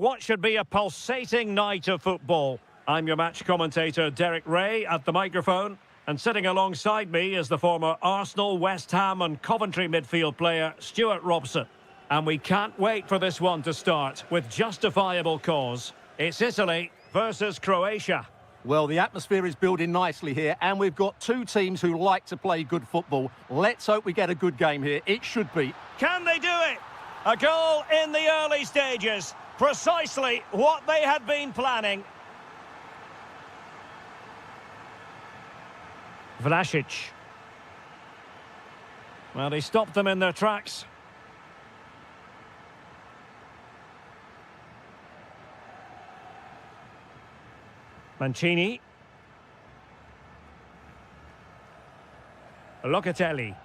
what should be a pulsating night of football. I'm your match commentator, Derek Ray, at the microphone. And sitting alongside me is the former Arsenal, West Ham and Coventry midfield player, Stuart Robson. And we can't wait for this one to start, with justifiable cause. It's Italy versus Croatia. Well, the atmosphere is building nicely here, and we've got two teams who like to play good football. Let's hope we get a good game here. It should be. Can they do it? A goal in the early stages. Precisely what they had been planning. Vlasic. Well, he stopped them in their tracks. Mancini. Locatelli.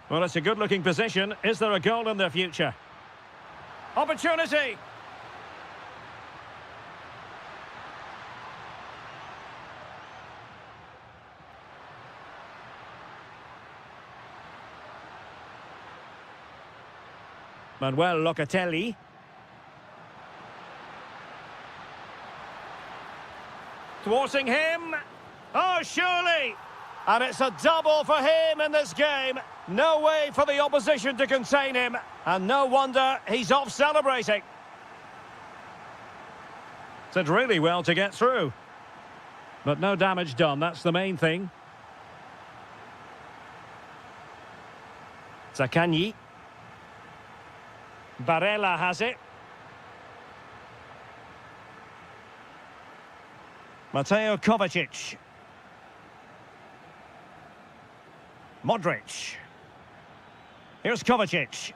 Well, it's a good-looking position. Is there a goal in their future? Opportunity! Manuel Locatelli. Thwarting him. Oh, surely! And it's a double for him in this game. No way for the opposition to contain him. And no wonder he's off celebrating. Did really well to get through. But no damage done, that's the main thing. Zaccagni. Barella has it. Mateo Kovacic. Modric. Here's Kovacic.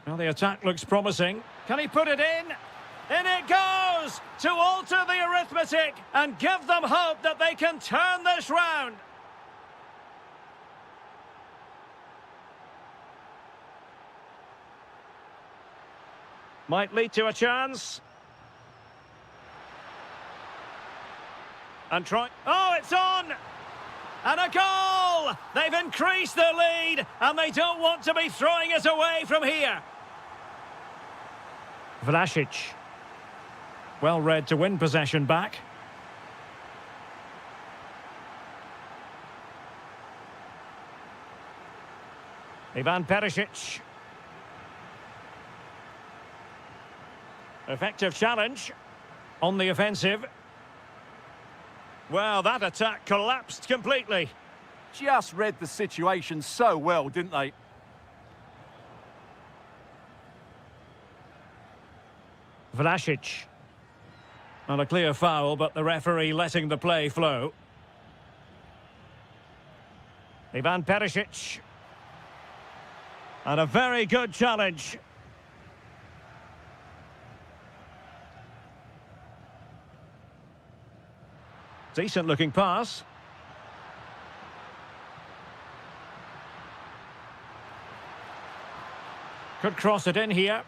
Well, the attack looks promising. Can he put it in? In it goes! To alter the arithmetic and give them hope that they can turn this round. Might lead to a chance. And try... Oh, it's on! And a goal! They've increased their lead, and they don't want to be throwing it away from here. Vlasic. Well read to win possession back. Ivan Perisic. Effective challenge on the offensive. Well, that attack collapsed completely. Just read the situation so well, didn't they? Vlasic. Not a clear foul, but the referee letting the play flow. Ivan Perisic. And a very good challenge. Decent looking pass. Could cross it in here.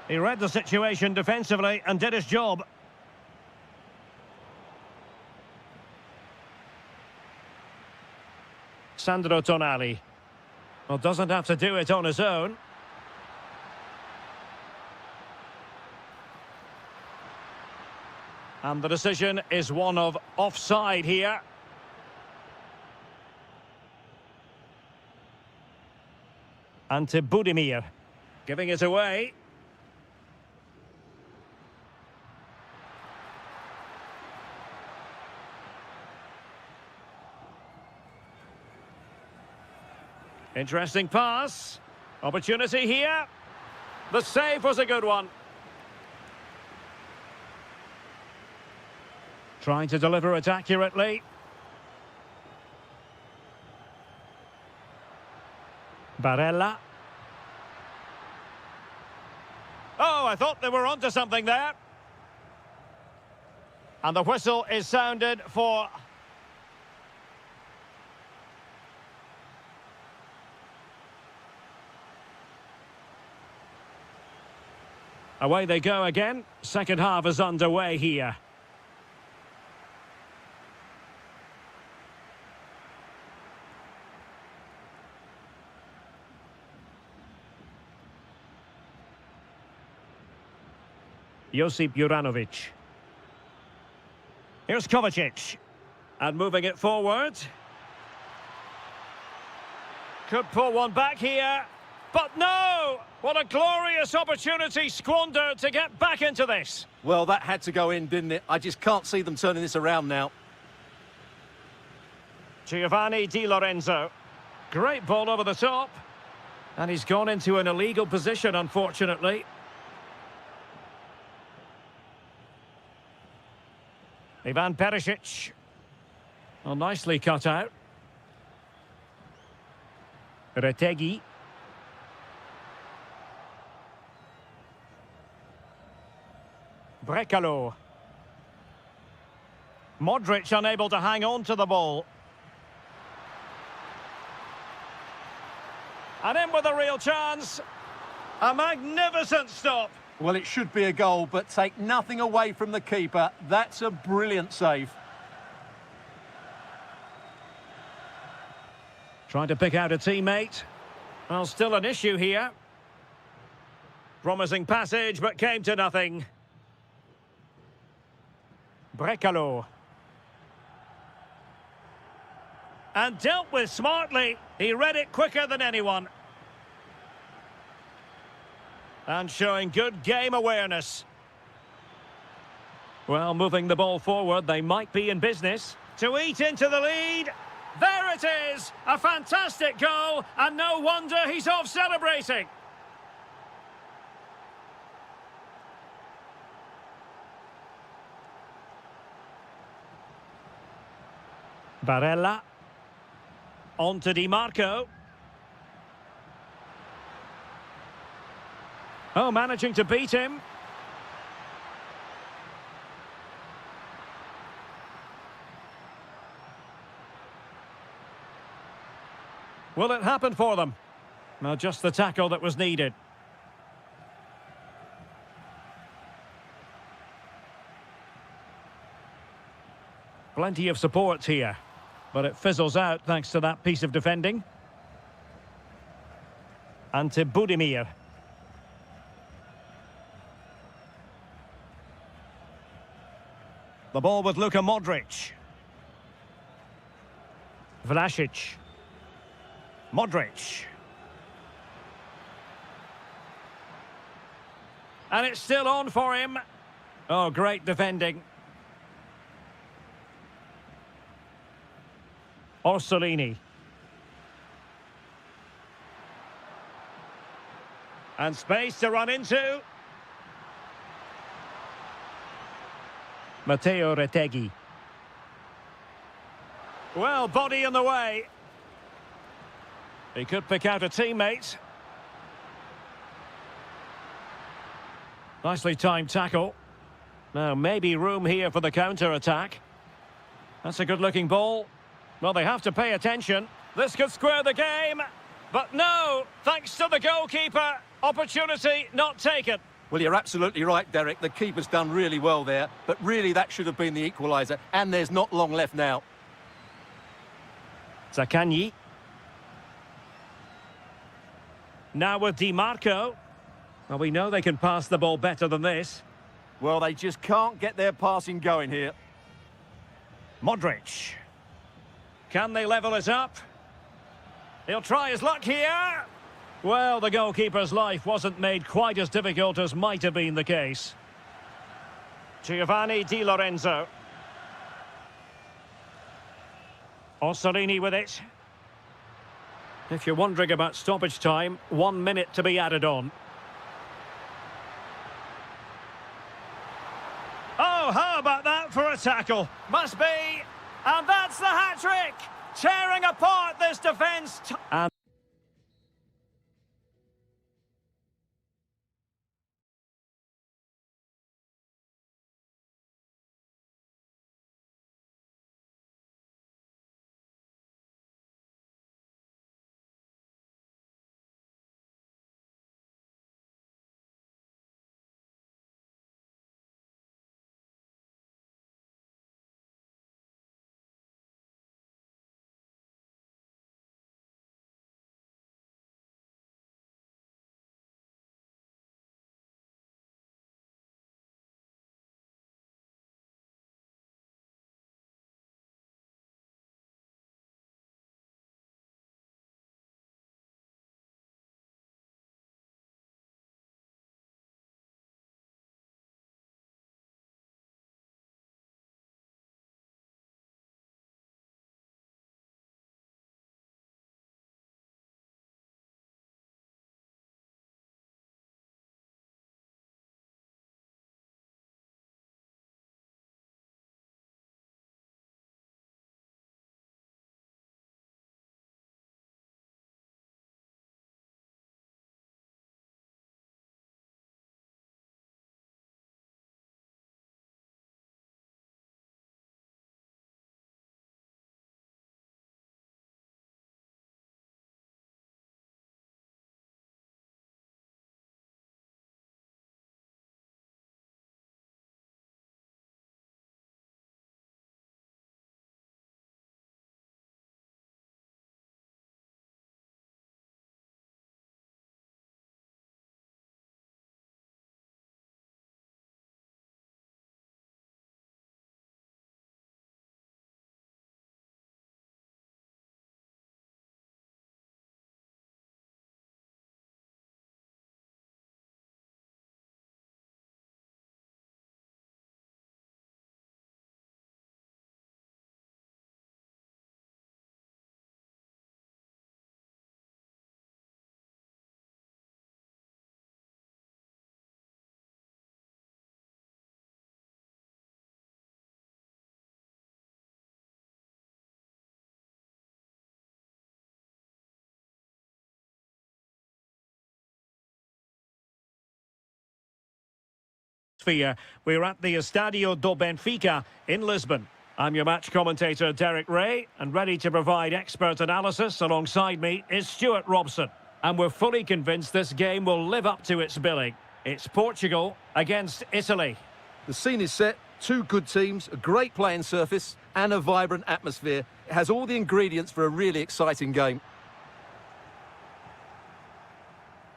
He read the situation defensively and did his job. Sandro Tonali. Well, doesn't have to do it on his own. And the decision is one of offside here. Ante Budimir giving it away. Interesting pass. Opportunity here. The save was a good one. Trying to deliver it accurately. Barella. Oh, I thought they were onto something there. And the whistle is sounded for... Away they go again. Second half is underway here. Josip Juranovic. Here's Kovacic. And moving it forward. Could pull one back here. But no! What a glorious opportunity squandered to get back into this. Well, that had to go in, didn't it? I just can't see them turning this around now. Giovanni Di Lorenzo. Great ball over the top. And he's gone into an illegal position, unfortunately. Ivan Perisic. Well, nicely cut out. Retegi. Brekalo. Modric unable to hang on to the ball. And in with a real chance. A magnificent stop. Well, it should be a goal, but take nothing away from the keeper. That's a brilliant save. Trying to pick out a teammate. Well, still an issue here. Promising passage, but came to nothing. Brekalo. And dealt with smartly. He read it quicker than anyone. And showing good game awareness. Well, moving the ball forward, they might be in business. To eat into the lead. There it is! A fantastic goal, and no wonder he's off celebrating. Barella. On to Di Marco. Oh, managing to beat him. Will it happen for them? No, just the tackle that was needed. Plenty of support here, but it fizzles out thanks to that piece of defending. Ante Budimir. The ball with Luka Modric. Vlasic. Modric. And it's still on for him. Oh, great defending. Orsolini. And space to run into. Matteo Retegi. Well, body in the way. He could pick out a teammate. Nicely timed tackle. Now, maybe room here for the counter-attack. That's a good-looking ball. Well, they have to pay attention. This could square the game. But no, thanks to the goalkeeper, opportunity not taken. Well, you're absolutely right, Derek. The keeper's done really well there. But really, that should have been the equaliser. And there's not long left now. Zaccagni. Now with Di Marco. Well, we know they can pass the ball better than this. Well, they just can't get their passing going here. Modric. Can they level it up? He'll try his luck here. Well, the goalkeeper's life wasn't made quite as difficult as might have been the case. Giovanni Di Lorenzo. Orsolini with it. If you're wondering about stoppage time, 1 minute to be added on. Oh, how about that for a tackle? Must be. And that's the hat-trick! Tearing apart this defence. And Sphere. We're at the Estadio do Benfica in Lisbon. I'm your match commentator, Derek Ray, and ready to provide expert analysis alongside me is Stuart Robson. And we're fully convinced this game will live up to its billing. It's Portugal against Italy. The scene is set, two good teams, a great playing surface and a vibrant atmosphere. It has all the ingredients for a really exciting game.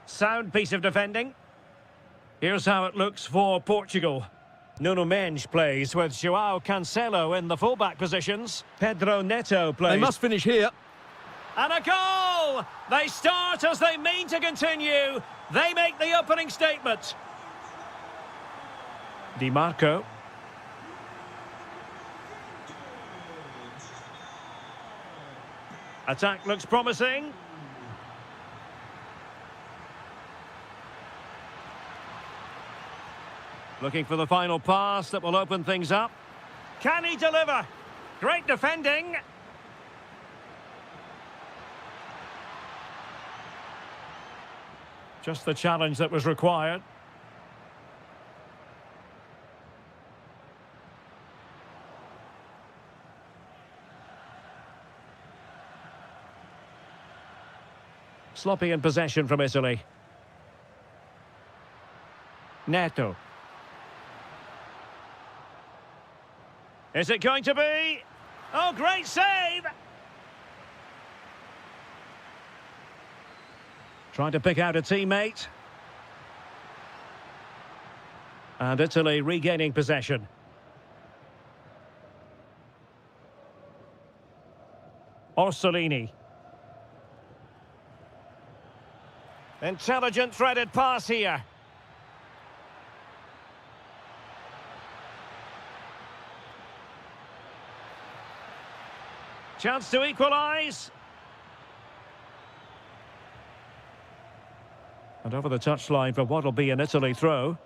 Sound piece of defending. Here's how it looks for Portugal. Nuno Mendes plays with João Cancelo in the fullback positions. Pedro Neto plays. They must finish here. And a goal! They start as they mean to continue. They make the opening statement. Di Marco. Attack looks promising. Looking for the final pass that will open things up. Can he deliver? Great defending. Just the challenge that was required. Sloppy in possession from Italy. Neto. Is it going to be? Oh, great save! Trying to pick out a teammate. And Italy regaining possession. Orsolini. Intelligent threaded pass here. Chance to equalise. And over the touchline for what will be an Italy throw.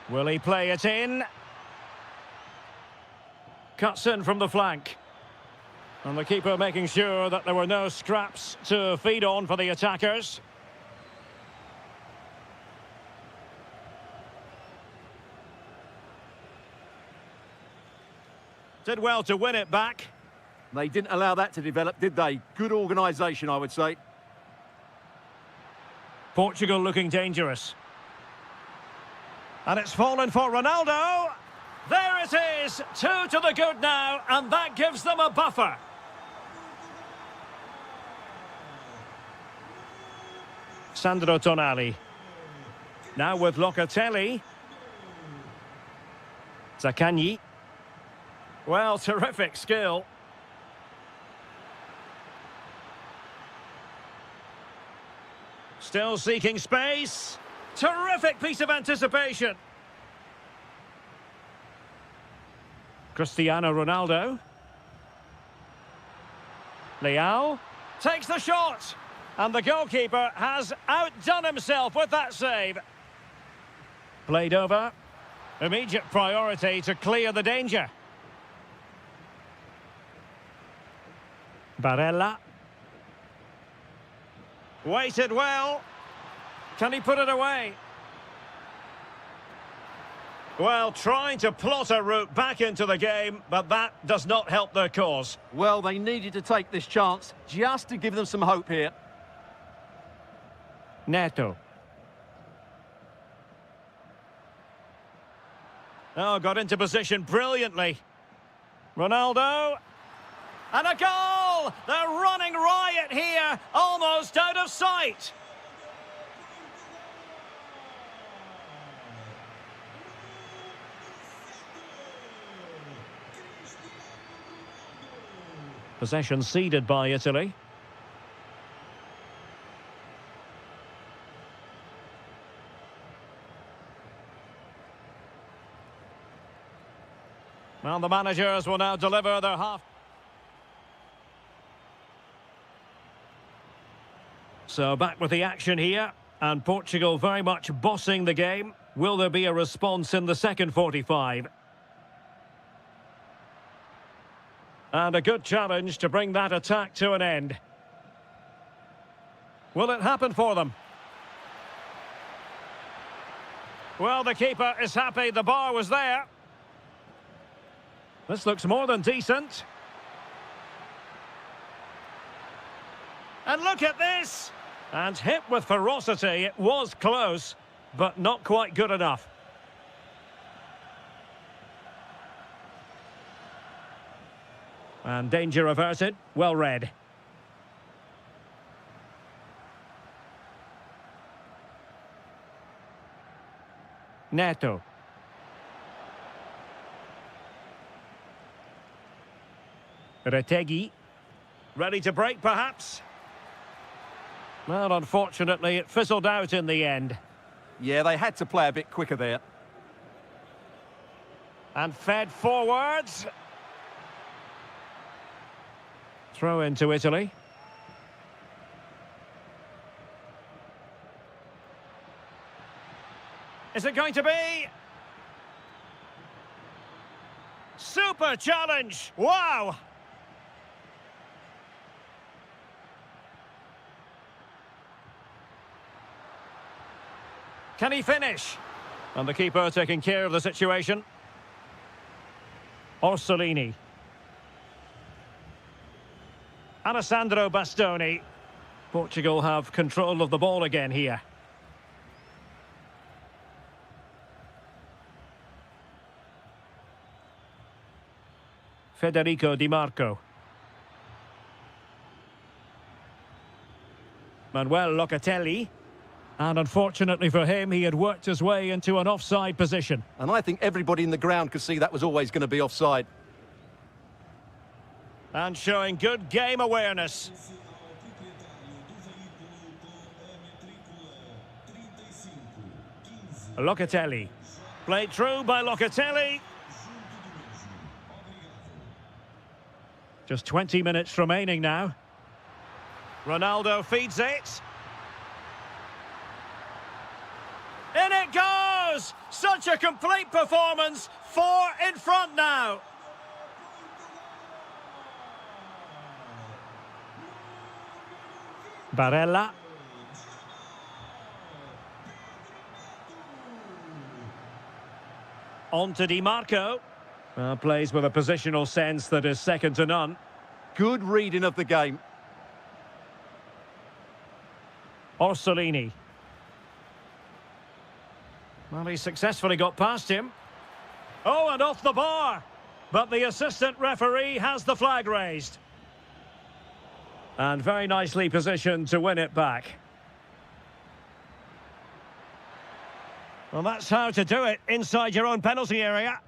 Will he play it in? Cuts in from the flank. And the keeper making sure that there were no scraps to feed on for the attackers. Did well to win it back. They didn't allow that to develop, did they? Good organisation, I would say. Portugal looking dangerous. And it's fallen for Ronaldo. There it is, 2 to the good now, and that gives them a buffer. Sandro Tonali. Now with Locatelli. Zaccagni. Well, terrific skill. Still seeking space. Terrific piece of anticipation. Cristiano Ronaldo. Leao takes the shot. And the goalkeeper has outdone himself with that save. Played over. Immediate priority to clear the danger. Barella. Waited well. Can he put it away? Well, trying to plot a route back into the game, but that does not help their cause. Well, they needed to take this chance just to give them some hope here. Neto. Oh, got into position brilliantly. Ronaldo. And a goal! They're running riot here, almost out of sight. Possession ceded by Italy. Well, the managers will now deliver their half. So back with the action here, and Portugal very much bossing the game. Will there be a response in the second 45? And a good challenge to bring that attack to an end. Will it happen for them? Well, the keeper is happy the bar was there. This looks more than decent. And look at this! And hit with ferocity. It was close, but not quite good enough. And danger averted. Well read. Neto. Retegi. Ready to break, perhaps? Well, unfortunately, it fizzled out in the end. Yeah, they had to play a bit quicker there. And fed forwards. Throw into Italy. Is it going to be? Super challenge! Wow! Can he finish? And the keeper taking care of the situation. Orsolini. Alessandro Bastoni. Portugal have control of the ball again here. Federico Di Marco. Manuel Locatelli. And unfortunately for him, he had worked his way into an offside position. And I think everybody in the ground could see that was always going to be offside. And showing good game awareness. Locatelli. Played through by Locatelli. Just 20 minutes remaining now. Ronaldo feeds it. In it goes! Such a complete performance. 4 in front now. Barella. On to Di Marco. Plays with a positional sense that is second to none. Good reading of the game. Orsolini. Well, he successfully got past him. Oh, and off the bar. But the assistant referee has the flag raised. And very nicely positioned to win it back. Well, that's how to do it inside your own penalty area.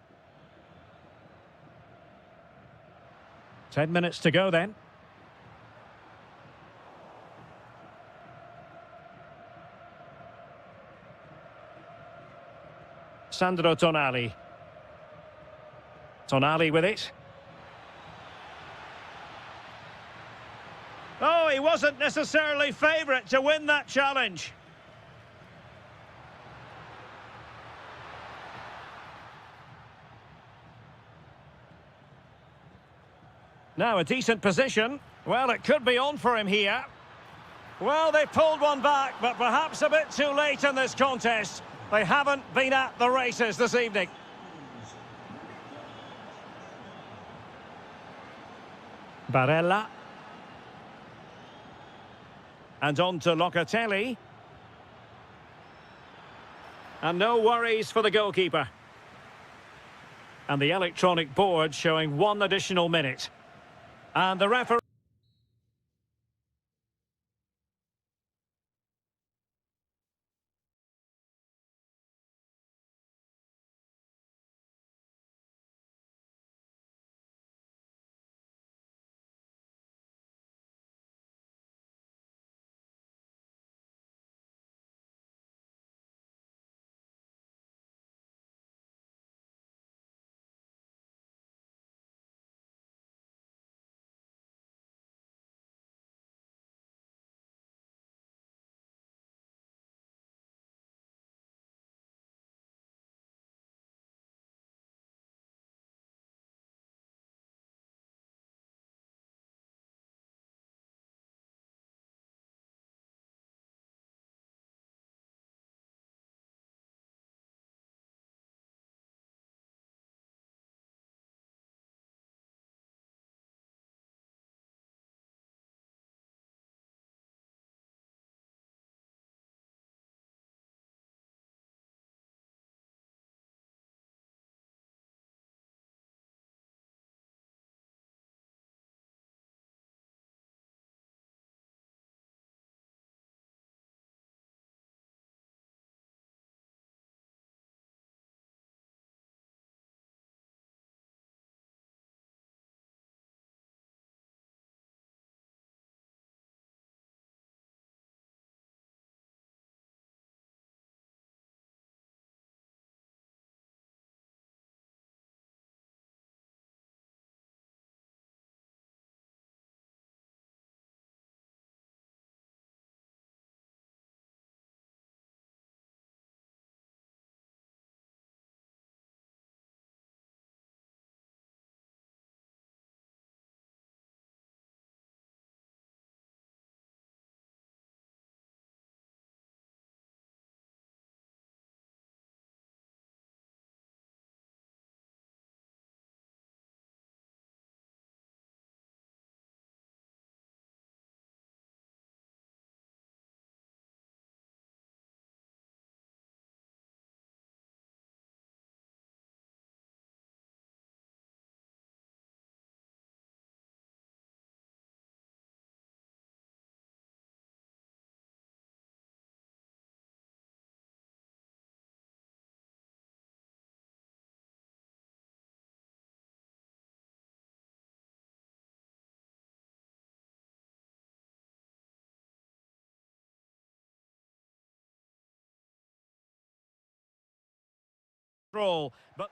10 minutes to go then. Sandro Tonali. Tonali with it. Oh, he wasn't necessarily favourite to win that challenge. Now a decent position. Well, it could be on for him here. Well, they pulled one back, but perhaps a bit too late in this contest. They haven't been at the races this evening. Barella. And on to Locatelli. And no worries for the goalkeeper. And the electronic board showing 1 additional minute. And the referee... Roll, but...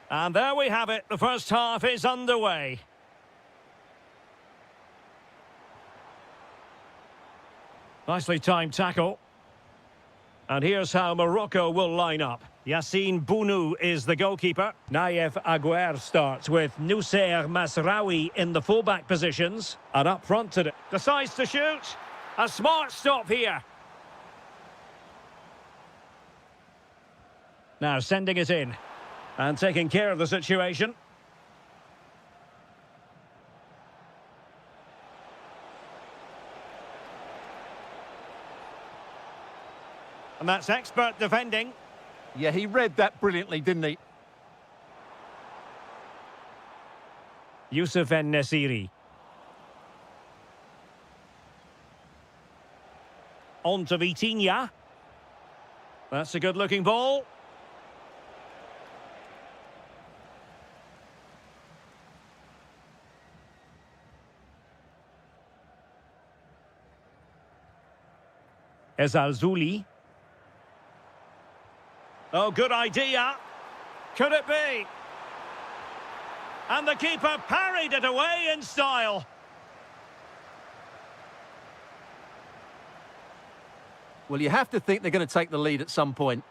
And there we have it. The first half is underway. Nicely timed tackle. And here's how Morocco will line up. Yassine Bounou is the goalkeeper. Naïef Aguer starts with Noussair Masraoui in the fullback positions. And up front today. Decides to shoot. A smart stop here. Now sending it in. And taking care of the situation. And that's expert defending. Yeah, he read that brilliantly, didn't he? Youssef En-Nesyri. On to Vitinha. That's a good-looking ball. Ezalzouli. Oh, good idea. Could it be? And the keeper parried it away in style. Well, you have to think they're going to take the lead at some point.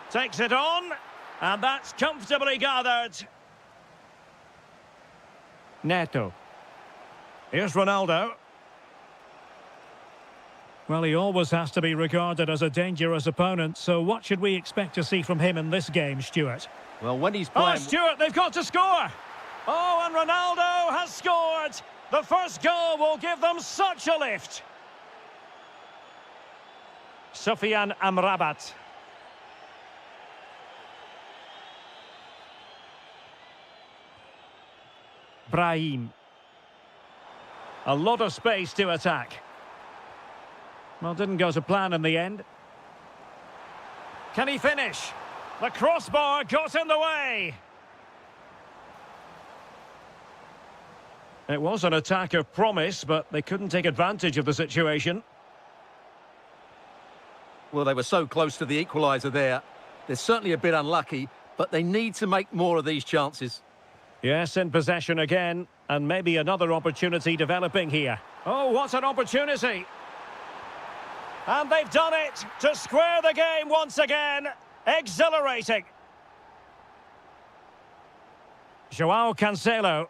Takes it on, and that's comfortably gathered. Neto. Here's Ronaldo. Well, he always has to be regarded as a dangerous opponent, so what should we expect to see from him in this game, Stuart? Well, when he's playing... Oh, Stuart, they've got to score! Oh, and Ronaldo has scored! The first goal will give them such a lift! Sofiane Amrabat. Brahim. A lot of space to attack. Well, didn't go to plan in the end. Can he finish? The crossbar got in the way. It was an attack of promise, but they couldn't take advantage of the situation. Well, they were so close to the equaliser there. They're certainly a bit unlucky, but they need to make more of these chances. Yes, in possession again, and maybe another opportunity developing here. Oh, what an opportunity! And they've done it to square the game once again. Exhilarating. João Cancelo.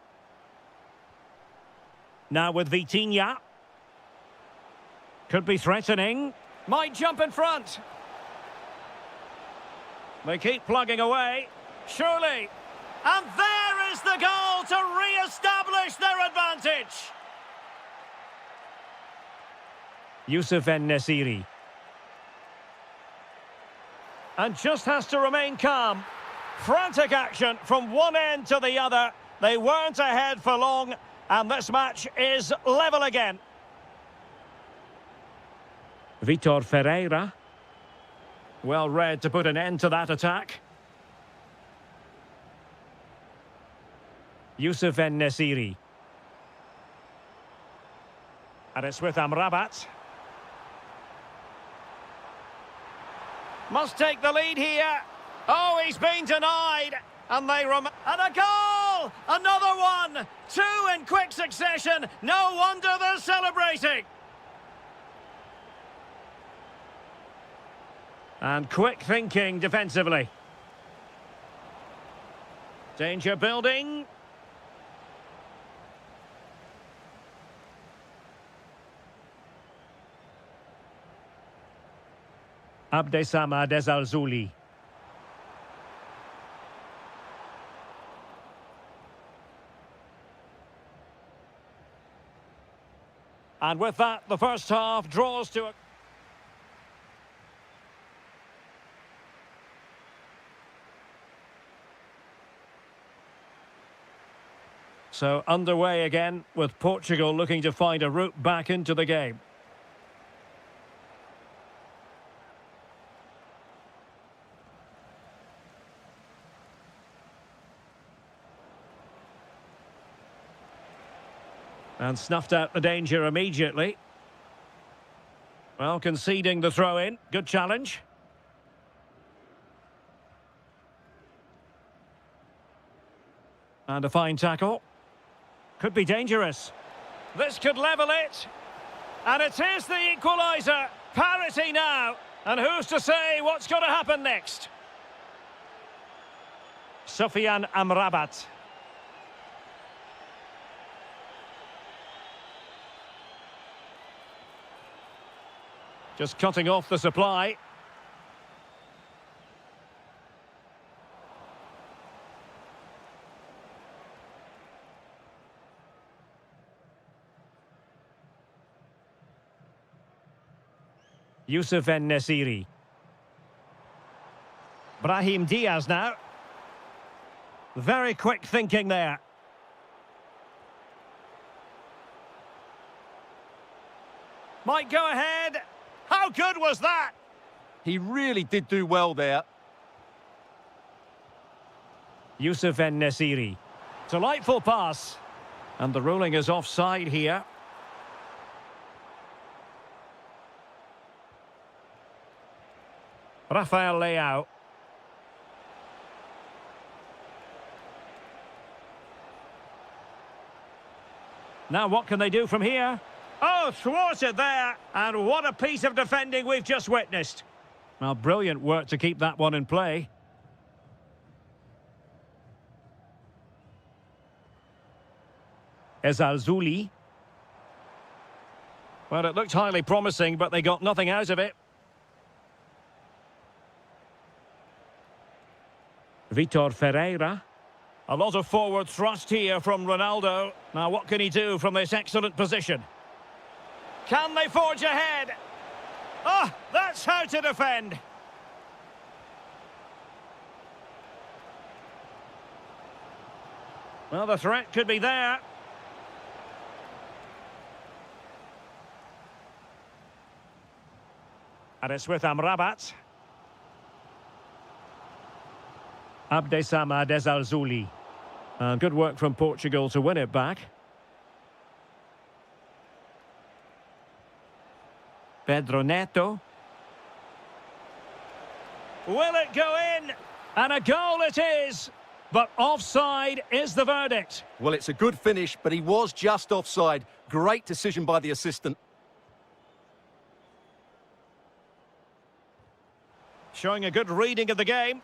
Now with Vitinha. Could be threatening. Might jump in front. They keep plugging away. Surely. And there is the goal to re-establish their advantage. Youssef En-Nesyri. And just has to remain calm. Frantic action from one end to the other. They weren't ahead for long, and this match is level again. Vitor Ferreira. Well read to put an end to that attack. Youssef En-Nesyri. And it's with Amrabat. Must take the lead here. Oh, he's been denied. And they and a goal! Another one! Two in quick succession. No wonder they're celebrating. And quick thinking defensively. Danger building. Abdessamad Ezalzouli. And with that, the first half draws to a... So underway again, with Portugal looking to find a route back into the game. And snuffed out the danger immediately. Well, conceding the throw-in. Good challenge. And a fine tackle. Could be dangerous. This could level it. And it is the equaliser. Parity now. And who's to say what's going to happen next? Sufyan Amrabat. Just cutting off the supply. Youssef En-Nesyri. Brahim Diaz now. Very quick thinking there. Might go ahead. How good was that? He really did do well there. Youssef En-Nesyri. Delightful pass. And the ruling is offside here. Rafael Leao. Now what can they do from here? Oh, thwarted there. And what a piece of defending we've just witnessed. Well, brilliant work to keep that one in play. Ezalzouli. Well, it looked highly promising, but they got nothing out of it. Vitor Ferreira. A lot of forward thrust here from Ronaldo. Now, what can he do from this excellent position? Can they forge ahead? Oh, that's how to defend. Well, the threat could be there. And it's with Amrabat. Abdesamad Ezalzouli. Good work from Portugal to win it back. Pedro Neto. Will it go in? And a goal it is. But offside is the verdict. Well, it's a good finish, but he was just offside. Great decision by the assistant. Showing a good reading of the game.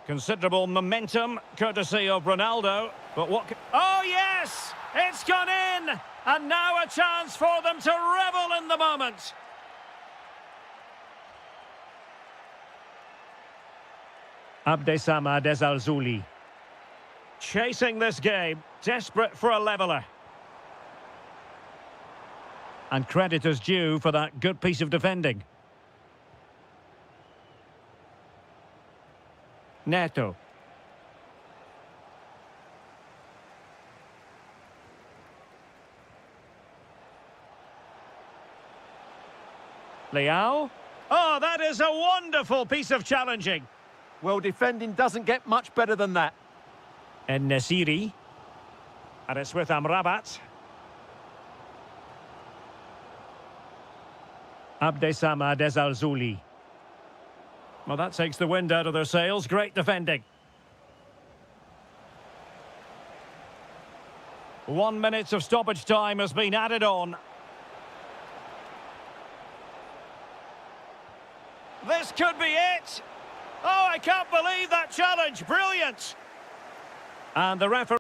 Considerable momentum, courtesy of Ronaldo. But what... Oh, yes! It's gone in! And now a chance for them to revel in the moment. Abdesamad Ezalzouli. Chasing this game, desperate for a leveller. And credit is due for that good piece of defending. Neto. Leao. Oh, that is a wonderful piece of challenging. Well, defending doesn't get much better than that. En-Nesyri. And it's with Amrabat. Abdesamad Ezalzouli. Well, that takes the wind out of their sails. Great defending. 1 minute of stoppage time has been added on. This could be it. Oh, I can't believe that challenge. Brilliant. And the referee...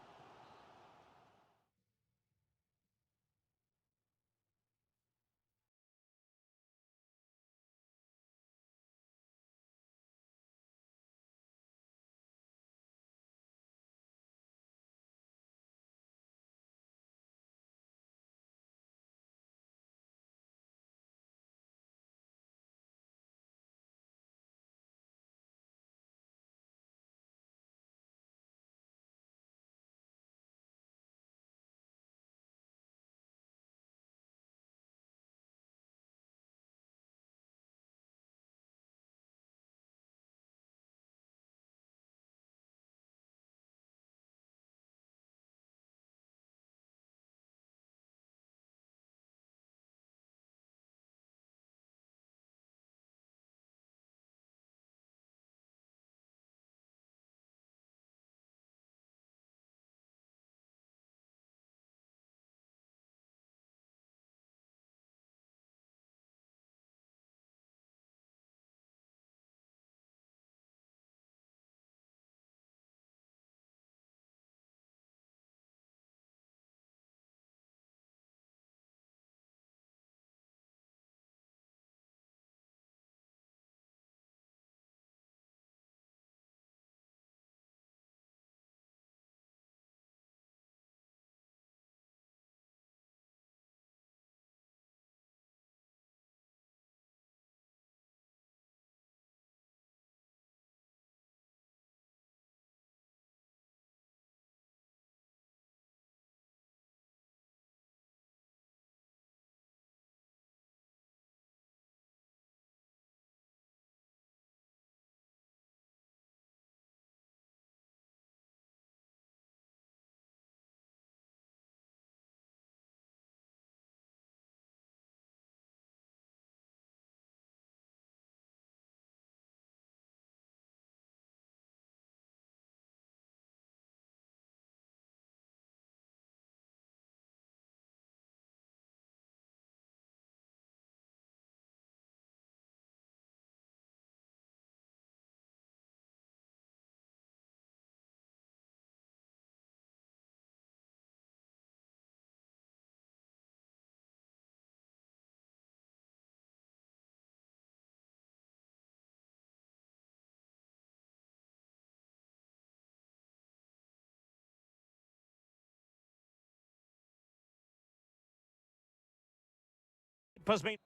has been...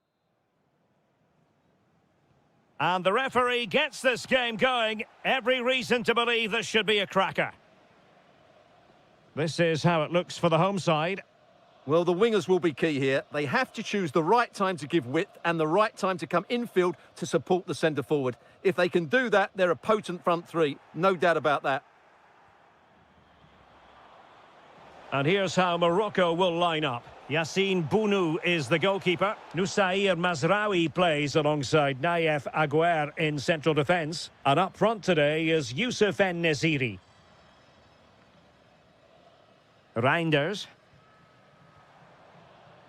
And the referee gets this game going. Every reason to believe this should be a cracker. This is how it looks for the home side. Well, the wingers will be key here. They have to choose the right time to give width and the right time to come infield to support the centre forward. If they can do that, they're a potent front three. No doubt about that. And here's how Morocco will line up. Yassine Bounou is the goalkeeper. Nusair Mazraoui plays alongside Naif Aguer in central defence. And up front today is Youssef En-Nesyri. Reinders.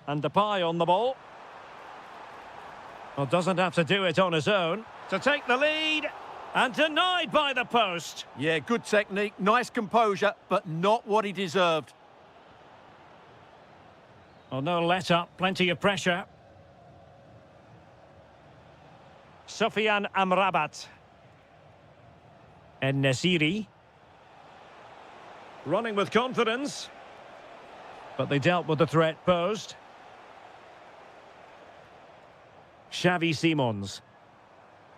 And Depay on the ball. Well, doesn't have to do it on his own. To take the lead. And denied by the post. Yeah, good technique, nice composure, but not what he deserved. Oh, no let-up, plenty of pressure. Sofiane Amrabat. En-Nesyri. Running with confidence. But they dealt with the threat posed. Xavi Simons.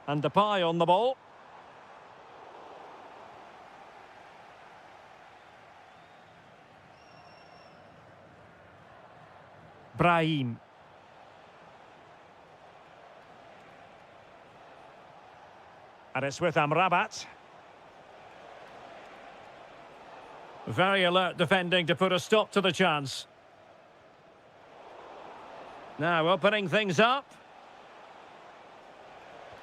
And Depay on the ball. Brahim. And it's with Amrabat. Very alert defending to put a stop to the chance. Now opening things up.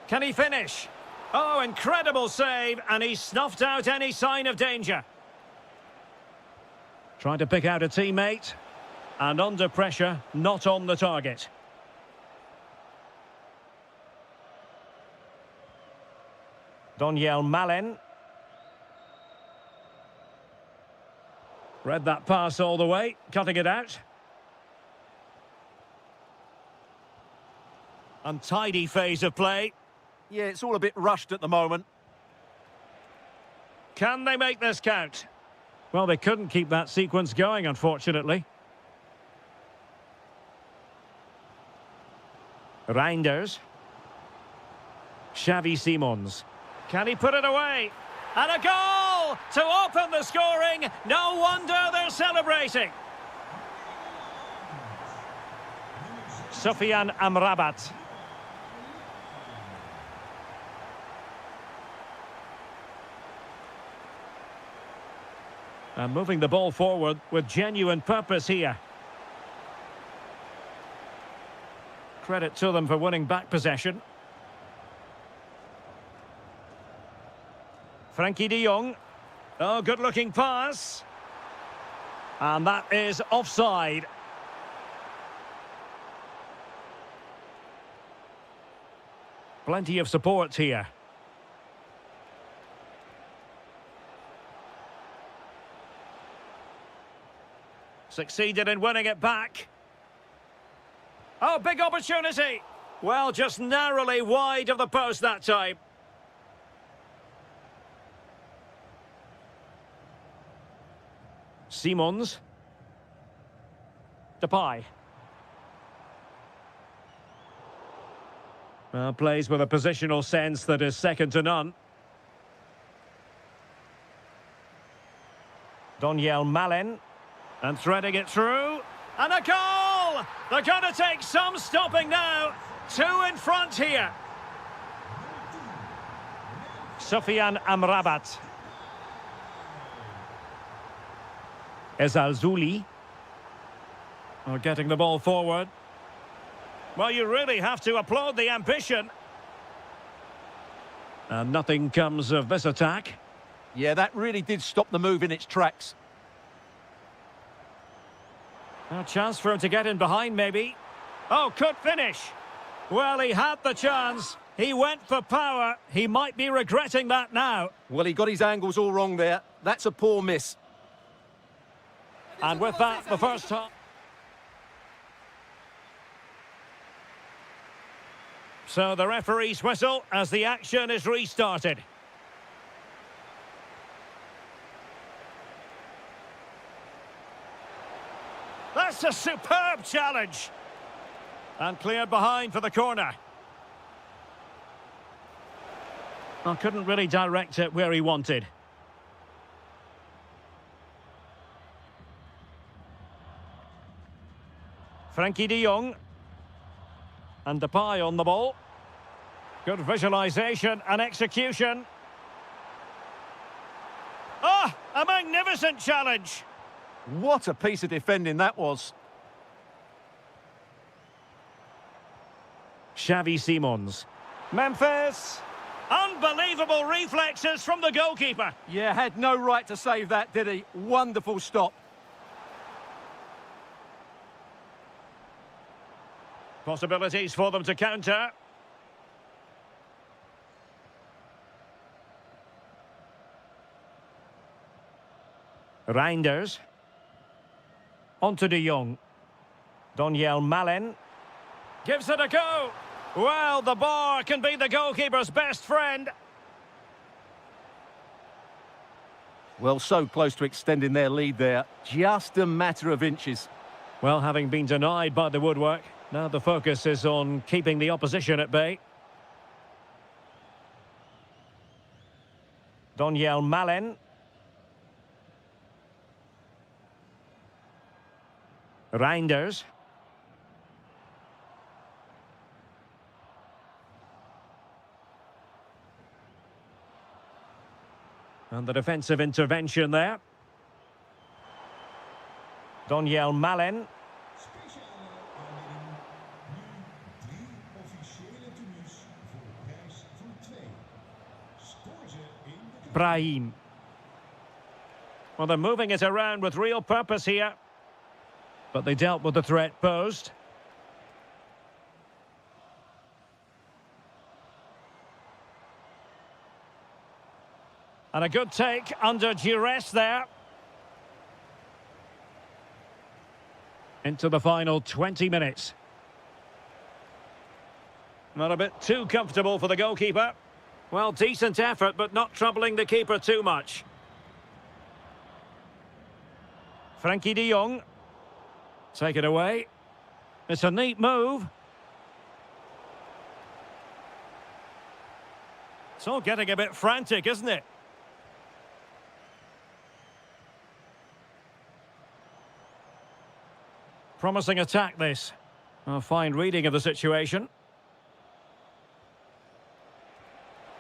Can he finish? Oh, incredible save, and he snuffed out any sign of danger. Trying to pick out a teammate. And under pressure, not on the target. Donyell Malen. Read that pass all the way, cutting it out. Untidy phase of play. Yeah, it's all a bit rushed at the moment. Can they make this count? Well, they couldn't keep that sequence going, unfortunately. Reinders. Xavi Simons. Can he put it away? And a goal to open the scoring. No wonder they're celebrating. Sofiane Amrabat. And moving the ball forward with genuine purpose here. Credit to them for winning back possession. Frankie de Jong. Oh, good-looking pass. And that is offside. Plenty of support here. Succeeded in winning it back. Oh, big opportunity. Well, just narrowly wide of the post that time. Simons. Depay. Well, plays with a positional sense that is second to none. Donyell Malen. And threading it through. And a goal! They're going to take some stopping now. 2 in front here. Sofiane Amrabat. Ezalzouli. Oh, getting the ball forward. Well, you really have to applaud the ambition. And nothing comes of this attack. Yeah, that really did stop the move in its tracks. A chance for him to get in behind, maybe. Oh, could finish. Well, he had the chance. He went for power. He might be regretting that now. Well, he got his angles all wrong there. That's a poor miss. And with that, the first half. So the referee's whistle as the action is restarted. That's a superb challenge. And cleared behind for the corner. I couldn't really direct it where he wanted. Frankie de Jong. And Depay on the ball. Good visualisation and execution. Ah, a magnificent challenge. What a piece of defending that was. Xavi Simons. Memphis. Unbelievable reflexes from the goalkeeper. Yeah, had no right to save that, did he? Wonderful stop. Possibilities for them to counter. Reinders. On to de Jong. Donyell Malen. Gives it a go. Well, the bar can be the goalkeeper's best friend. Well, so close to extending their lead there. Just a matter of inches. Well, having been denied by the woodwork, now the focus is on keeping the opposition at bay. Donyell Malen. Reinders. And the defensive intervention there. Donyell Malen. Brahim. Well, they're moving it around with real purpose here. But they dealt with the threat posed. And a good take under duress there. Into the final 20 minutes. Not a bit too comfortable for the goalkeeper. Well, decent effort, but not troubling the keeper too much. Frankie de Jong. Take it away. It's a neat move. It's all getting a bit frantic, isn't it? Promising attack, this. A fine reading of the situation.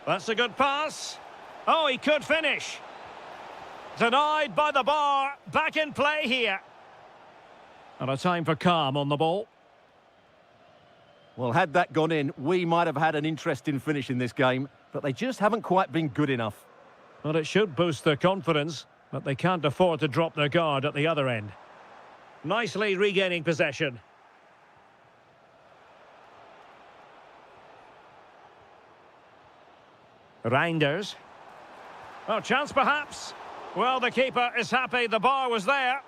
That's a good pass. Oh, he could finish. Denied by the bar. Back in play here. And a time for calm on the ball. Well, had that gone in, we might have had an interesting finish in this game, but they just haven't quite been good enough. Well, it should boost their confidence, but they can't afford to drop their guard at the other end. Nicely regaining possession. Reinders. Oh, chance perhaps. Well, the keeper is happy the bar was there.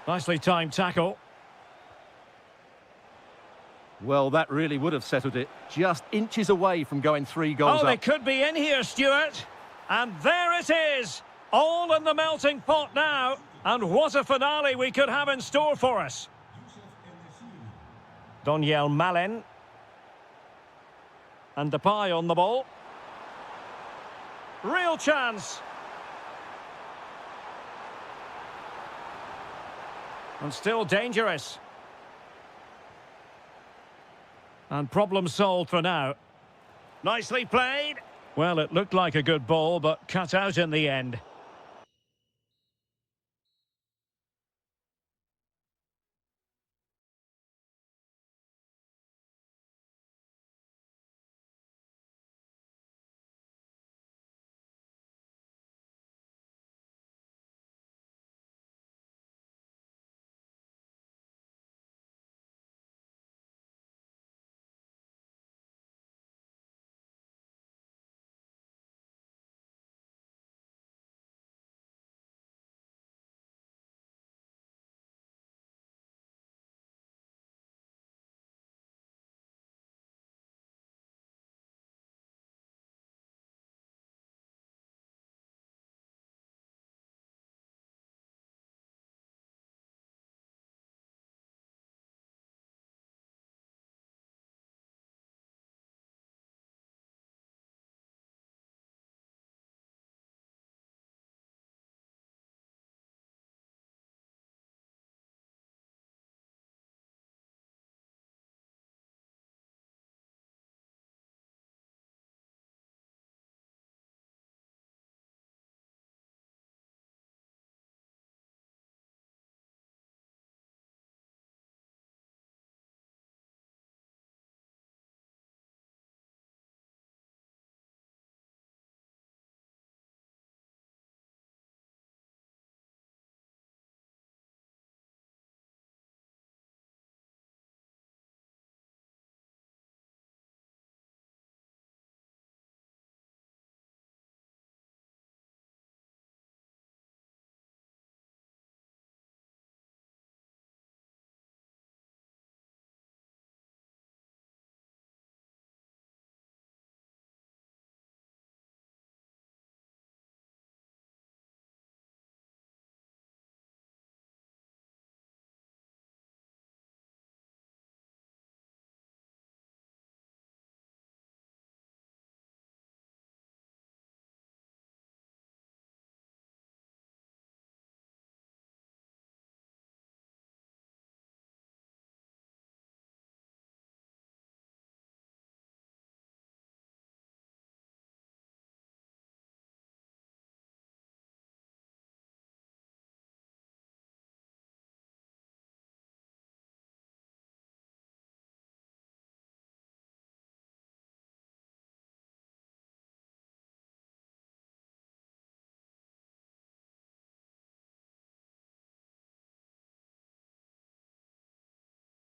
Nicely timed tackle. Well, that really would have settled it. Just inches away from going 3 goals Oh, up. they could be in here, Stuart. And there it is. All in the melting pot now. And what a finale we could have in store for us. Donyell Malen. And Depay on the ball. Real chance. And still dangerous. And problem solved for now. Nicely played. Well, it looked like a good ball, but cut out in the end.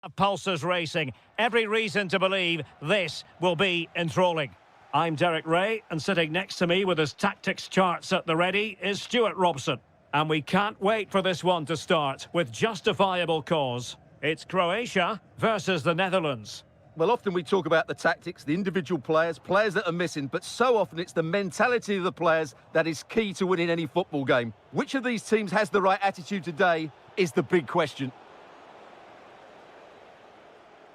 Pulses racing. Every reason to believe this will be enthralling. I'm Derek Ray, and sitting next to me with his tactics charts at the ready is Stuart Robson. And we can't wait for this one to start with justifiable cause. It's Croatia versus the Netherlands. Well, often we talk about the tactics, the individual players, players that are missing, but so often it's the mentality of the players that is key to winning any football game. Which of these teams has the right attitude today is the big question.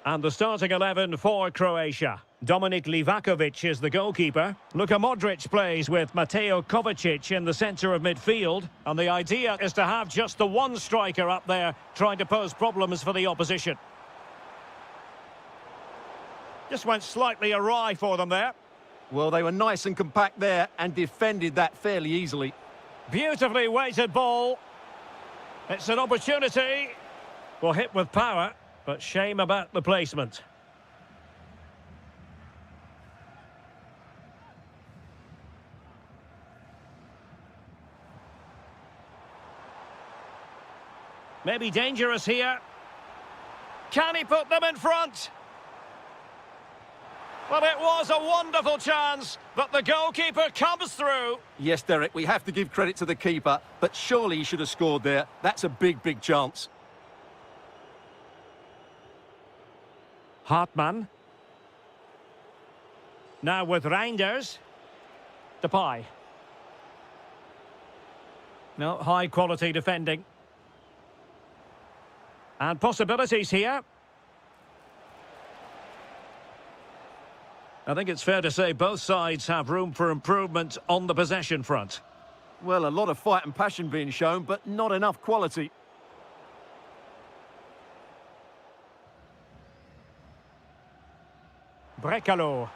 And the starting 11 for Croatia. Dominik Livakovic is the goalkeeper. Luka Modric plays with Mateo Kovacic in the centre of midfield. And the idea is to have just the one striker up there trying to pose problems for the opposition. Just went slightly awry for them there. Well, they were nice and compact there and defended that fairly easily. Beautifully weighted ball. It's an opportunity. Well, hit with power, but shame about the placement. Maybe dangerous here. Can he put them in front? Well, it was a wonderful chance, but the goalkeeper comes through. Yes, Derek, we have to give credit to the keeper, but surely he should have scored there. That's a big, big chance. Hartman. Now with Reinders. Depay. No, high-quality defending. And possibilities here. I think it's fair to say both sides have room for improvement on the possession front. Well, a lot of fight and passion being shown, but not enough quality. Brekalo.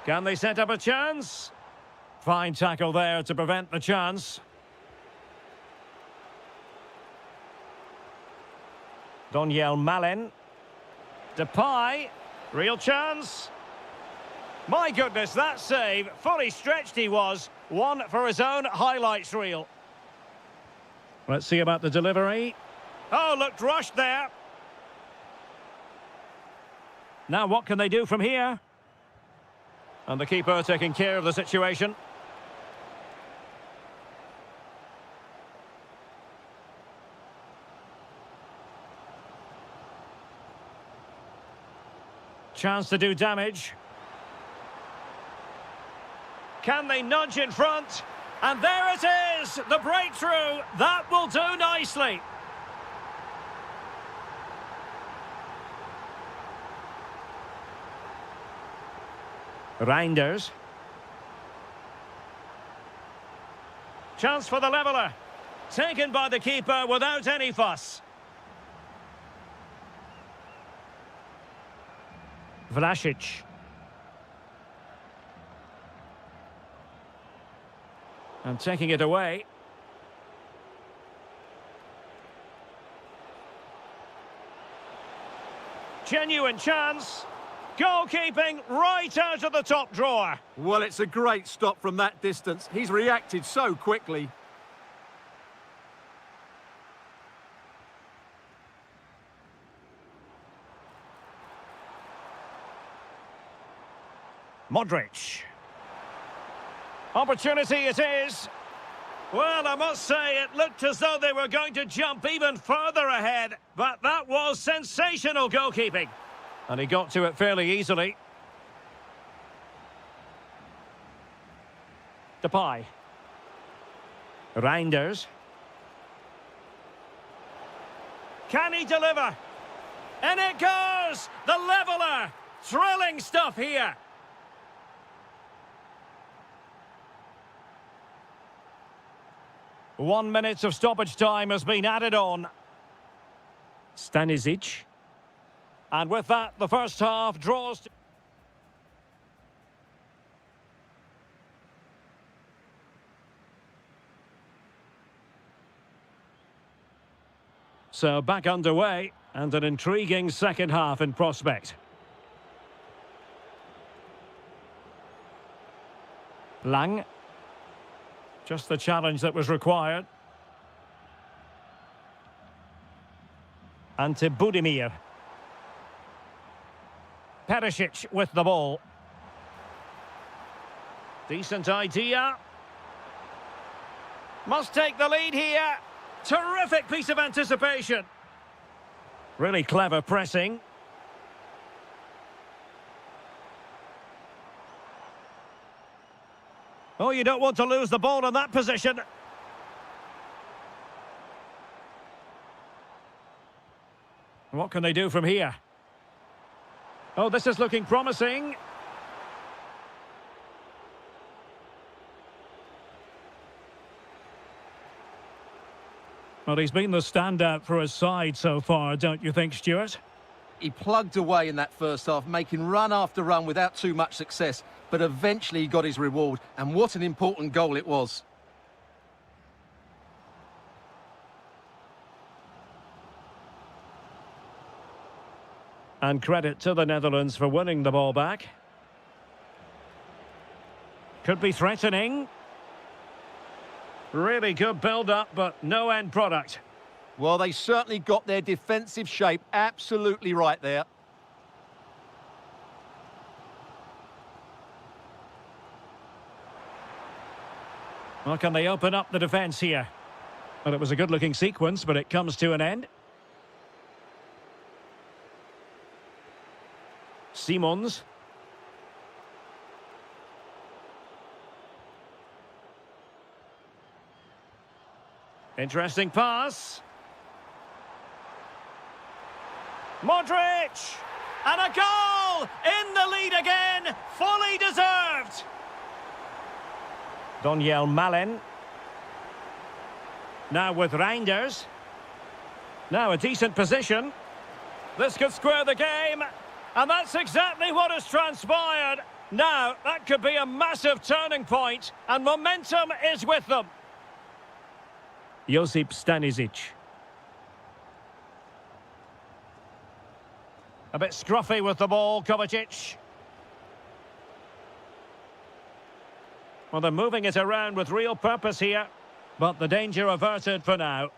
Can they set up a chance? Fine tackle there to prevent the chance. Doniel Malen. Depay. Real chance. My goodness, that save. Fully stretched he was. One for his own highlights reel. Let's see about the delivery. Oh, looked rushed there. Now what can they do from here? And the keeper taking care of the situation. Chance to do damage. Can they nudge in front? And there it is! The breakthrough! That will do nicely. Reinders. Chance for the leveller. Taken by the keeper without any fuss. Vlasic. And taking it away. Genuine chance. Goalkeeping right out of the top drawer. Well, it's a great stop from that distance. He's reacted so quickly. Modric. Opportunity it is. Well, I must say, it looked as though they were going to jump even further ahead. But that was sensational goalkeeping. And he got to it fairly easily. Depay. Reinders. Can he deliver? And it goes! The leveller! Thrilling stuff here. One minute of stoppage time has been added on. Stanisic. And with that, the first half draws to... So back underway, and an intriguing second half in prospect. Lang. Just the challenge that was required. And to Budimir. Perisic with the ball. Decent idea. Must take the lead here. Terrific piece of anticipation. Really clever pressing. Oh, you don't want to lose the ball in that position. What can they do from here? Oh, this is looking promising. Well, he's been the standout for his side so far, don't you think, Stuart? He plugged away in that first half, making run after run without too much success, but eventually he got his reward, and what an important goal it was. And credit to the Netherlands for winning the ball back. Could be threatening. Really good build-up, but no end product. Well, they certainly got their defensive shape absolutely right there. Well, can they open up the defence here? Well, it was a good-looking sequence, but it comes to an end. Simons. Interesting pass. Modric! And a goal! In the lead again! Fully deserved! Daniel Malen. Now with Reinders. Now a decent position. This could square the game. And that's exactly what has transpired. Now, that could be a massive turning point. And momentum is with them. Josip Stanisic. A bit scruffy with the ball, Kovacic. Well, they're moving it around with real purpose here. But the danger averted for now.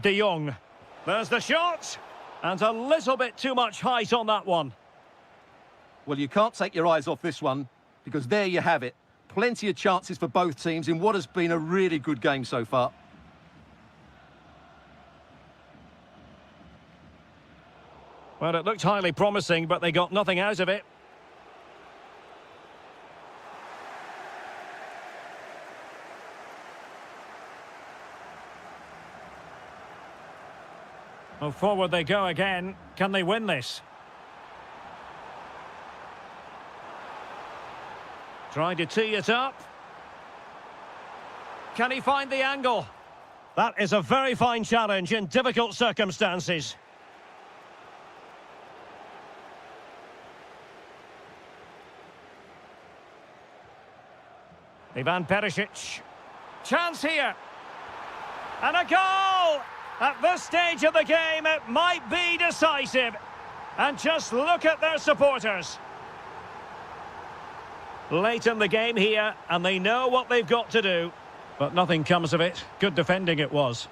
De Jong. There's the shot. And a little bit too much height on that one. Well, you can't take your eyes off this one, because there you have it. Plenty of chances for both teams in what has been a really good game so far. Well, it looked highly promising, but they got nothing out of it. Well, forward they go again. Can they win this? Trying to tee it up. Can he find the angle? That is a very fine challenge in difficult circumstances. Ivan Perisic. Chance here. And a goal! At this stage of the game, it might be decisive. And just look at their supporters. Late in the game here, and they know what they've got to do. But nothing comes of it. Good defending it was.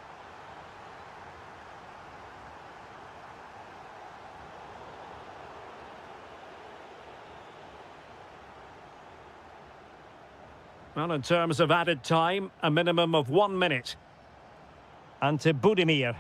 Well, in terms of added time, a minimum of 1 minute. And to Budimir.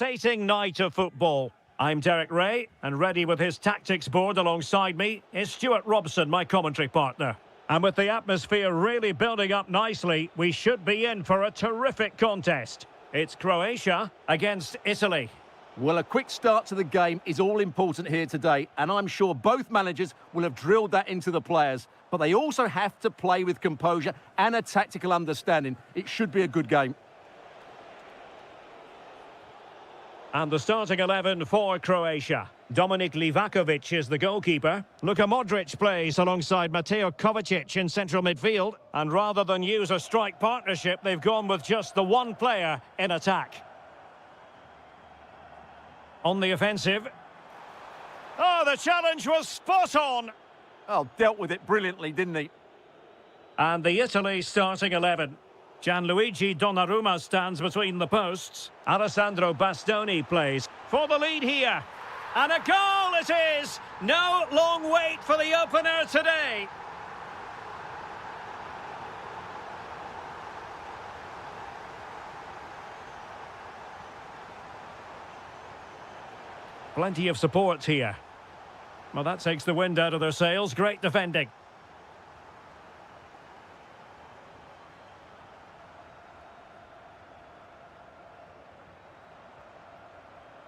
pulsating night of football. I'm Derek Ray, and ready with his tactics board alongside me is Stuart Robson, my commentary partner. And with the atmosphere really building up nicely, we should be in for a terrific contest. It's Croatia against Italy. Well, a quick start to the game is all important here today, and I'm sure both managers will have drilled that into the players. But they also have to play with composure and a tactical understanding. It should be a good game. And the starting 11 for Croatia. Dominik Livakovic is the goalkeeper. Luka Modric plays alongside Mateo Kovacic in central midfield. And rather than use a strike partnership, they've gone with just the one player in attack. On the offensive. Oh, the challenge was spot on. Oh, dealt with it brilliantly, didn't he? And the Italy starting 11. Gianluigi Donnarumma stands between the posts. Alessandro Bastoni plays for the lead here. And a goal it is! No long wait for the opener today. Plenty of support here. Well, that takes the wind out of their sails. Great defending.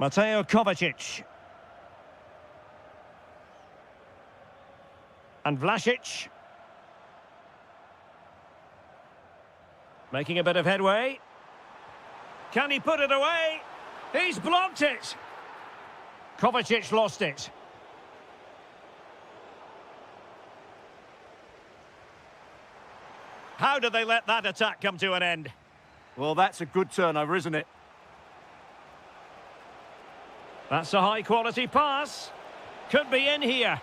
Mateo Kovacic. And Vlasic. Making a bit of headway. Can he put it away? He's blocked it. Kovacic lost it. How did they let that attack come to an end? Well, that's a good turnover, isn't it? That's a high-quality pass. Could be in here.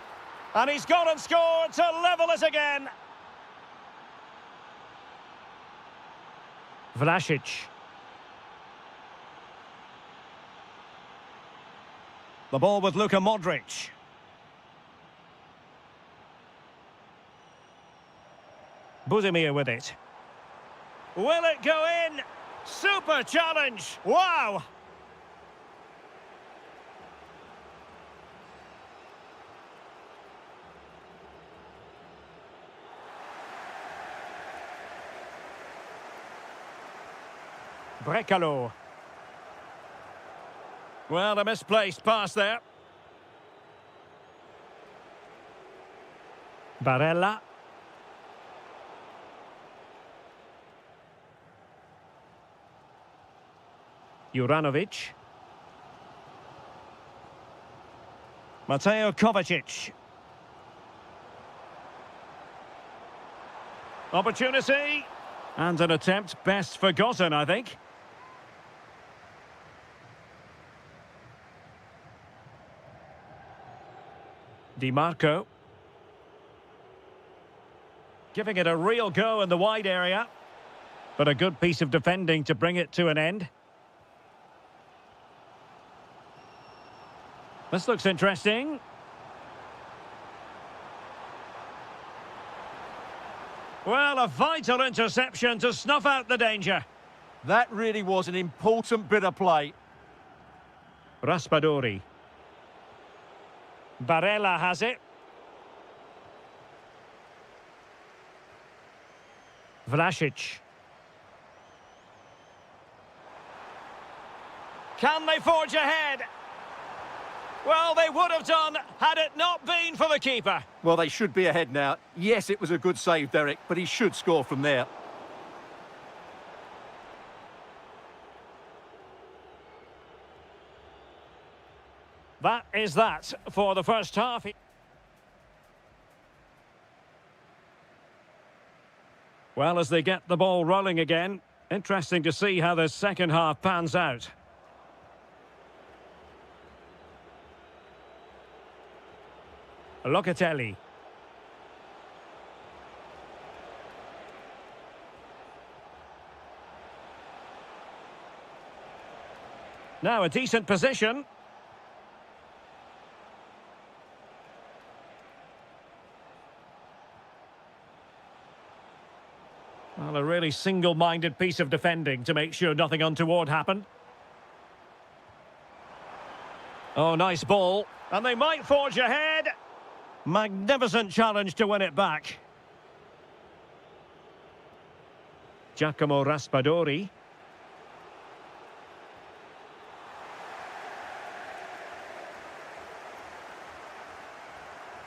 And he's gone and scored to level it again. Vlasic. The ball with Luka Modric. Budimir with it. Will it go in? Super challenge. Wow. Brekalo. Well, a misplaced pass there. Barella. Juranovic. Mateo Kovacic. Opportunity. And an attempt best forgotten, I think. Di Marco. Giving it a real go in the wide area. But a good piece of defending to bring it to an end. This looks interesting. Well, a vital interception to snuff out the danger. That really was an important bit of play. Raspadori. Barella has it. Vlasic. Can they forge ahead? Well, they would have done had it not been for the keeper. Well, they should be ahead now. Yes, it was a good save, Derek, but he should score from there. That is that for the first half. Well, as they get the ball rolling again, interesting to see how the second half pans out. Locatelli. Now a decent position. Well, a really single-minded piece of defending to make sure nothing untoward happened. Oh, nice ball. And they might forge ahead. Magnificent challenge to win it back. Giacomo Raspadori.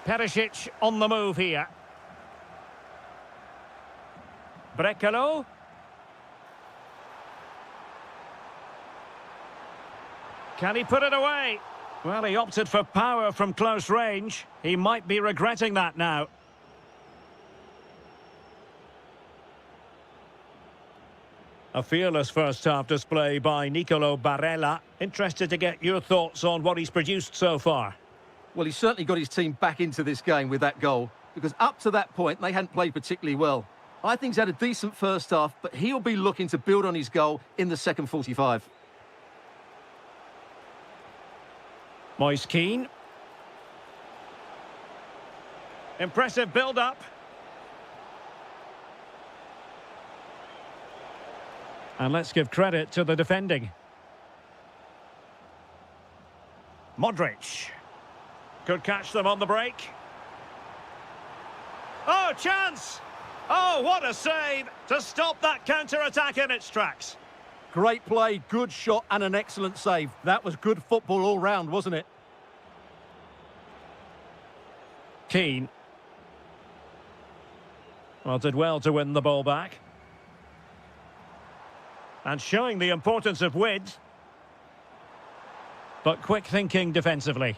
Perisic on the move here. Brecalo. Can he put it away? Well, he opted for power from close range. He might be regretting that now. A fearless first-half display by Nicolo Barella. Interested to get your thoughts on what he's produced so far. Well, he's certainly got his team back into this game with that goal, because up to that point, they hadn't played particularly well. I think he's had a decent first half, but he'll be looking to build on his goal in the second 45. Moise Keane. Impressive build-up. And let's give credit to the defending. Modric. Could catch them on the break. Oh, chance! Oh, what a save to stop that counter-attack in its tracks. Great play, good shot and an excellent save. That was good football all round, wasn't it? Keane. Well, did well to win the ball back. And showing the importance of width. But quick thinking defensively.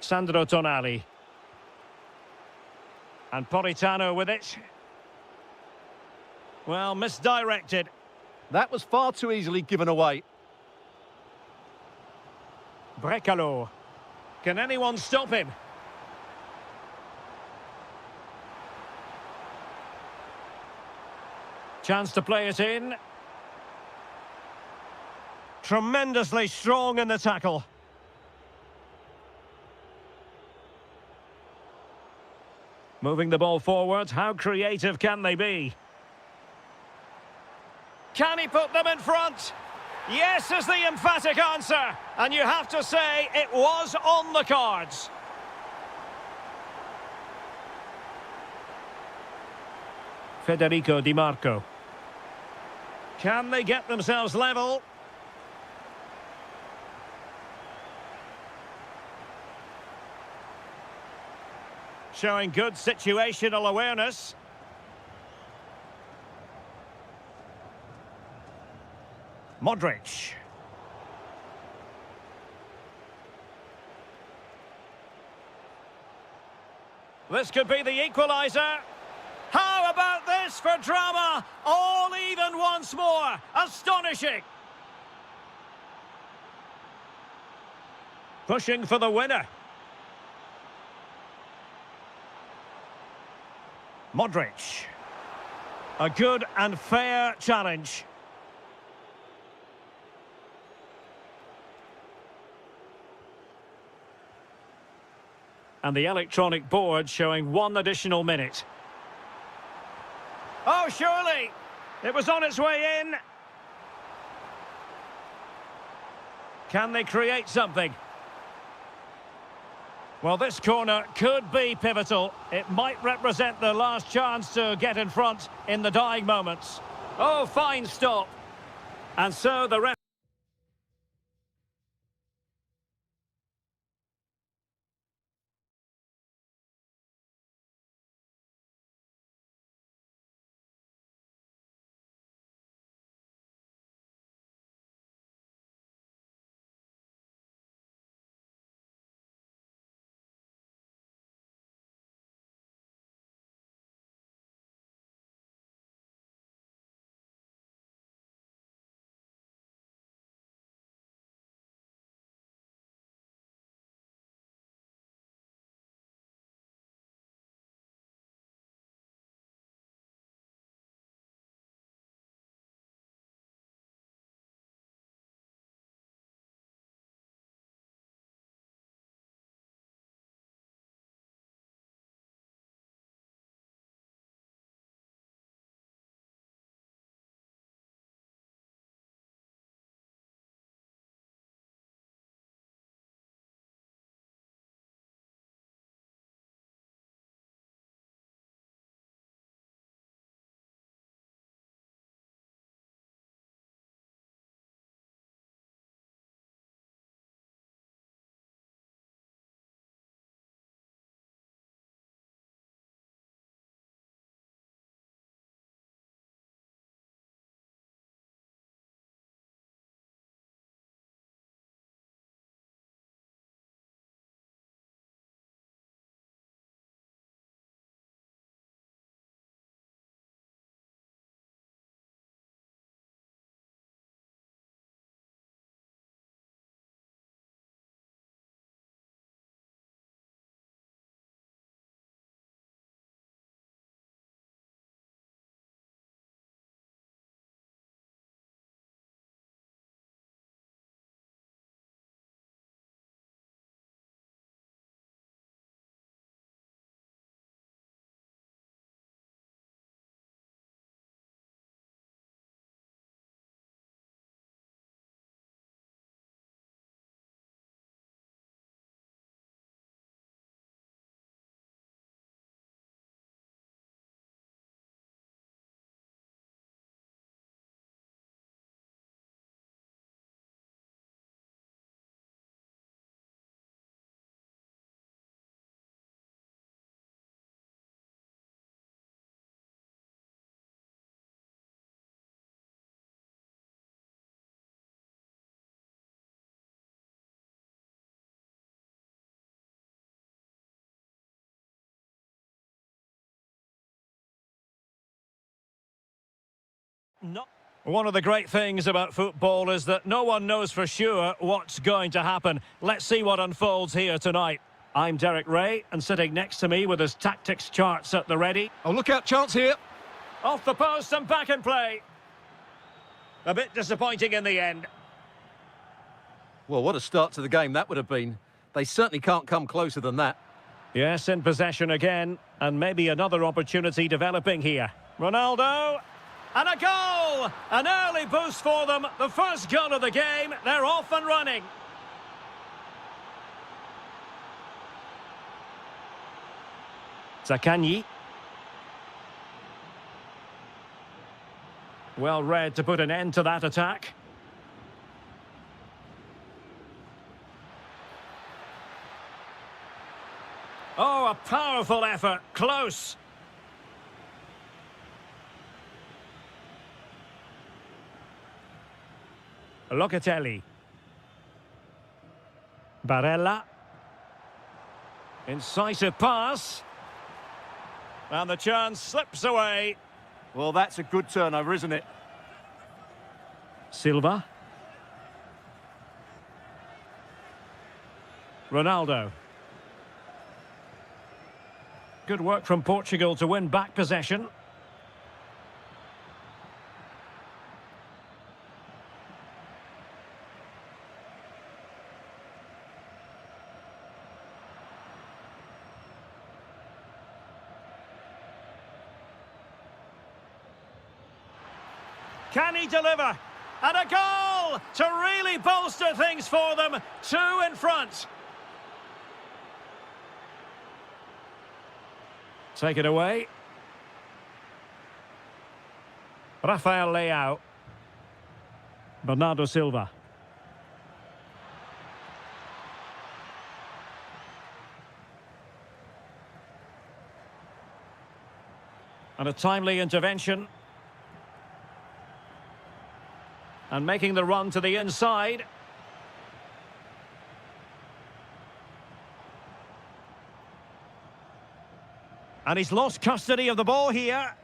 Sandro Tonali. And Politano with it. Well, misdirected. That was far too easily given away. Brecalo. Can anyone stop him? Chance to play it in. Tremendously strong in the tackle. Moving the ball forward, how creative can they be? Can he put them in front? Yes is the emphatic answer. And you have to say it was on the cards. Federico Di Marco. Can they get themselves level? Showing good situational awareness. Modric. This could be the equaliser. How about this for drama? All even once more. Astonishing. Pushing for the winner. Modric. A good and fair challenge. And the electronic board showing 1 additional minute. Oh, surely! It was on its way in. Can they create something? Well, this corner could be pivotal. It might represent the last chance to get in front in the dying moments. Oh, fine stop. And so the ref No. One of the great things about football is that no one knows for sure what's going to happen. Let's see what unfolds here tonight. I'm Derek Ray, and sitting next to me with his tactics charts at the ready. Oh, look out, chance here. Off the post and back in play. A bit disappointing in the end. Well, what a start to the game that would have been. They certainly can't come closer than that. Yes, in possession again, and maybe another opportunity developing here. Ronaldo, and a goal! An early boost for them, the first goal of the game, they're off and running. Zakanyi. Well read to put an end to that attack. Oh, a powerful effort. Close. Locatelli. Barella. Incisive pass. And the chance slips away. Well, that's a good turnover, isn't it? Silva. Ronaldo. Good work from Portugal to win back possession. Can he deliver? And a goal to really bolster things for them. 2 in front. Take it away. Rafael Leao. Bernardo Silva. And a timely intervention. And making the run to the inside. And he's lost custody of the ball here.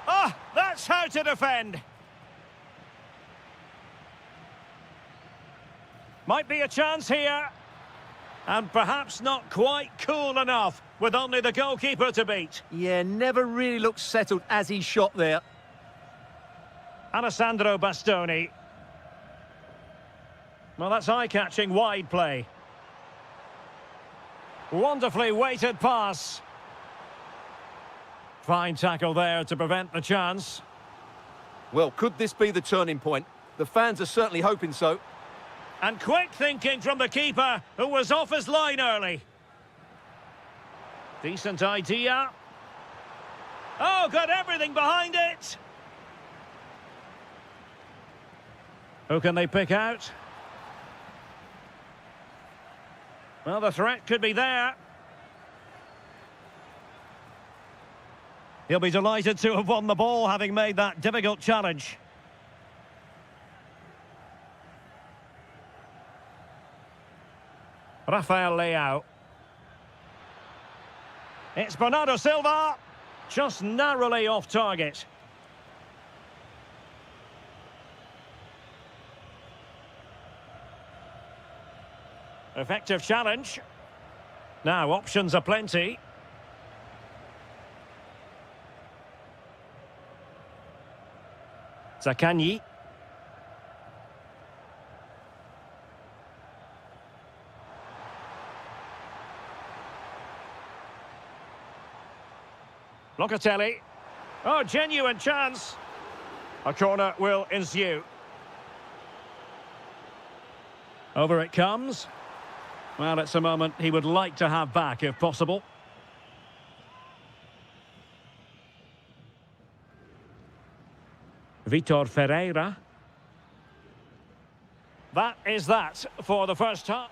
Ah, that's how to defend. Might be a chance here. And perhaps not quite cool enough, with only the goalkeeper to beat. Yeah, never really looked settled as he shot there. Alessandro Bastoni. Well, that's eye-catching wide play. Wonderfully weighted pass. Fine tackle there to prevent the chance. Well, could this be the turning point? The fans are certainly hoping so. And quick thinking from the keeper, who was off his line early. Decent idea. Oh, got everything behind it. Who can they pick out? Well, the threat could be there. He'll be delighted to have won the ball, having made that difficult challenge. Rafael Leao. It's Bernardo Silva. Just narrowly off target. Effective challenge. Now, options are plenty. Zakanyi. Locatelli. Oh, genuine chance. A corner will ensue. Over it comes. Well, it's a moment he would like to have back, if possible. Vitor Ferreira. That is that for the first half.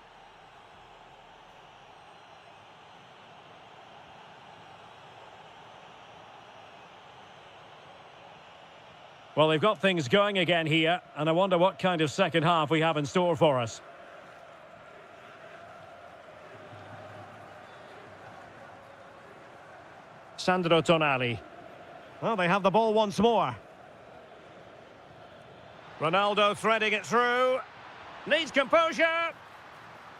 Well, they've got things going again here, and I wonder what kind of second half we have in store for us. Sandro Tonali. Well, they have the ball once more. Ronaldo threading it through. Needs composure.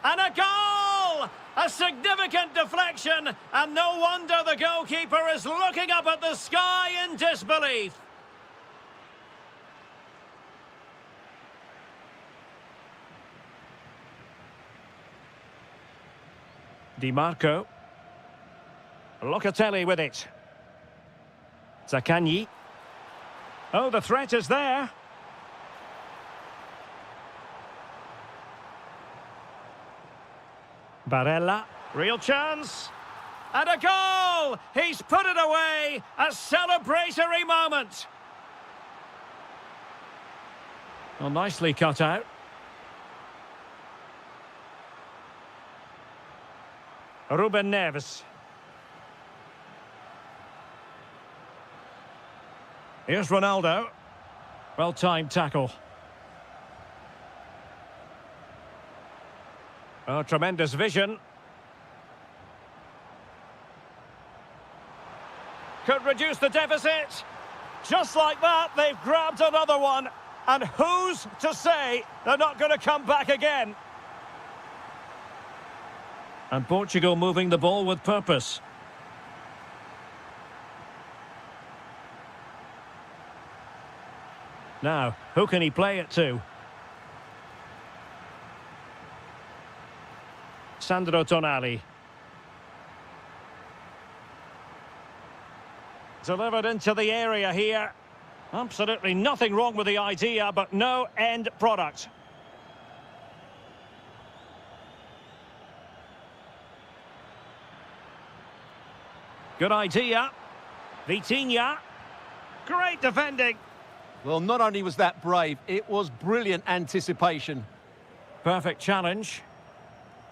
And a goal! A significant deflection, and no wonder the goalkeeper is looking up at the sky in disbelief. Di Marco. Locatelli with it. Zaccagni. Oh, the threat is there. Barella, real chance. And a goal! He's put it away! A celebratory moment! Well, nicely cut out. Ruben Neves. Here's Ronaldo. Well-timed tackle. Oh, tremendous vision. Could reduce the deficit. Just like that, they've grabbed another one. And who's to say they're not going to come back again? And Portugal moving the ball with purpose. Now, who can he play it to? Sandro Tonali. Delivered into the area here. Absolutely nothing wrong with the idea, but no end product. Good idea. Vitinha. Great defending. Well, not only was that brave, it was brilliant anticipation. Perfect challenge.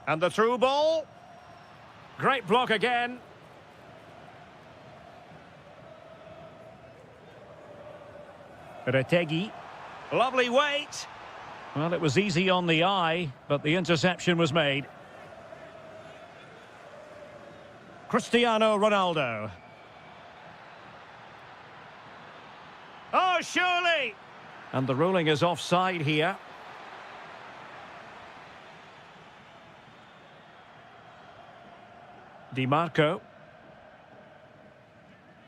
And the through ball. Great block again. Retegi. Lovely weight. Well, it was easy on the eye, but the interception was made. Cristiano Ronaldo. Oh, surely! And the ruling is offside here. Di Marco.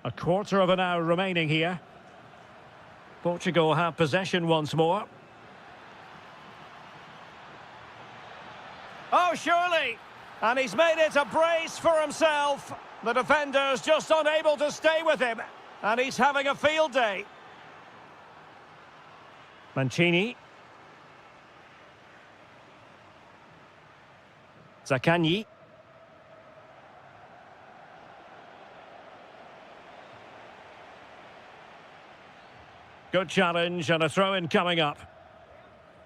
A quarter of an hour remaining here. Portugal have possession once more. Oh, surely! And he's made it a brace for himself. The defender's just unable to stay with him. And he's having a field day. Mancini. Zaccagni. Good challenge and a throw-in coming up.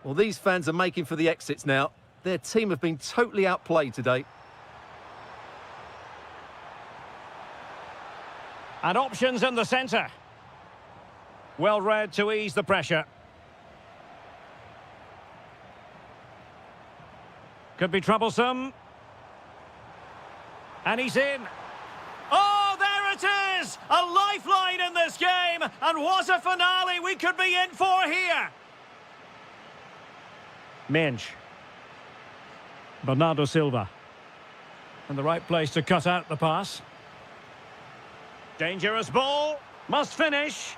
Well, these fans are making for the exits now. Their team have been totally outplayed today. And options in the centre. Well read to ease the pressure. Could be troublesome. And he's in. Oh, there it is! A lifeline in this game! And what a finale we could be in for here! Mensch. Bernardo Silva. In the right place to cut out the pass. Dangerous ball. Must finish.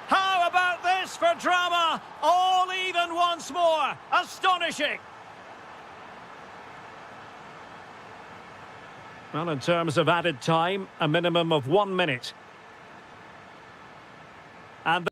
How about this for drama? All even once more. Astonishing. Well, in terms of added time, a minimum of 1 minute. And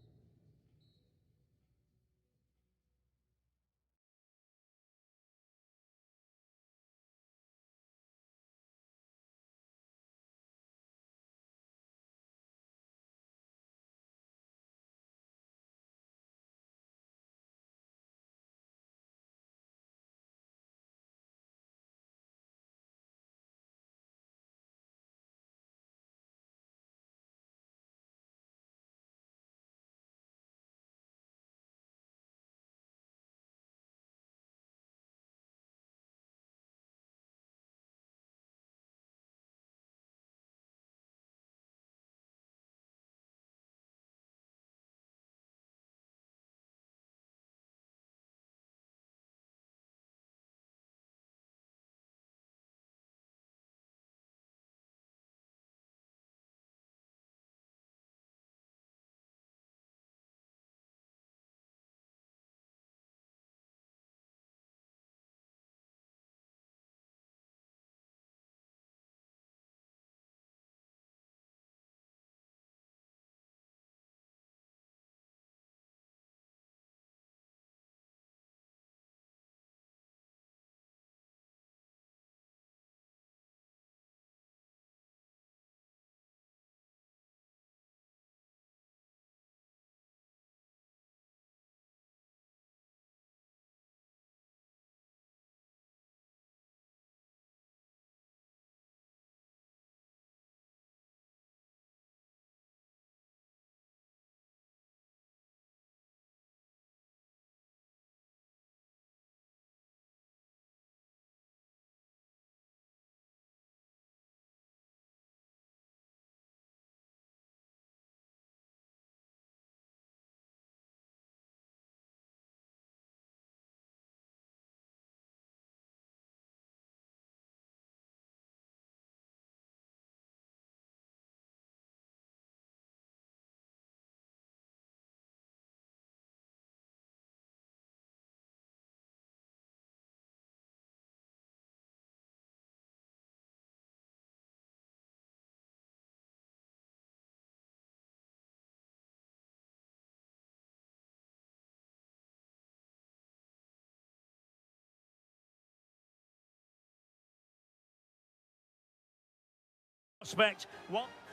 Prospect.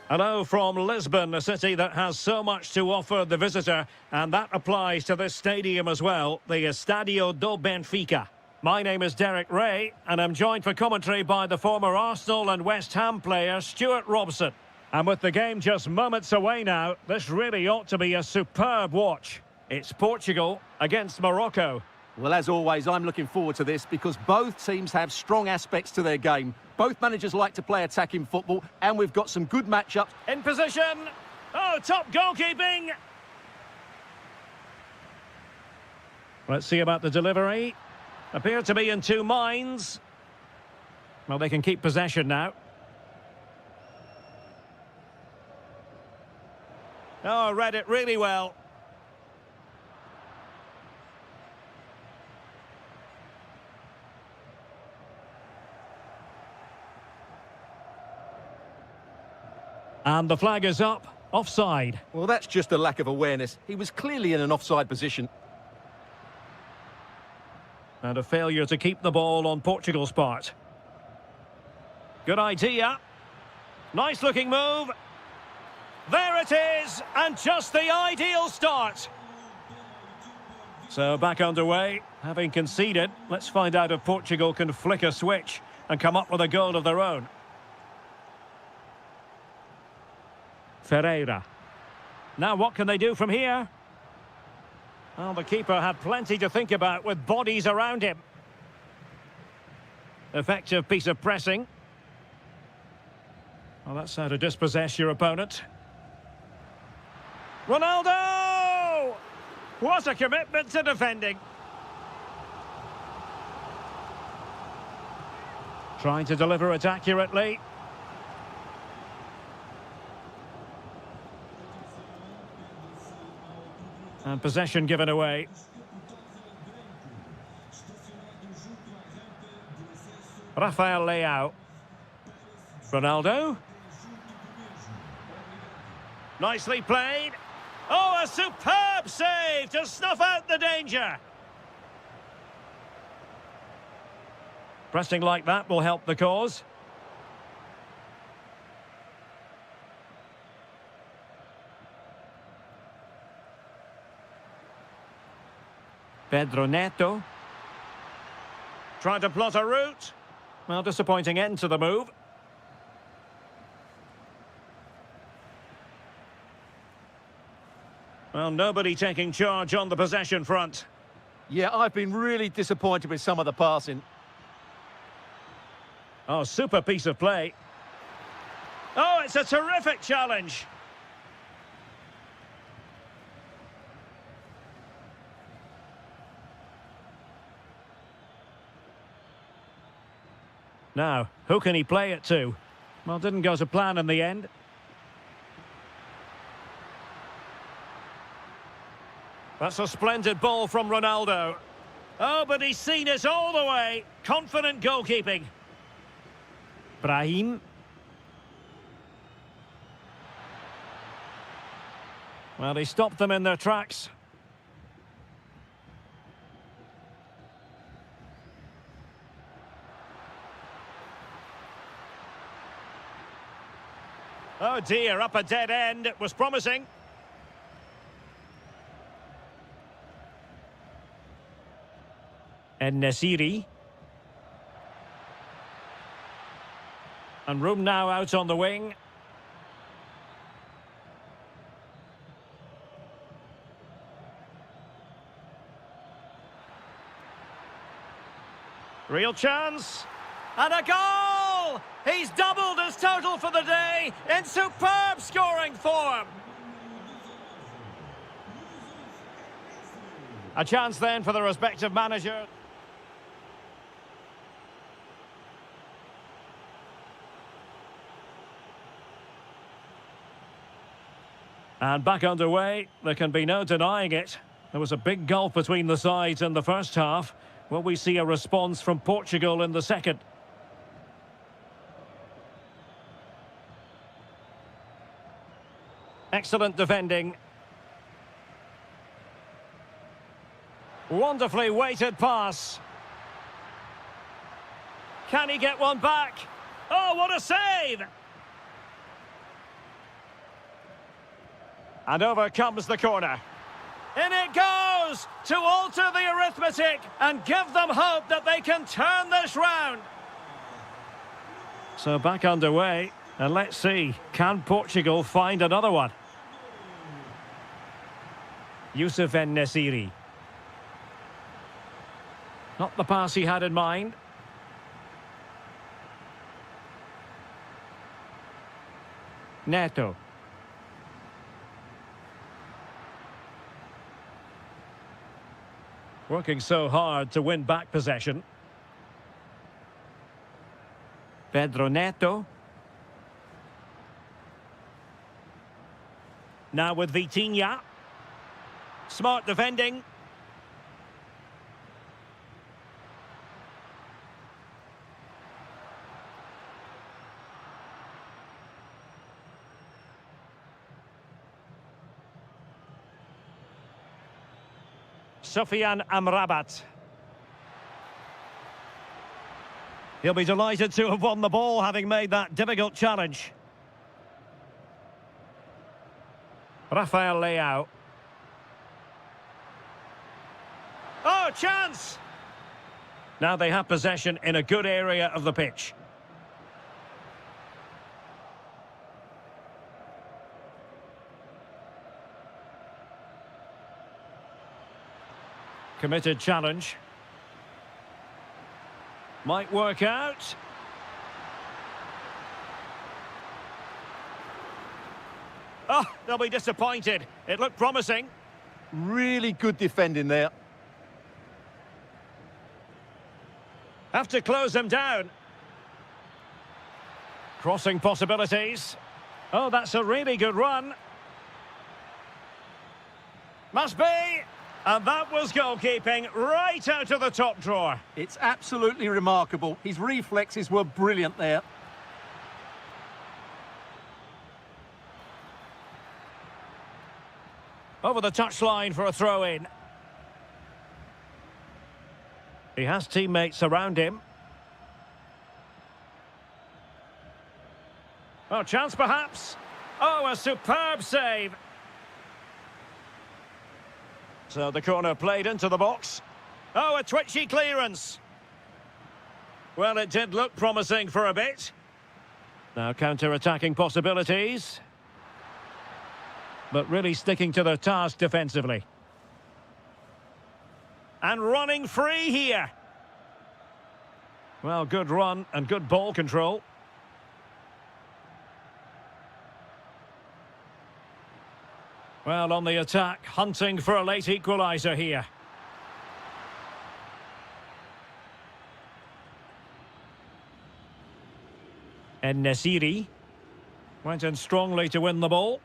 Hello from Lisbon, a city that has so much to offer the visitor, and that applies to this stadium as well, the Estádio do Benfica. My name is Derek Ray, and I'm joined for commentary by the former Arsenal and West Ham player Stuart Robson. And with the game just moments away now, this really ought to be a superb watch. It's Portugal against Morocco. Well, as always, I'm looking forward to this because both teams have strong aspects to their game. Both managers like to play attacking football, and we've got some good matchups. In position. Oh, top goalkeeping. Let's see about the delivery. Appear to be in two minds. Well, they can keep possession now. Oh, read it really well. And the flag is up. Offside. Well, that's just a lack of awareness. He was clearly in an offside position. And a failure to keep the ball on Portugal's part. Good idea. Nice looking move. There it is, and just the ideal start. So back underway, having conceded. Let's find out if Portugal can flick a switch and come up with a goal of their own. Ferreira. Now what can they do from here? Well, the keeper had plenty to think about with bodies around him. Effective piece of pressing. Well, that's how to dispossess your opponent. Ronaldo! What a commitment to defending. Trying to deliver it accurately. And possession given away. Rafael Leao. Ronaldo. Nicely played. Oh, a superb save to snuff out the danger. Pressing like that will help the cause. Pedro Neto. Trying to plot a route. Well, disappointing end to the move. Well, nobody taking charge on the possession front. Yeah, I've been really disappointed with some of the passing. Oh, super piece of play. Oh, it's a terrific challenge. Now, who can he play it to? Well, didn't go to plan in the end. That's a splendid ball from Ronaldo. Oh, but he's seen it all the way. Confident goalkeeping. Brahim. Well, he stopped them in their tracks. Oh dear, up a dead end. It was promising. And Nasiri. And room now out on the wing. Real chance. And a goal! He's doubled his total for the day in superb scoring form. A chance then for the respective manager. And back underway, there can be no denying it. There was a big gulf between the sides in the first half. Will we see a response from Portugal in the second? Excellent defending. Wonderfully weighted pass. Can he get one back? Oh, what a save! And over comes the corner. In it goes to alter the arithmetic and give them hope that they can turn this round. So back underway, and let's see, can Portugal find another one? Youssef En-Nesyri. Not the pass he had in mind. Neto. Working so hard to win back possession. Pedro Neto. Now with Vitinha. Smart defending. Sufyan Amrabat. He'll be delighted to have won the ball, having made that difficult challenge. Rafael Leao. Oh, chance! Now they have possession in a good area of the pitch. Committed challenge. Might work out. Oh, they'll be disappointed. It looked promising. Really good defending there. Have to close them down. Crossing possibilities. Oh, that's a really good run. Must be. And that was goalkeeping right out of the top drawer. It's absolutely remarkable. His reflexes were brilliant there. Over the touchline for a throw-in. He has teammates around him. Oh, chance perhaps. Oh, a superb save. So the corner played into the box. Oh, a twitchy clearance. Well, it did look promising for a bit. Now counter-attacking possibilities. But really sticking to their task defensively. And running free here. Well, good run and good ball control. Well, on the attack, hunting for a late equaliser here. En-Nesyri went in strongly to win the ball.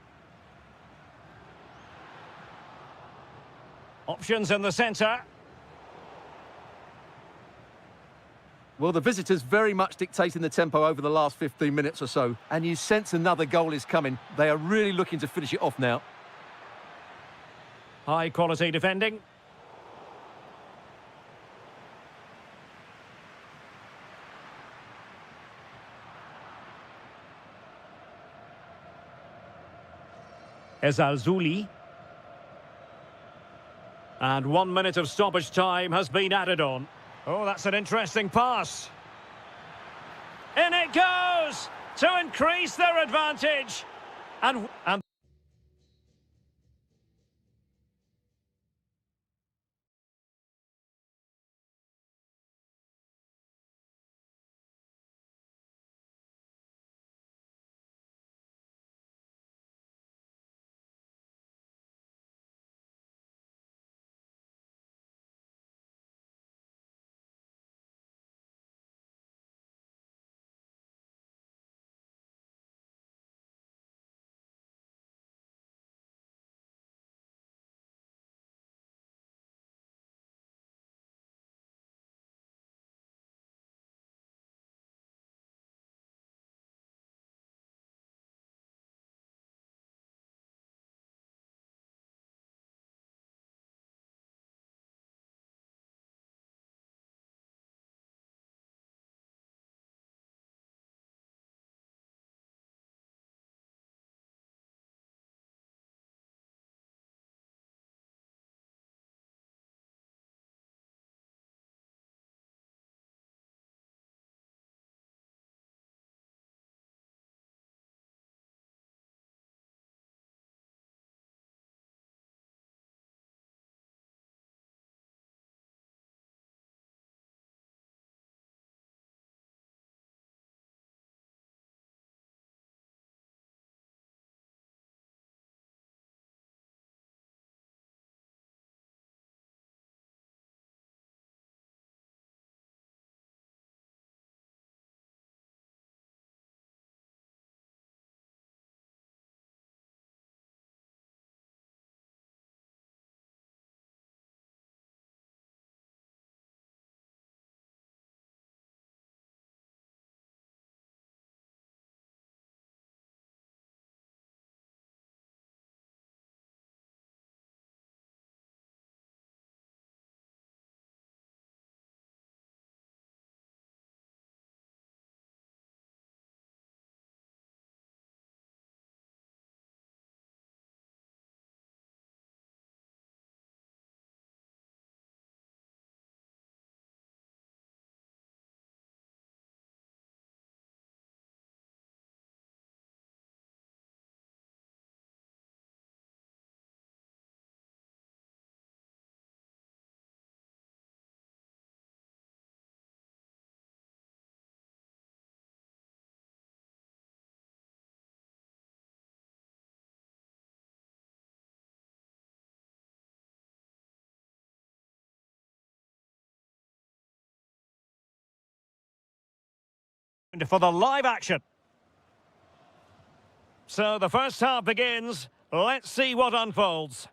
Options in the centre. Well, the visitors very much dictating the tempo over the last 15 minutes or so, and you sense another goal is coming. They are really looking to finish it off now. High quality defending. Ezalzouli. And 1 minute of stoppage time has been added on. Oh, that's an interesting pass. In it goes to increase their advantage. And For the live action. So the first half begins. Let's see what unfolds.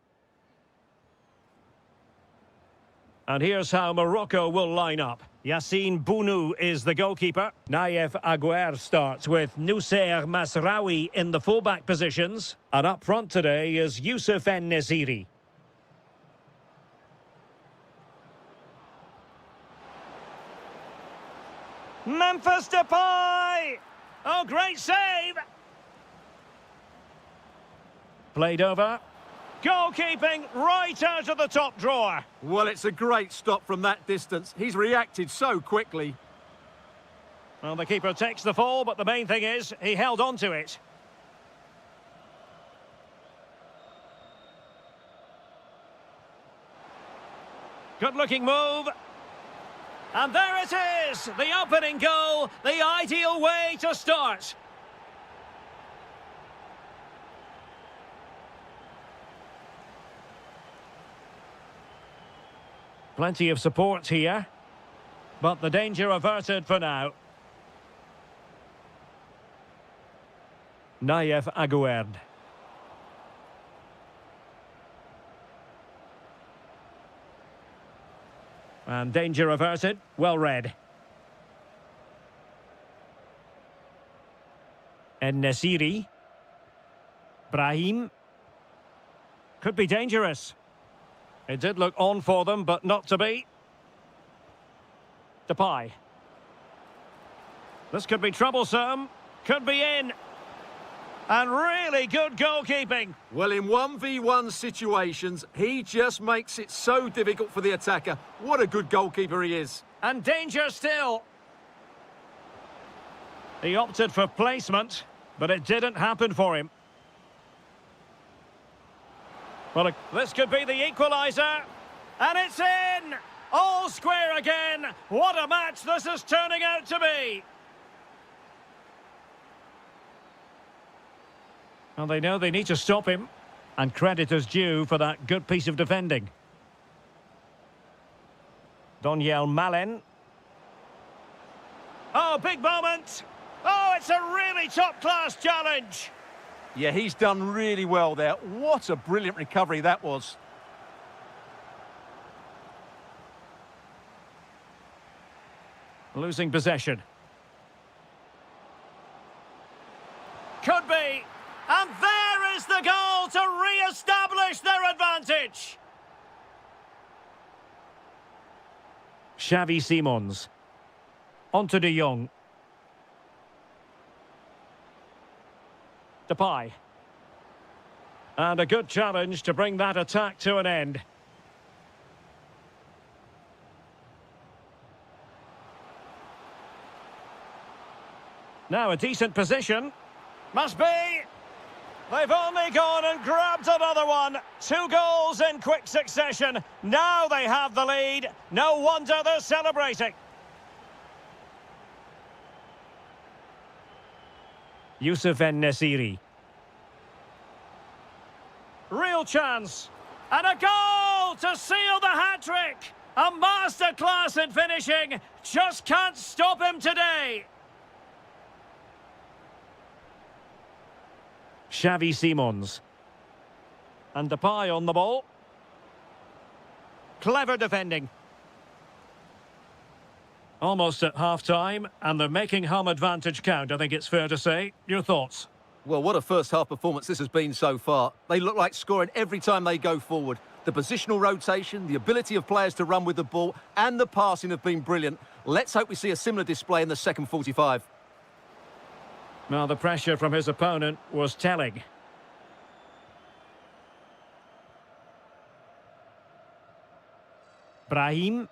And here's how Morocco will line up. Yassine Bounou is the goalkeeper. Naïef Aguer starts with Noussair Masraoui in the fullback positions. And up front today is Youssef En-Nesyri. Memphis Depay! Oh, great save! Played over. Goalkeeping right out of the top drawer. Well, it's a great stop from that distance. He's reacted so quickly. Well, the keeper takes the fall, but the main thing is he held on to it. Good-looking move. And there it is, the opening goal, the ideal way to start. Plenty of support here, but the danger averted for now. Naïef Aguer. And danger averted, well read. En-Nesyri. Brahim. Could be dangerous. It did look on for them, but not to be. Depay. This could be troublesome. Could be in. And really good goalkeeping. Well, in 1v1 situations, he just makes it so difficult for the attacker. What a good goalkeeper he is. And danger still. He opted for placement, but it didn't happen for him. Well, this could be the equaliser. And it's in! All square again. What a match this is turning out to be. Well, they know they need to stop him. And credit is due for that good piece of defending. Donyell Malen. Oh, big moment. Oh, it's a really top-class challenge. Yeah, he's done really well there. What a brilliant recovery that was. Losing possession. Could be. And there is the goal to re-establish their advantage. Xavi Simons. On to De Jong. Depay. And a good challenge to bring that attack to an end. Now a decent position. Must be. They've only gone and grabbed another one. 2 goals in quick succession. Now they have the lead. No wonder they're celebrating. Youssef En-Nesyri. Real chance. And a goal to seal the hat-trick. A masterclass in finishing. Just can't stop him today. Xavi Simons. And Depay on the ball. Clever defending. Almost at half-time, and they're making home advantage count, I think it's fair to say. Your thoughts? Well, what a first-half performance this has been so far. They look like scoring every time they go forward. The positional rotation, the ability of players to run with the ball, and the passing have been brilliant. Let's hope we see a similar display in the second 45. Now, the pressure from his opponent was telling. Brahim.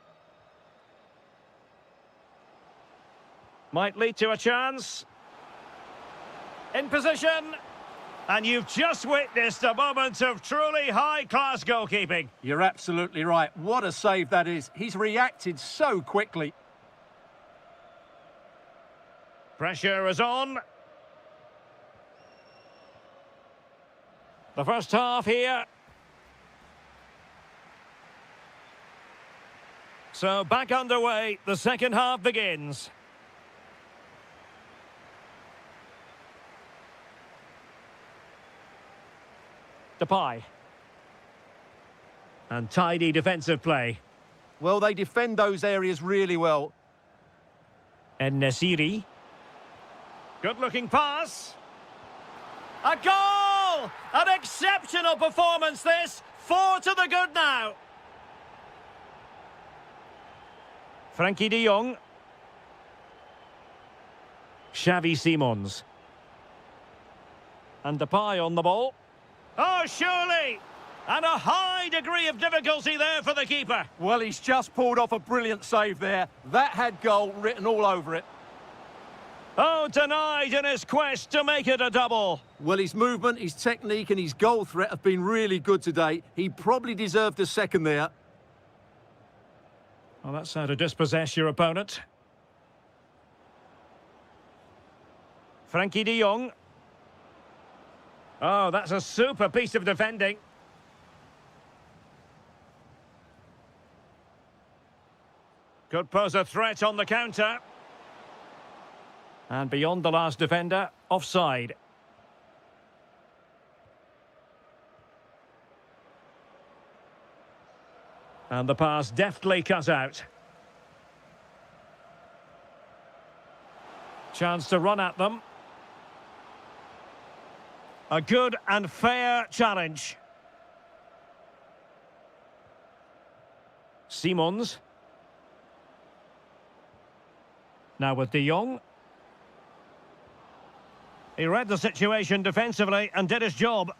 Might lead to a chance. In position. And you've just witnessed a moment of truly high-class goalkeeping. You're absolutely right. What a save that is. He's reacted so quickly. Pressure is on. The first half here. So back underway, the second half begins. Depay. And tidy defensive play. Well, they defend those areas really well. En-Nesyri. Good-looking pass. A goal! An exceptional performance, this. 4 to the good now. Frankie de Jong. Xavi Simons. And Depay on the ball. Oh, surely! And a high degree of difficulty there for the keeper. Well, he's just pulled off a brilliant save there. That had goal written all over it. Oh, denied in his quest to make it a double. Well, his movement, his technique and his goal threat have been really good today. He probably deserved a second there. Well, that's how to dispossess your opponent. Frankie de Jong. Oh, that's a super piece of defending. Could pose a threat on the counter. And beyond the last defender, offside. And the pass deftly cut out. Chance to run at them. A good and fair challenge. Simons. Now with de Jong. He read the situation defensively and did his job.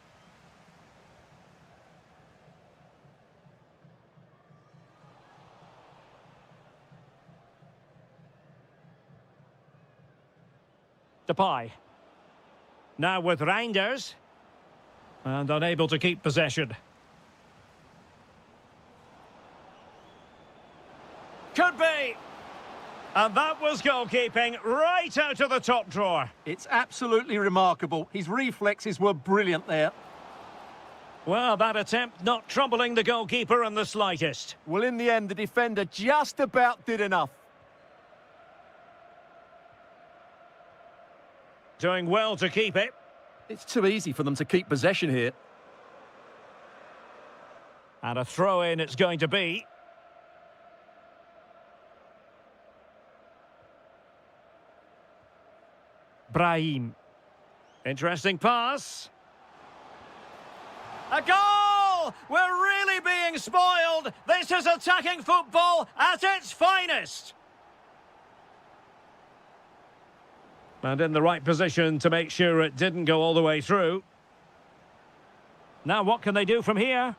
Depay. Now with Reinders. And unable to keep possession. Could be! And that was goalkeeping right out of the top drawer. It's absolutely remarkable. His reflexes were brilliant there. Well, that attempt not troubling the goalkeeper in the slightest. Well, in the end, the defender just about did enough. Doing well to keep it. It's too easy for them to keep possession here. And a throw-in it's going to be. Brahim. Interesting pass. A goal! We're really being spoiled. This is attacking football at its finest. And in the right position to make sure it didn't go all the way through. Now what can they do from here?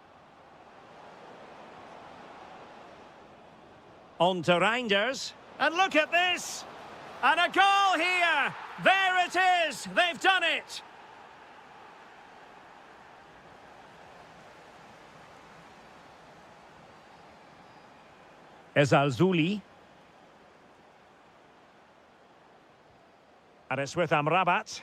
On to Reinders. And look at this! And a goal here! There it is! They've done it! Ezalzouli. And it's with Amrabat.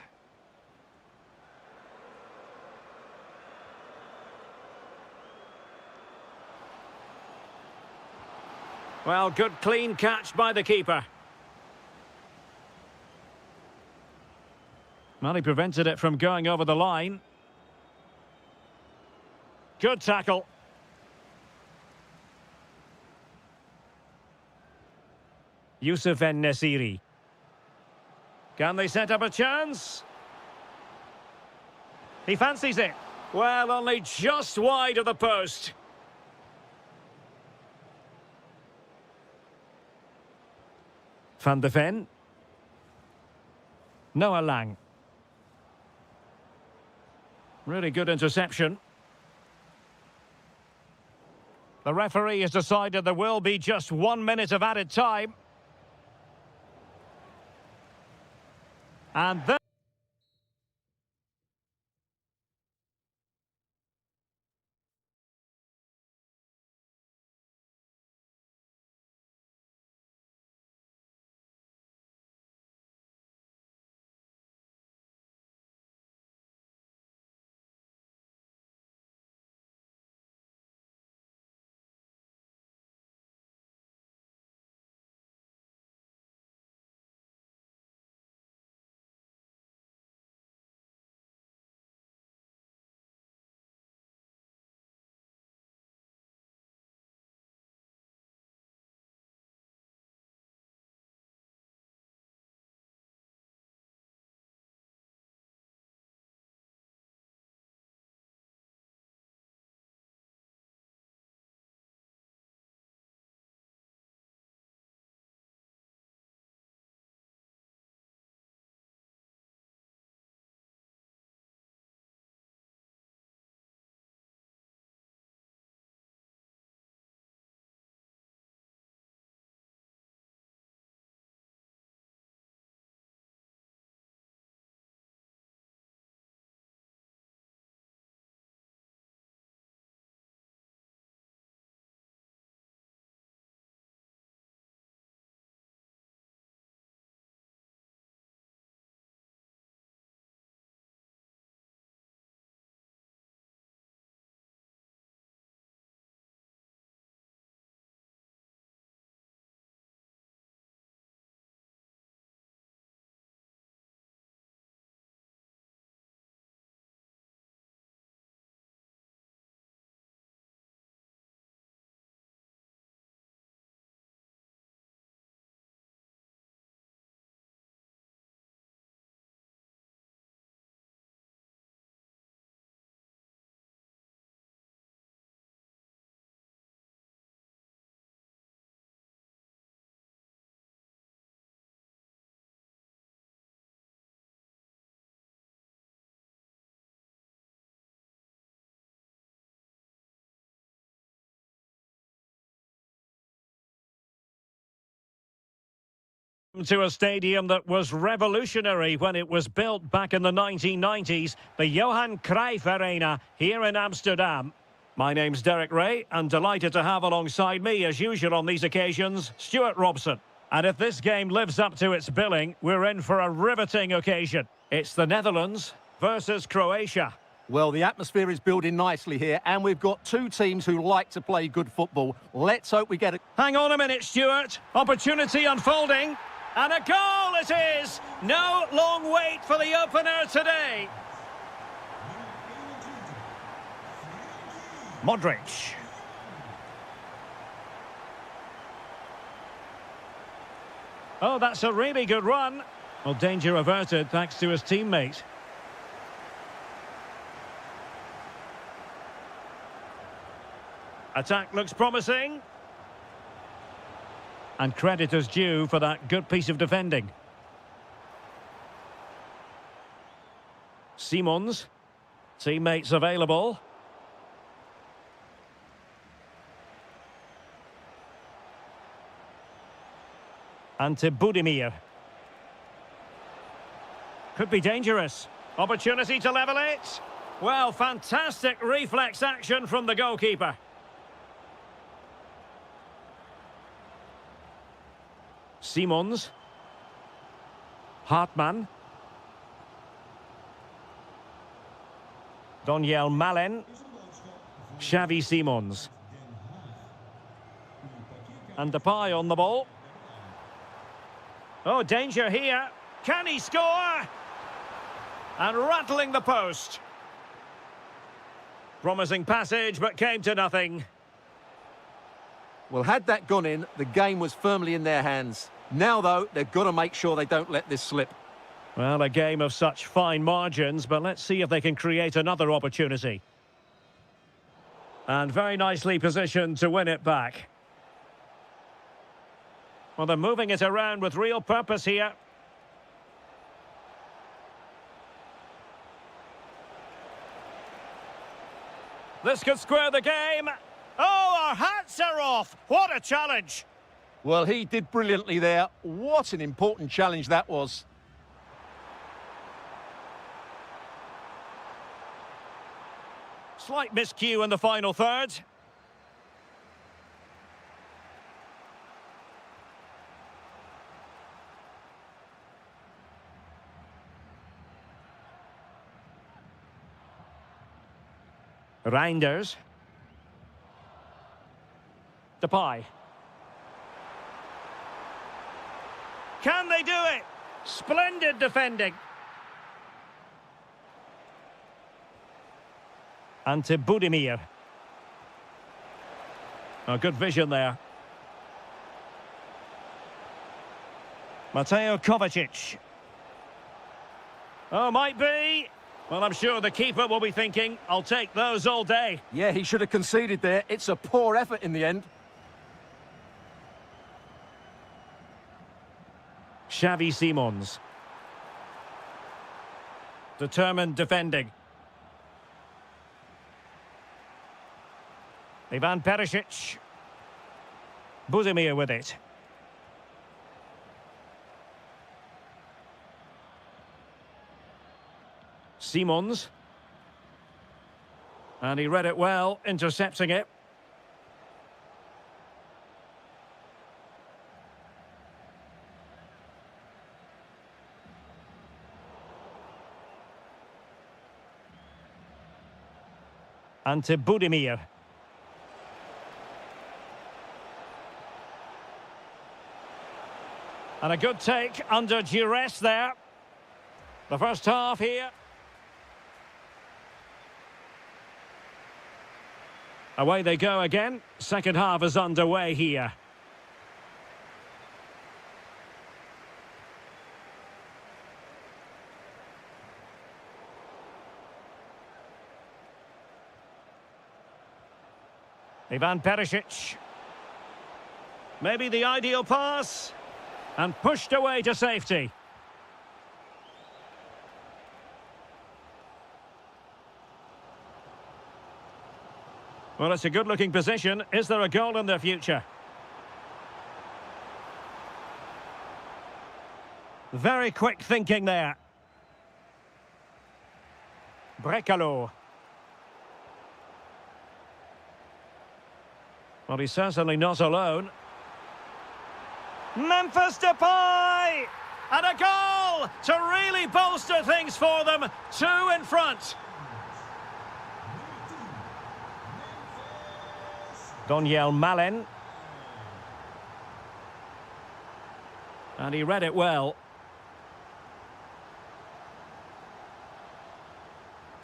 Well, good clean catch by the keeper. Well, he prevented it from going over the line. Good tackle. Youssef En-Nesyri. Can they set up a chance? He fancies it. Well, only just wide of the post. Van de Ven. Noah Lang. Really good interception. The referee has decided there will be just 1 minute of added time. And then To a stadium that was revolutionary when it was built back in the 1990s, the Johan Cruyff Arena here in Amsterdam. My name's Derek Ray, and delighted to have alongside me, as usual on these occasions, Stuart Robson. And if this game lives up to its billing, we're in for a riveting occasion. It's the Netherlands versus Croatia. Well, the atmosphere is building nicely here, and we've got two teams who like to play good football. Let's hope we get it. Hang on a minute, Stuart. Opportunity unfolding. And a goal it is! No long wait for the opener today. Modric. Oh, that's a really good run. Well, danger averted thanks to his teammate. Attack looks promising. And credit is due for that good piece of defending. Simons. Teammates available. Ante Budimir. Could be dangerous. Opportunity to level it. Well, fantastic reflex action from the goalkeeper. Simons. Hartmann. Doniel Malen. Xavi Simons. And Depay on the ball. Oh, danger here. Can he score? And rattling the post. Promising passage, but came to nothing. Well, had that gone in, the game was firmly in their hands. Now, though, they've got to make sure they don't let this slip. Well, a game of such fine margins, but let's see if they can create another opportunity. And very nicely positioned to win it back. Well, they're moving it around with real purpose here. This could square the game. Oh, our hats are off. What a challenge. Well, he did brilliantly there. What an important challenge that was. Slight miscue in the final third. Reinders. Depay. Can they do it? Splendid defending. Ante Budimir. Oh, good vision there. Mateo Kovacic. Oh, might be. Well, I'm sure the keeper will be thinking, I'll take those all day. Yeah, he should have conceded there. It's a poor effort in the end. Xavi Simons. Determined defending. Ivan Perisic. Budimir with it. Simons. And he read it well, intercepting it. Ante Budimir. And a good take under duress there. The first half here. Away they go again. Second half is underway here. Ivan Perisic. Maybe the ideal pass. And pushed away to safety. Well, it's a good-looking position. Is there a goal in their future? Very quick thinking there. Brekalo. Well, he's certainly not alone. Memphis Depay! And a goal to really bolster things for them. 2 in front. Donyell Malen. And he read it well.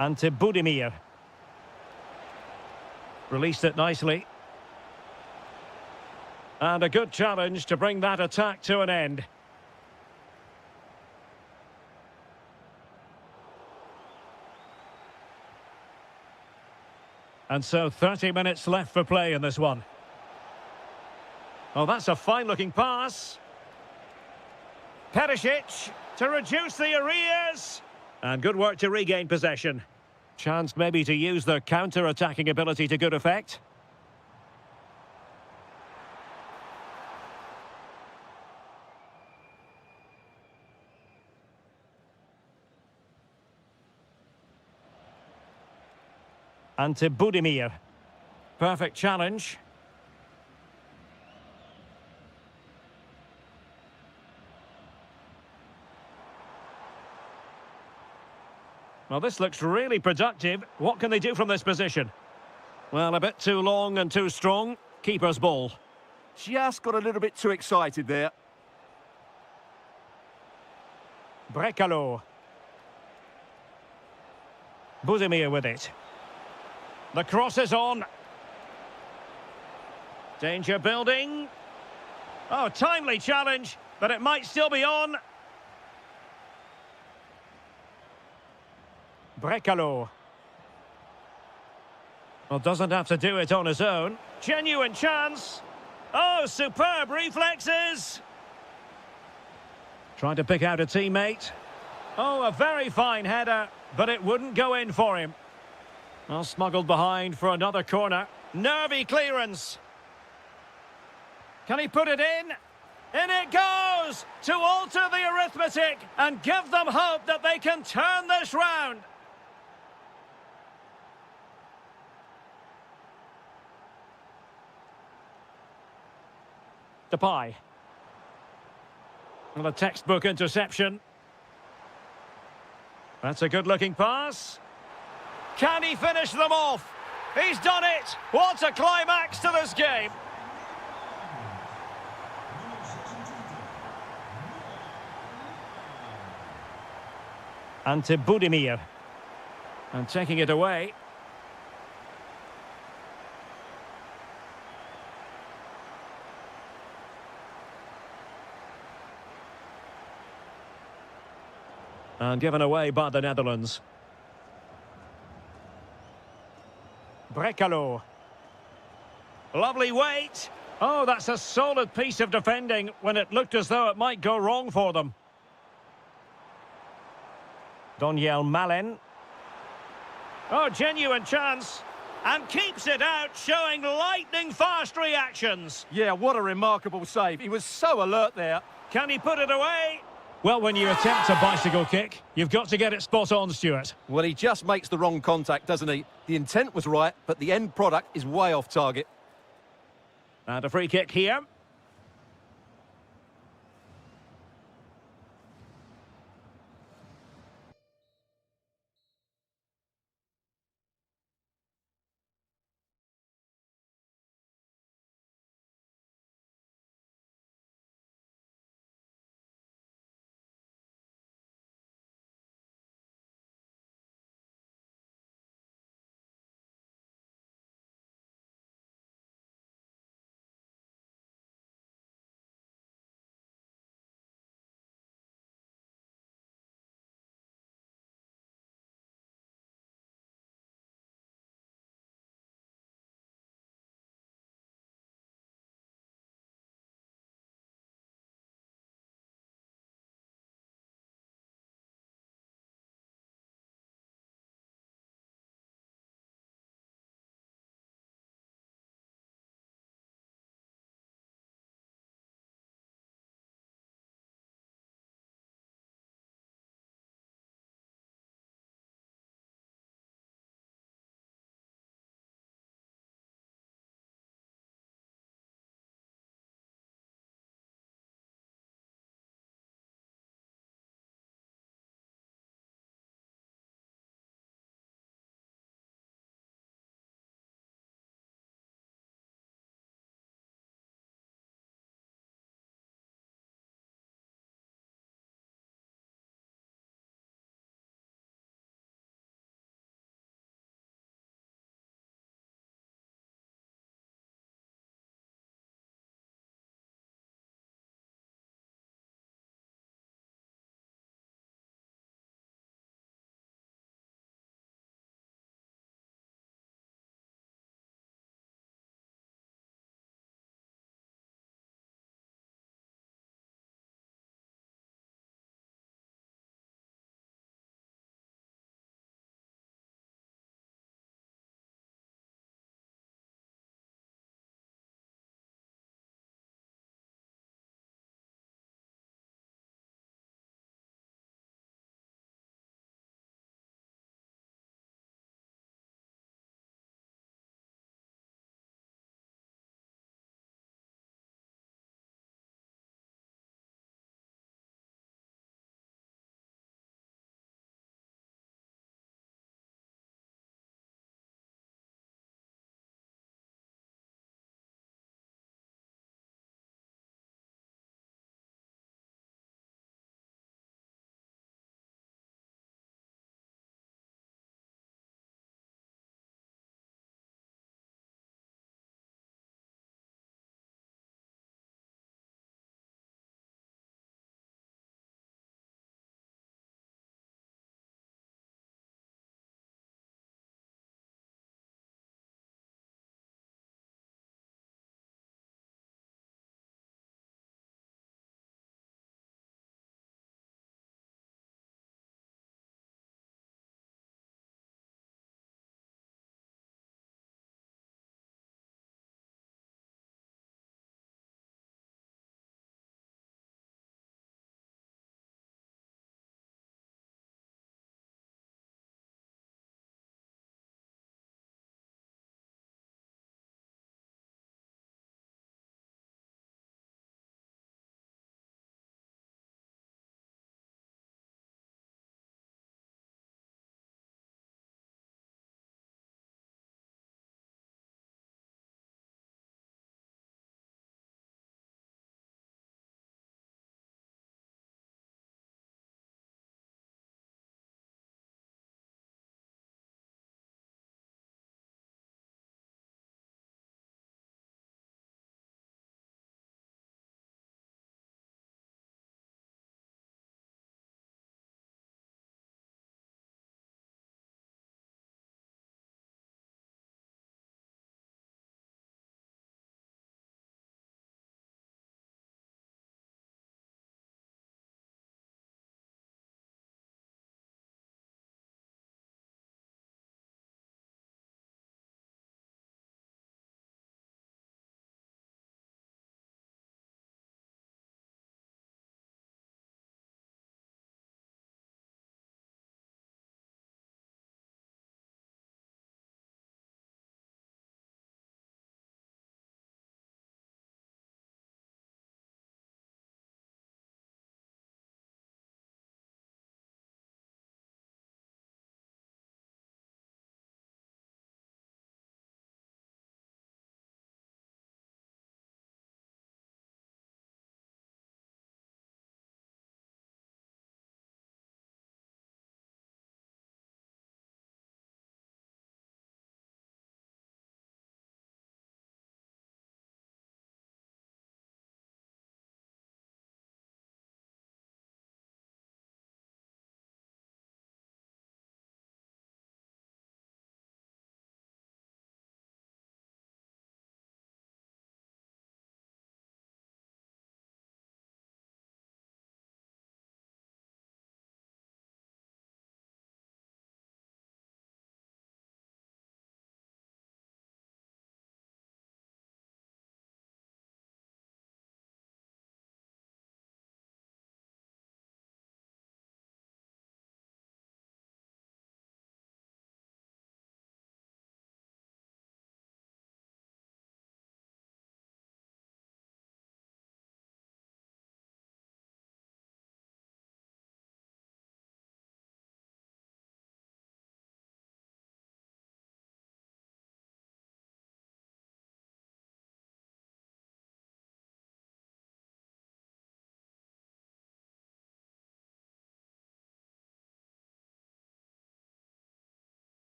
Ante Budimir. Released it nicely. And a good challenge to bring that attack to an end. And so 30 minutes left for play in this one. Oh, that's a fine-looking pass. Perisic to reduce the arrears. And good work to regain possession. Chance maybe to use the counter-attacking ability to good effect. Ante Budimir. Perfect challenge. Well, this looks really productive. What can they do from this position? Well, a bit too long and too strong. Keeper's ball. Just got a little bit too excited there. Brekalo. Budimir with it. The cross is on. Danger building. Oh, timely challenge, but it might still be on. Brekalo. Well, doesn't have to do it on his own. Genuine chance. Oh, superb reflexes. Trying to pick out a teammate. Oh, a very fine header, but it wouldn't go in for him. Well, smuggled behind for another corner. Nervy clearance. Can he put it in? In it goes! To alter the arithmetic and give them hope that they can turn this round. Depay. Well, a textbook interception. That's a good-looking pass. Can he finish them off? He's done it! What a climax to this game! Ante Budimir. And taking it away. And given away by the Netherlands. Brekalo. Lovely weight. Oh, that's a solid piece of defending when it looked as though it might go wrong for them. Donyell Malen. Oh, genuine chance. And keeps it out, showing lightning-fast reactions. Yeah, what a remarkable save. He was so alert there. Can he put it away? Well, when you attempt a bicycle kick, you've got to get it spot on, Stuart. Well, he just makes the wrong contact, doesn't he? The intent was right, but the end product is way off target. And a free kick here.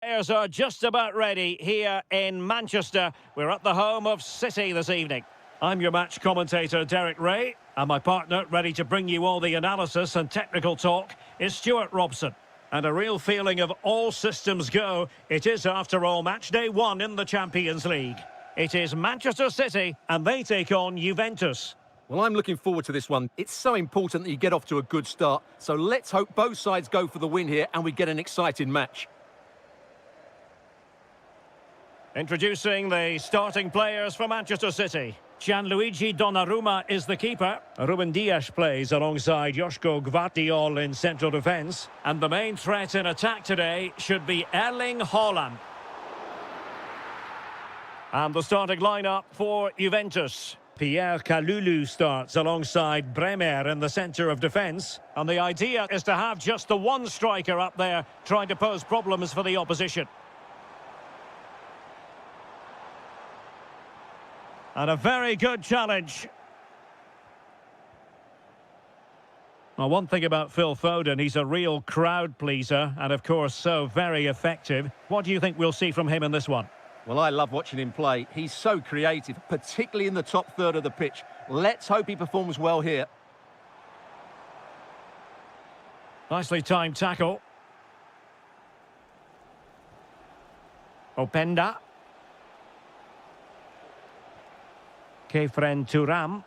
Players are just about ready here in Manchester. We're at the home of City this evening. I'm your match commentator, Derek Ray, and my partner, ready to bring you all the analysis and technical talk, is Stuart Robson. And a real feeling of all systems go. It is, after all, match day 1 in the Champions League. It is Manchester City, and they take on Juventus. Well, I'm looking forward to this one. It's so important that you get off to a good start. So let's hope both sides go for the win here and we get an exciting match. Introducing the starting players for Manchester City. Gianluigi Donnarumma is the keeper. Ruben Dias plays alongside Joško Gvardiol in central defence. And the main threat in attack today should be Erling Haaland. And the starting lineup for Juventus. Pierre Kalulu starts alongside Bremer in the centre of defence. And the idea is to have just the one striker up there trying to pose problems for the opposition. And a very good challenge. Well, one thing about Phil Foden, he's a real crowd pleaser and, of course, so very effective. What do you think we'll see from him in this one? Well, I love watching him play. He's so creative, particularly in the top third of the pitch. Let's hope he performs well here. Nicely timed tackle. Openda. Kefren Turam.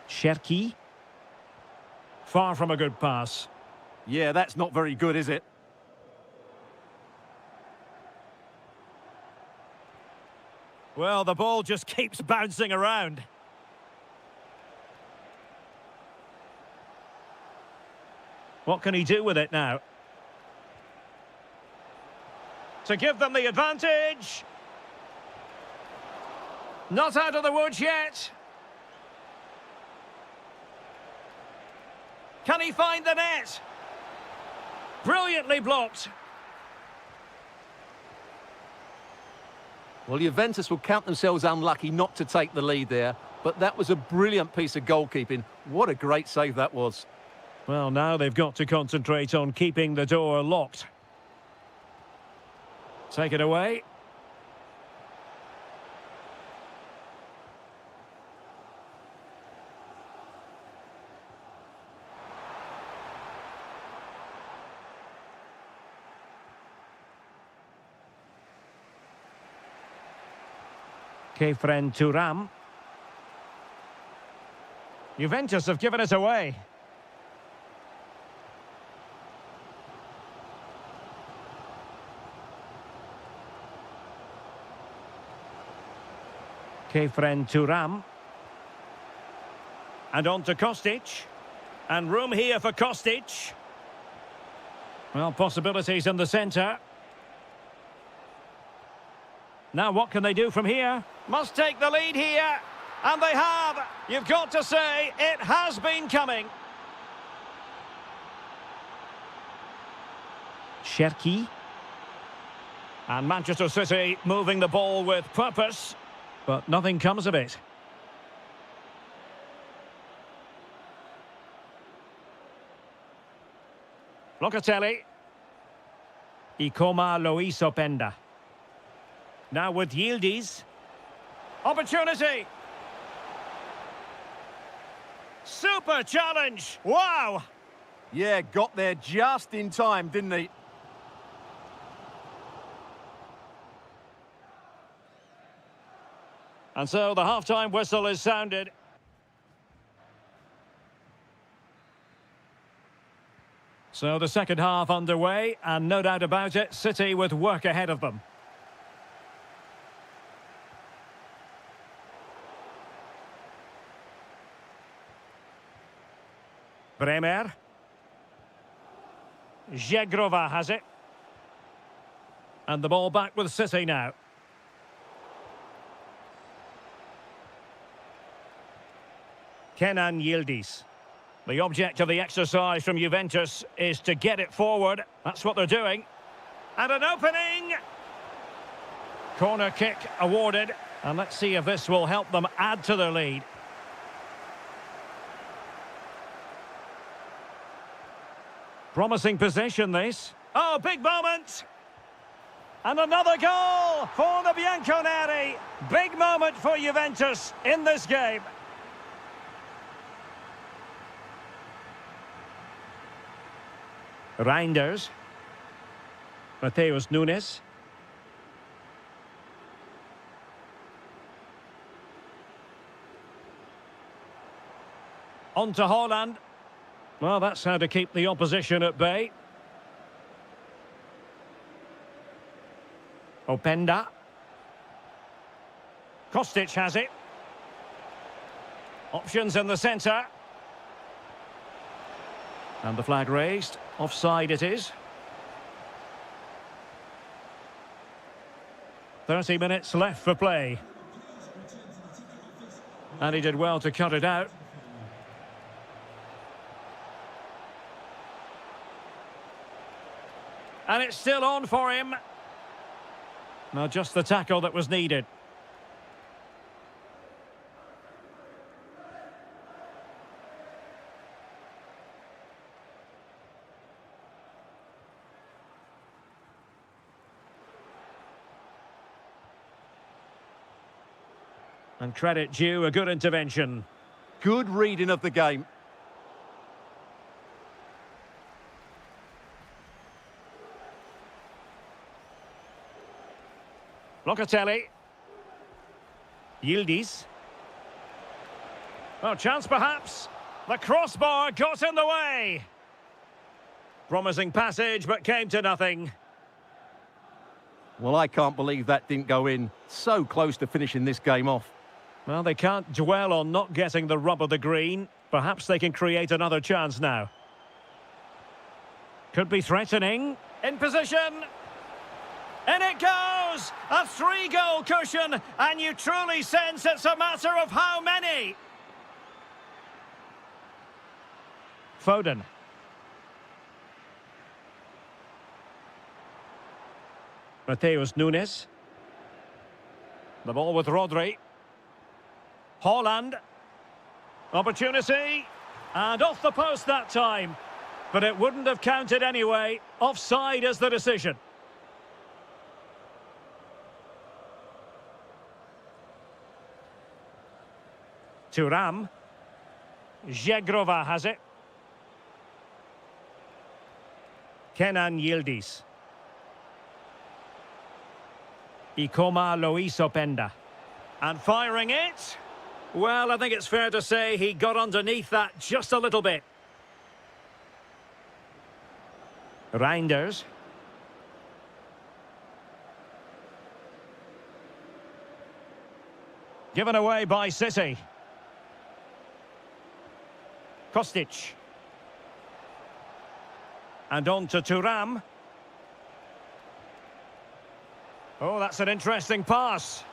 Cherki. Far from a good pass. Yeah, that's not very good, is it? Well, the ball just keeps bouncing around. What can he do with it now? To give them the advantage. Not out of the woods yet. Can he find the net? Brilliantly blocked. Well, Juventus will count themselves unlucky not to take the lead there, but that was a brilliant piece of goalkeeping. What a great save that was. Well, now they've got to concentrate on keeping the door locked. Take it away. Kefren Turam. Juventus have given it away. Kefren Turam. And on to Kostic. And room here for Kostic. Well, possibilities in the centre. Now what can they do from here? Must take the lead here. And they have. You've got to say, it has been coming. Cherki. And Manchester City moving the ball with purpose. But nothing comes of it. Locatelli. Ikoma Lois Openda. Now with Yildiz. Opportunity. Super challenge. Wow. Yeah, got there just in time, didn't he? And so the half-time whistle is sounded. So the second half underway, and no doubt about it, City with work ahead of them. Bremer. Zegrova has it. And the ball back with City now. Kenan Yildiz. The object of the exercise from Juventus is to get it forward. That's what they're doing. And an opening! Corner kick awarded. And let's see if this will help them add to their lead. Promising possession, this. Oh, big moment! And another goal for the Bianconeri. Big moment for Juventus in this game. Reinders. Mateus Nunes. On to Haaland. Well, that's how to keep the opposition at bay. Openda. Kostic has it. Options in the centre. And the flag raised. Offside it is. 30 minutes left for play. And he did well to cut it out. And it's still on for him. Now just the tackle that was needed. And credit due, a good intervention. Good reading of the game. Locatelli. Yildiz. Oh, chance perhaps. The crossbar got in the way. Promising passage, but came to nothing. Well, I can't believe that didn't go in. So close to finishing this game off. Well, they can't dwell on not getting the rub of the green. Perhaps they can create another chance now. Could be threatening. In position. In it goes! A 3-goal cushion, and you truly sense it's a matter of how many. Foden. Mateus Nunes. The ball with Rodri. Haaland. Opportunity. And off the post that time. But it wouldn't have counted anyway. Offside is the decision. Thuram. Zegrova has it. Kenan Yildiz. Ikoma Luis Openda. And firing it. Well, I think it's fair to say he got underneath that just a little bit. Reinders. Given away by City. Kostic. And on to Thuram. Oh, that's an interesting pass.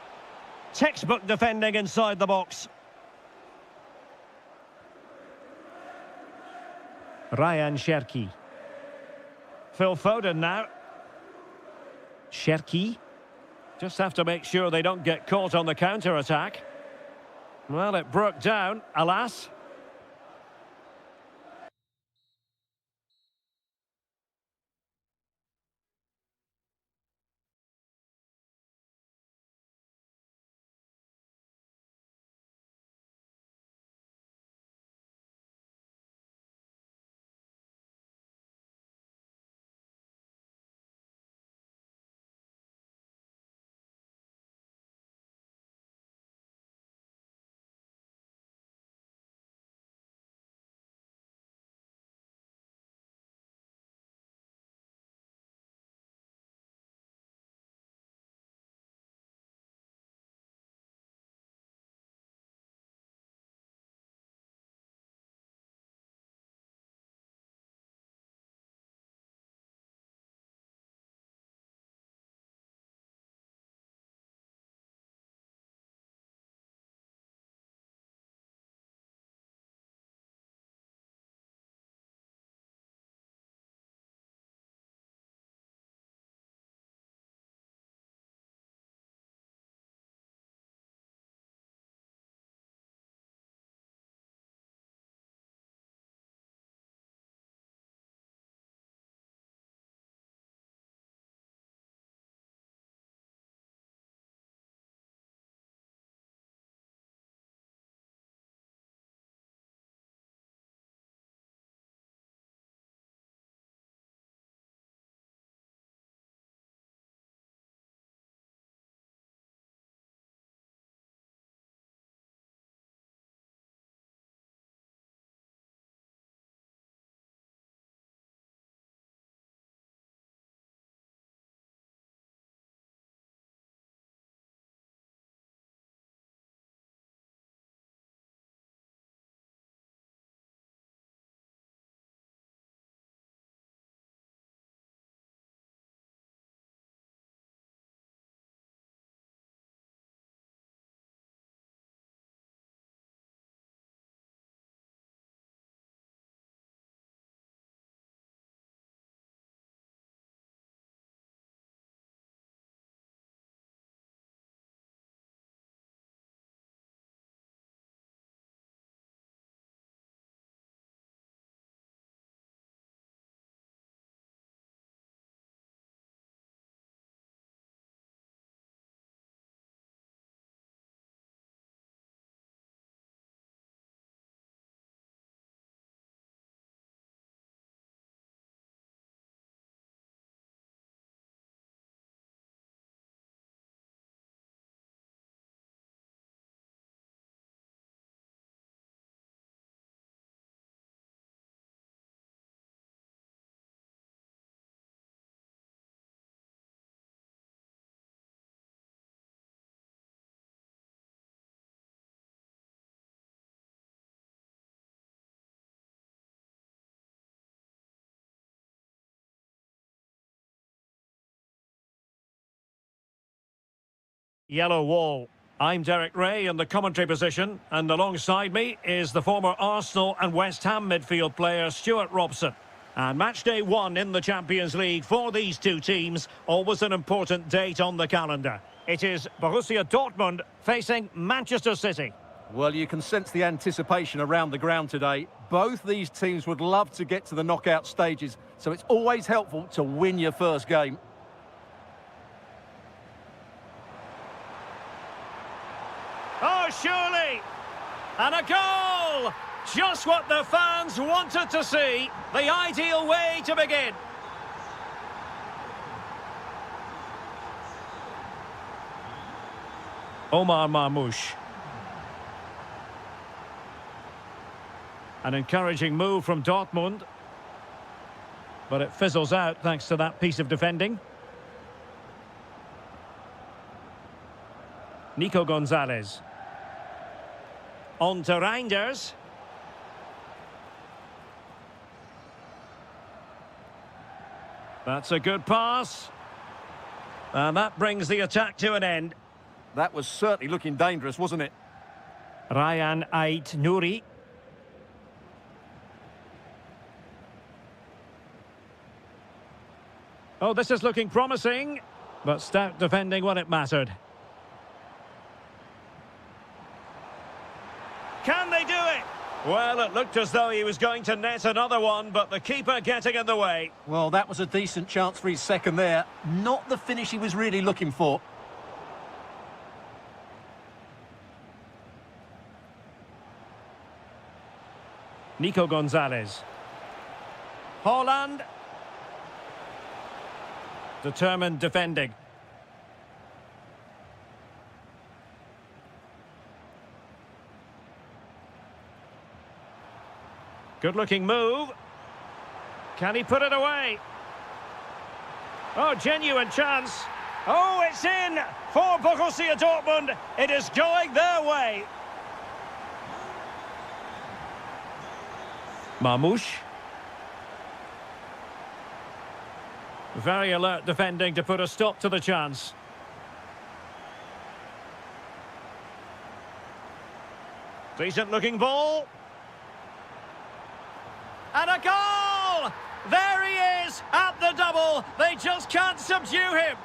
Textbook defending inside the box. Ryan Cherki. Phil Foden now. Cherki. Just have to make sure they don't get caught on the counter-attack. Well, it broke down, alas. Yellow wall. I'm Derek Ray in the commentary position, and alongside me is the former Arsenal and West Ham midfield player Stuart Robson. And match day 1 in the Champions League for these two teams, always an important date on the calendar. It is Borussia Dortmund facing Manchester City. Well, you can sense the anticipation around the ground today. Both these teams would love to get to the knockout stages, so it's always helpful to win your first game. Oh, surely! And a goal! Just what the fans wanted to see. The ideal way to begin. Omar Marmoush. An encouraging move from Dortmund. But it fizzles out thanks to that piece of defending. Nico Gonzalez. On to Reinders. That's a good pass. And that brings the attack to an end. That was certainly looking dangerous, wasn't it? Ryan Ait Nouri. Oh, this is looking promising, but stout defending when it mattered. Can they do it? Well, it looked as though he was going to net another one, but the keeper getting in the way. Well, that was a decent chance for his second there. Not the finish he was really looking for. Nico Gonzalez. Holland. Determined defending. Good-looking move. Can he put it away? Oh, genuine chance. Oh, it's in for Borussia Dortmund. It is going their way. Marmoush. Very alert defending to put a stop to the chance. Decent-looking ball. And a goal! There he is at the double. They just can't subdue him.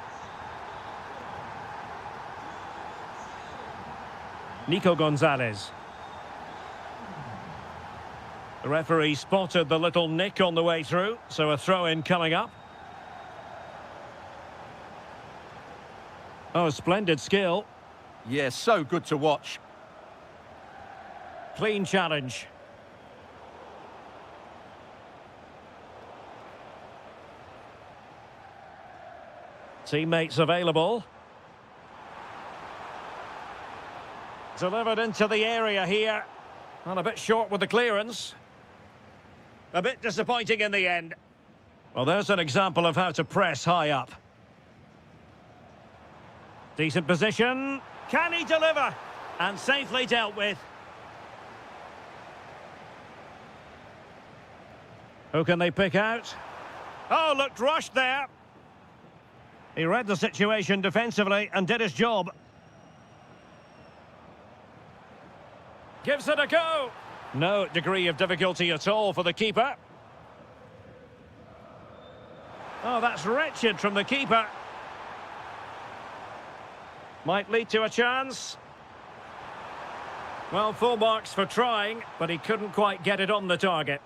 Nico Gonzalez. The referee spotted the little nick on the way through, so a throw-in coming up. Oh, splendid skill. Yeah, so good to watch. Clean challenge. Teammates available. Delivered into the area here. And a bit short with the clearance. A bit disappointing in the end. Well, there's an example of how to press high up. Decent position. Can he deliver? And safely dealt with. Who can they pick out? Oh, looked rushed there. He read the situation defensively and did his job. Gives it a go. No degree of difficulty at all for the keeper. Oh, that's wretched from the keeper. Might lead to a chance. Well, full marks for trying, but he couldn't quite get it on the target.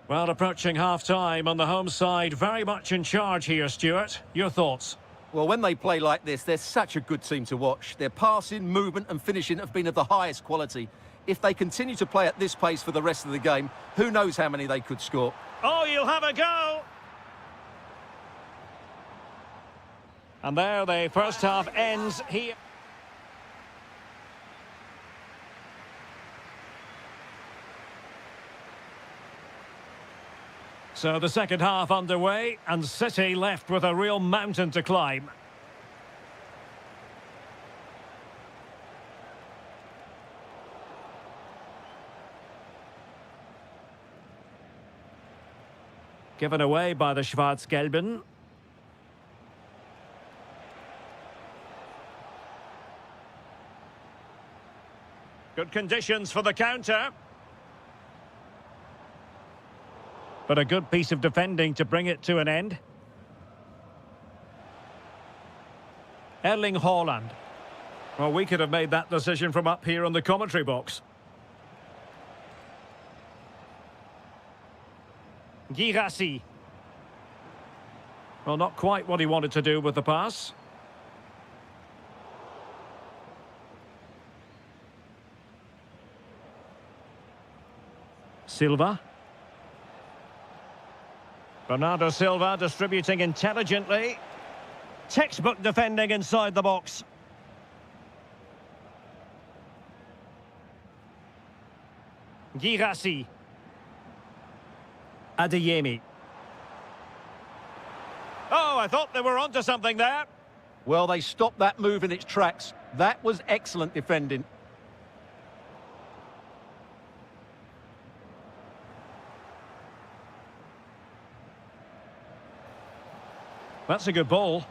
Well, approaching half-time on the home side, very much in charge here, Stuart. Your thoughts? Well, when they play like this, they're such a good team to watch. Their passing, movement and finishing have been of the highest quality. If they continue to play at this pace for the rest of the game, who knows how many they could score. Oh, you'll have a go! And there the first half ends here. So the second half underway, and City left with a real mountain to climb. Given away by the Schwarz-Gelben. Good conditions for the counter. But a good piece of defending to bring it to an end. Erling Haaland. Well, we could have made that decision from up here on the commentary box. Girassi. Well, not quite what he wanted to do with the pass. Silva. Bernardo Silva distributing intelligently. Textbook defending inside the box. Girassi. Adeyemi. Oh, I thought they were onto something there. Well, they stopped that move in its tracks. That was excellent defending. That's a good ball.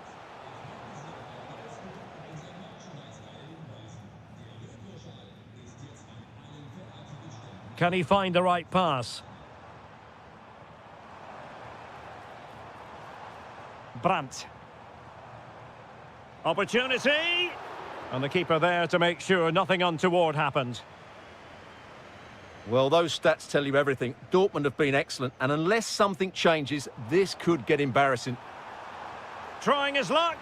Can he find the right pass? Brandt. Opportunity! And the keeper there to make sure nothing untoward happened. Well, those stats tell you everything. Dortmund have been excellent, and unless something changes, this could get embarrassing. Trying his luck.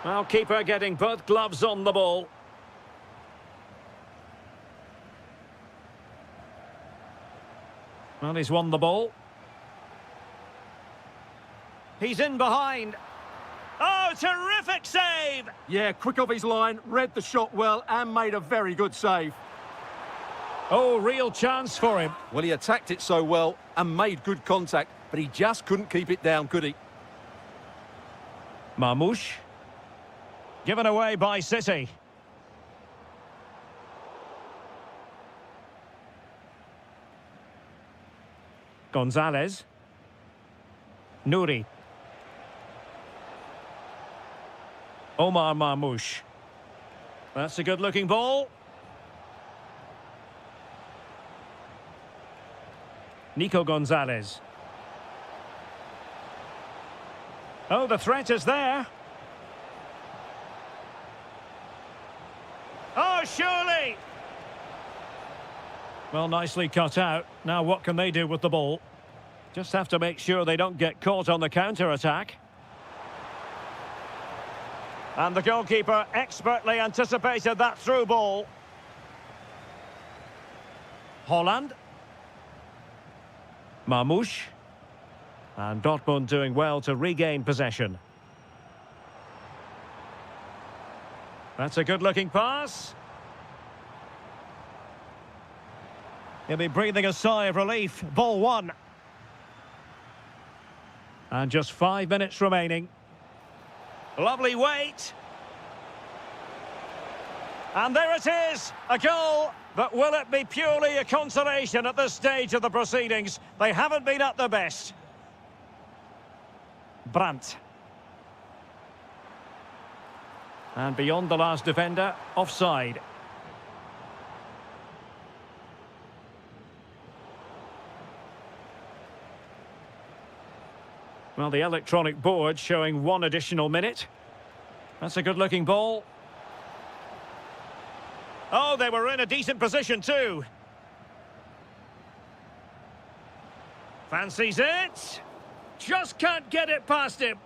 Well, keeper getting both gloves on the ball. Well, he's won the ball. He's in behind. Oh, terrific save! Yeah, quick off his line, read the shot well, and made a very good save. Oh, real chance for him. Well, he attacked it so well and made good contact, but he just couldn't keep it down, could he? Marmoush. Given away by City. Gonzalez. Nouri. Omar Marmoush. That's a good-looking ball. Nico Gonzalez. Oh, the threat is there. Oh, surely! Well, nicely cut out. Now what can they do with the ball? Just have to make sure they don't get caught on the counter-attack. And the goalkeeper expertly anticipated that through ball. Haaland. Marmoush. And Dortmund doing well to regain possession. That's a good-looking pass. He'll be breathing a sigh of relief. Ball one. And just 5 minutes remaining. Lovely weight. And there it is, a goal. But will it be purely a consolation at this stage of the proceedings? They haven't been at their best. Brandt. And beyond the last defender, offside. Well, the electronic board showing 1 additional minute. That's a good-looking ball. Oh, they were in a decent position too. Fancies it. Just can't get it past him.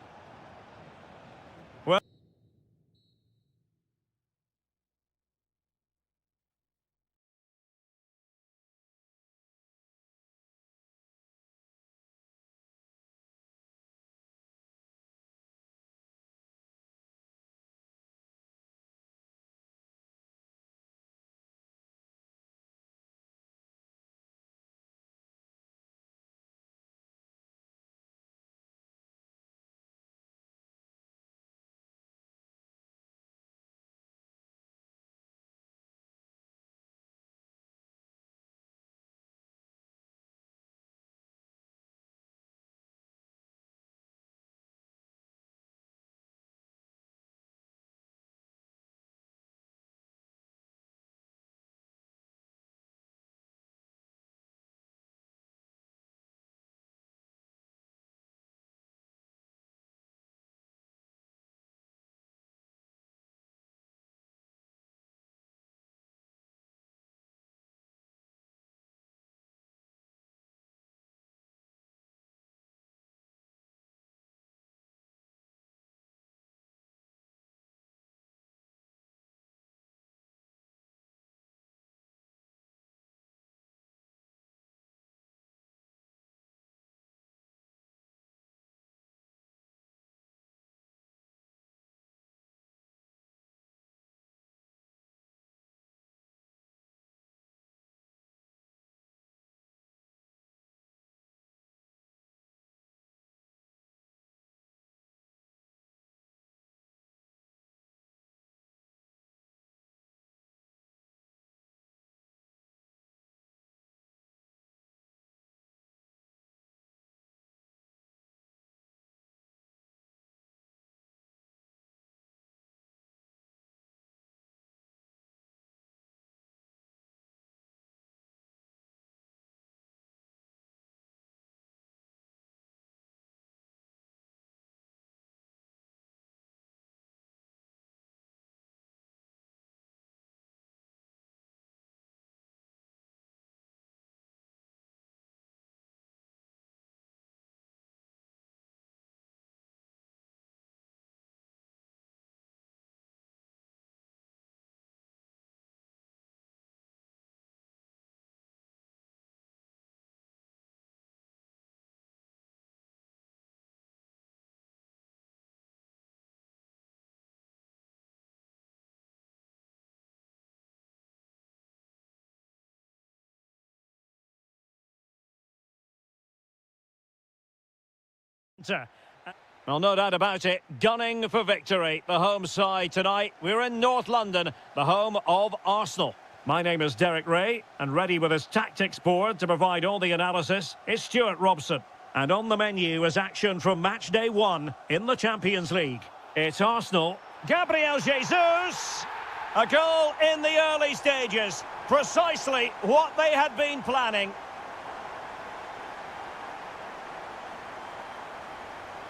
Well, no doubt about it, gunning for victory. The home side tonight. We're in North London, the home of Arsenal. My name is Derek Ray, and ready with his tactics board to provide all the analysis is Stuart Robson. And on the menu is action from match day 1 in the Champions League. It's Arsenal. Gabriel Jesus! A goal in the early stages. Precisely what they had been planning.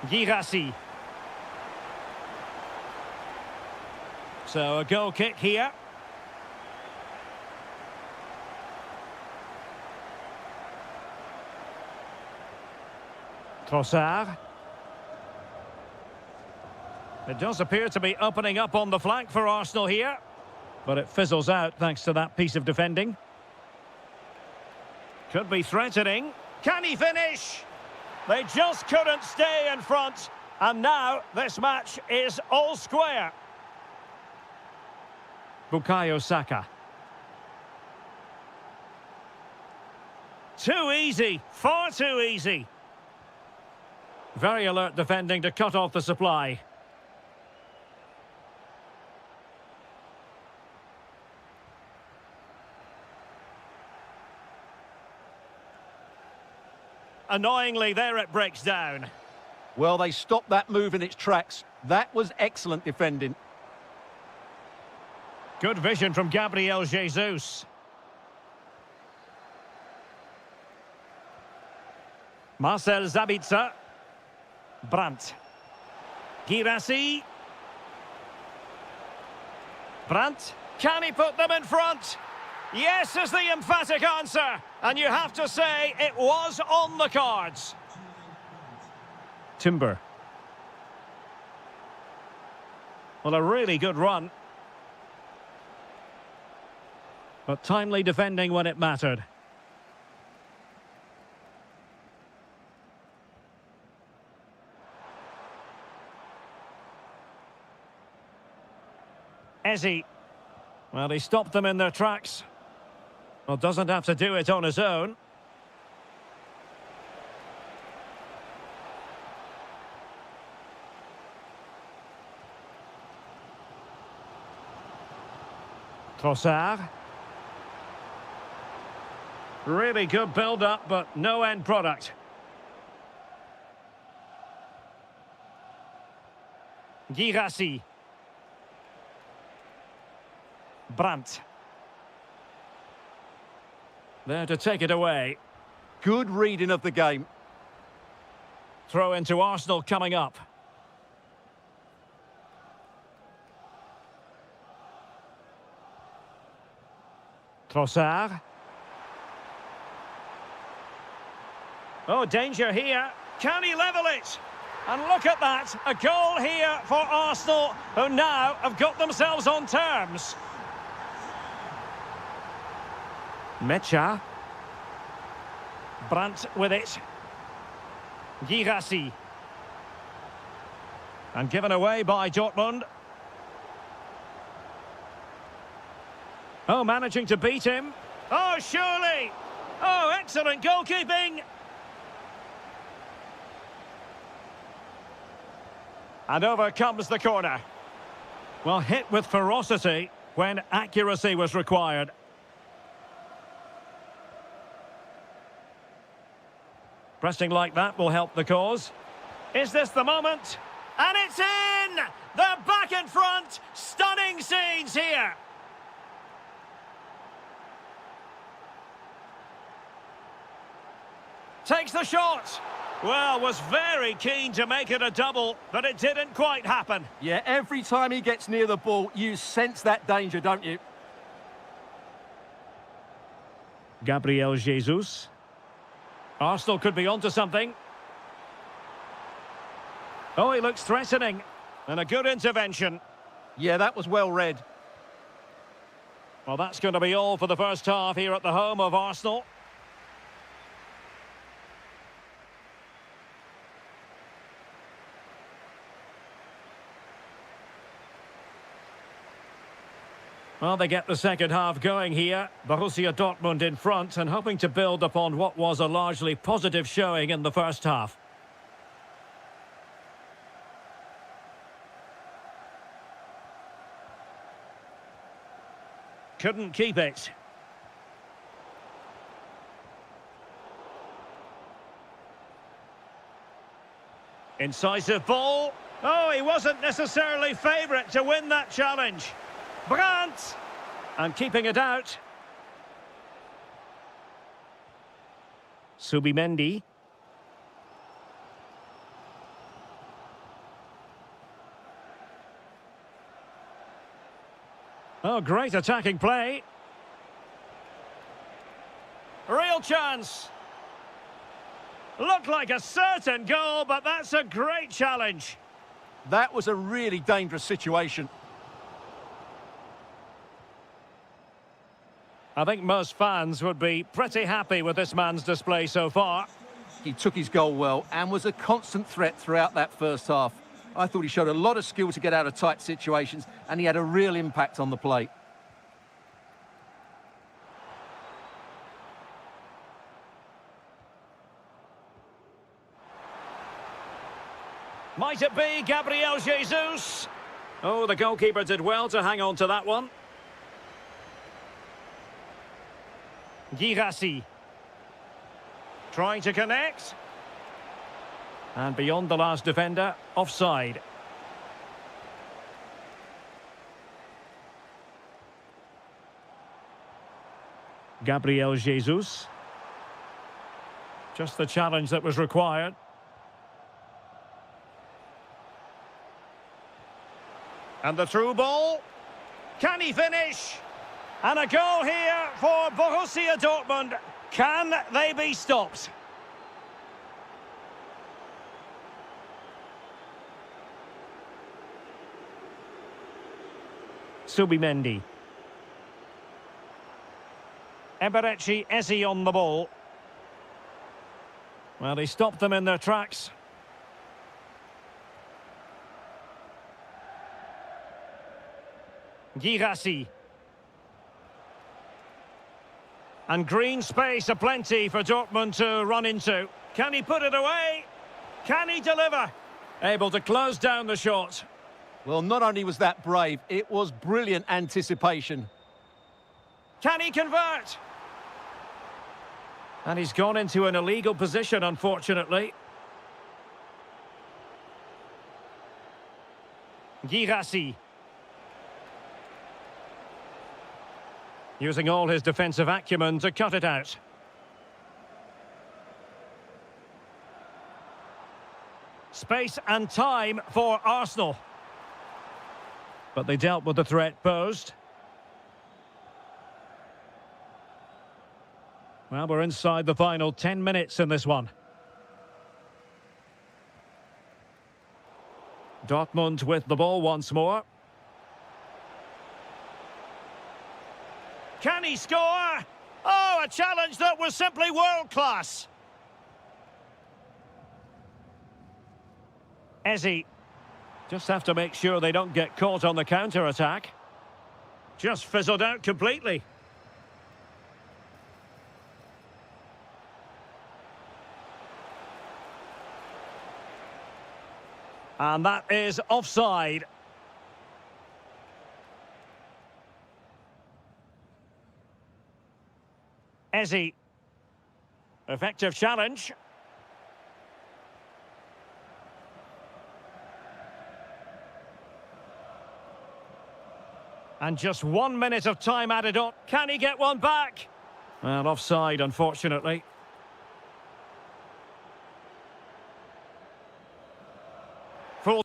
Girassi. So a goal kick here. Trossard. It does appear to be opening up on the flank for Arsenal here, but it fizzles out thanks to that piece of defending. Could be threatening. Can he finish? They just couldn't stay in front, and now this match is all square. Bukayo Saka. Too easy, far too easy. Very alert defending to cut off the supply. Annoyingly, there it breaks down. Well, they stopped that move in its tracks. That was excellent defending. Good vision from Gabriel Jesus. Marcel Sabitzer. Brandt. Girassi. Brandt. Can he put them in front? Yes is the emphatic answer. And you have to say it was on the cards. Timber. Well, a really good run. But timely defending when it mattered. Eze. Well, he stopped them in their tracks. Well, doesn't have to do it on his own. Trossard. Really good build-up, but no end product. Girassi. Brandt. There to take it away. Good reading of the game. Throw into Arsenal coming up. Trossard. Oh, danger here. Can he level it? And look at that. A goal here for Arsenal, who now have got themselves on terms. Mecha. Brandt with it. Girassi. And given away by Dortmund. Oh, managing to beat him. Oh, surely. Oh, excellent goalkeeping. And over comes the corner. Well, hit with ferocity when accuracy was required. Pressing like that will help the cause. Is this the moment? And it's in! They're back in front! Stunning scenes here! Takes the shot! Well, was very keen to make it a double, but it didn't quite happen. Yeah, every time he gets near the ball, you sense that danger, don't you? Gabriel Jesus. Arsenal could be onto something. Oh, he looks threatening. And a good intervention. Yeah, that was well read. Well, that's going to be all for the first half here at the home of Arsenal. Well, they get the second half going here. Borussia Dortmund in front and hoping to build upon what was a largely positive showing in the first half. couldn't keep it. Incisive ball. Oh, he wasn't necessarily favourite to win that challenge. Brandt! And keeping it out. Subimendi. Oh, great attacking play. Real chance. Looked like a certain goal, but that's a great challenge. That was a really dangerous situation. I think most fans would be pretty happy with this man's display so far. He took his goal well and was a constant threat throughout that first half. I thought he showed a lot of skill to get out of tight situations, and he had a real impact on the play. Might it be Gabriel Jesus? Oh, the goalkeeper did well to hang on to that one. Girassi. Trying to connect. And beyond the last defender, offside. Gabriel Jesus. Just the challenge that was required. And the through ball. Can he finish? And a goal here for Borussia Dortmund. Can they be stopped? Subimendi. Eberechi Eze on the ball. Well, he stopped them in their tracks. Girassi. And green space aplenty for Dortmund to run into. Can he put it away? Can he deliver? Able to close down the shot. Well, not only was that brave, it was brilliant anticipation. Can he convert? And he's gone into an illegal position, unfortunately. Girassi. Using all his defensive acumen to cut it out. Space and time for Arsenal. But they dealt with the threat posed. Well, we're inside the final 10 minutes in this one. Dortmund with the ball once more. Can he score? Oh, a challenge that was simply world-class. Eze. Just have to make sure they don't get caught on the counter-attack. Just fizzled out completely. And that is offside. Eze. Effective challenge. And just 1 minute of time added on. Can he get one back? Well, offside, unfortunately. Full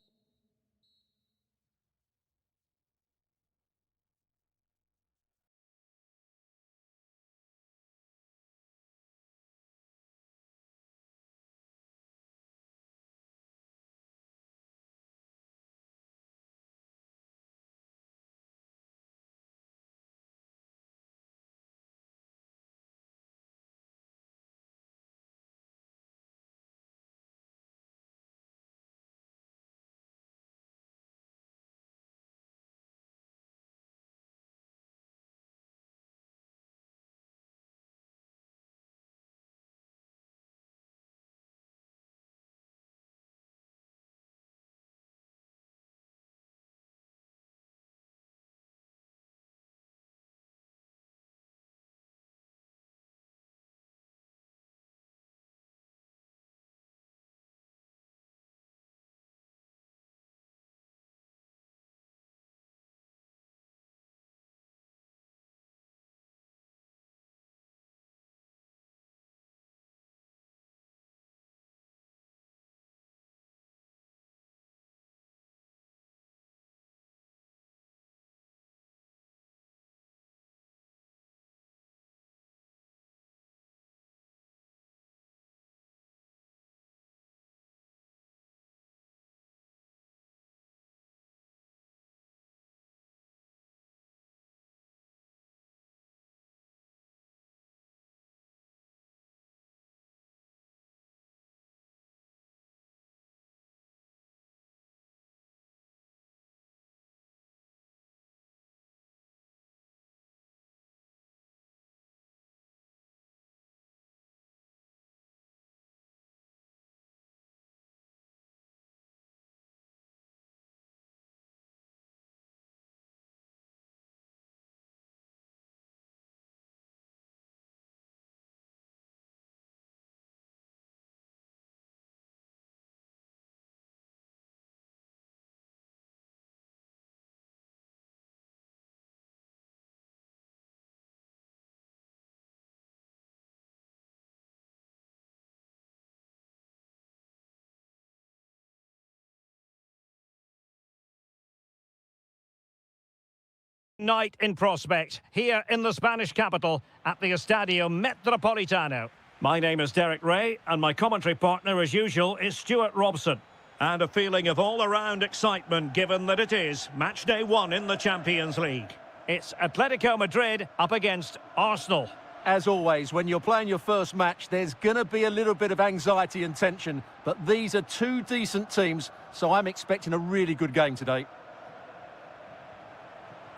Night in prospect, here in the Spanish capital at the Estadio Metropolitano. My name is Derek Ray, and my commentary partner, as usual, is Stuart Robson. And a feeling of all-around excitement, given that it is match day 1 in the Champions League. It's Atletico Madrid up against Arsenal. As always, when you're playing your first match, there's going to be a little bit of anxiety and tension. But these are two decent teams, so I'm expecting a really good game today.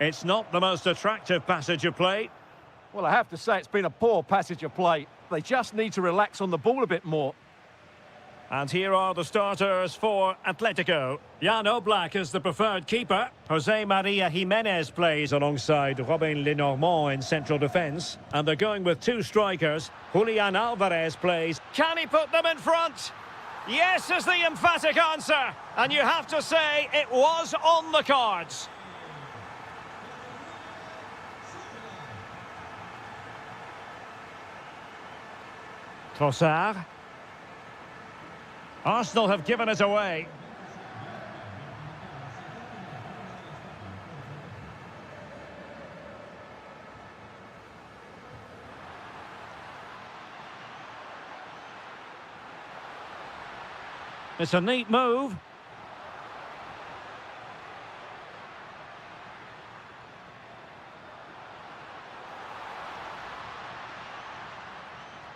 It's not the most attractive passage of play. Well, I have to say it's been a poor passage of play. They just need to relax on the ball a bit more. And here are the starters for Atletico. Jan Oblak is the preferred keeper. Jose Maria Jimenez plays alongside Robin Lenormand in central defence. And they're going with two strikers. Julian Alvarez plays. Can he put them in front? Yes is the emphatic answer. And you have to say it was on the cards. Trossard. Arsenal have given it away. It's a neat move.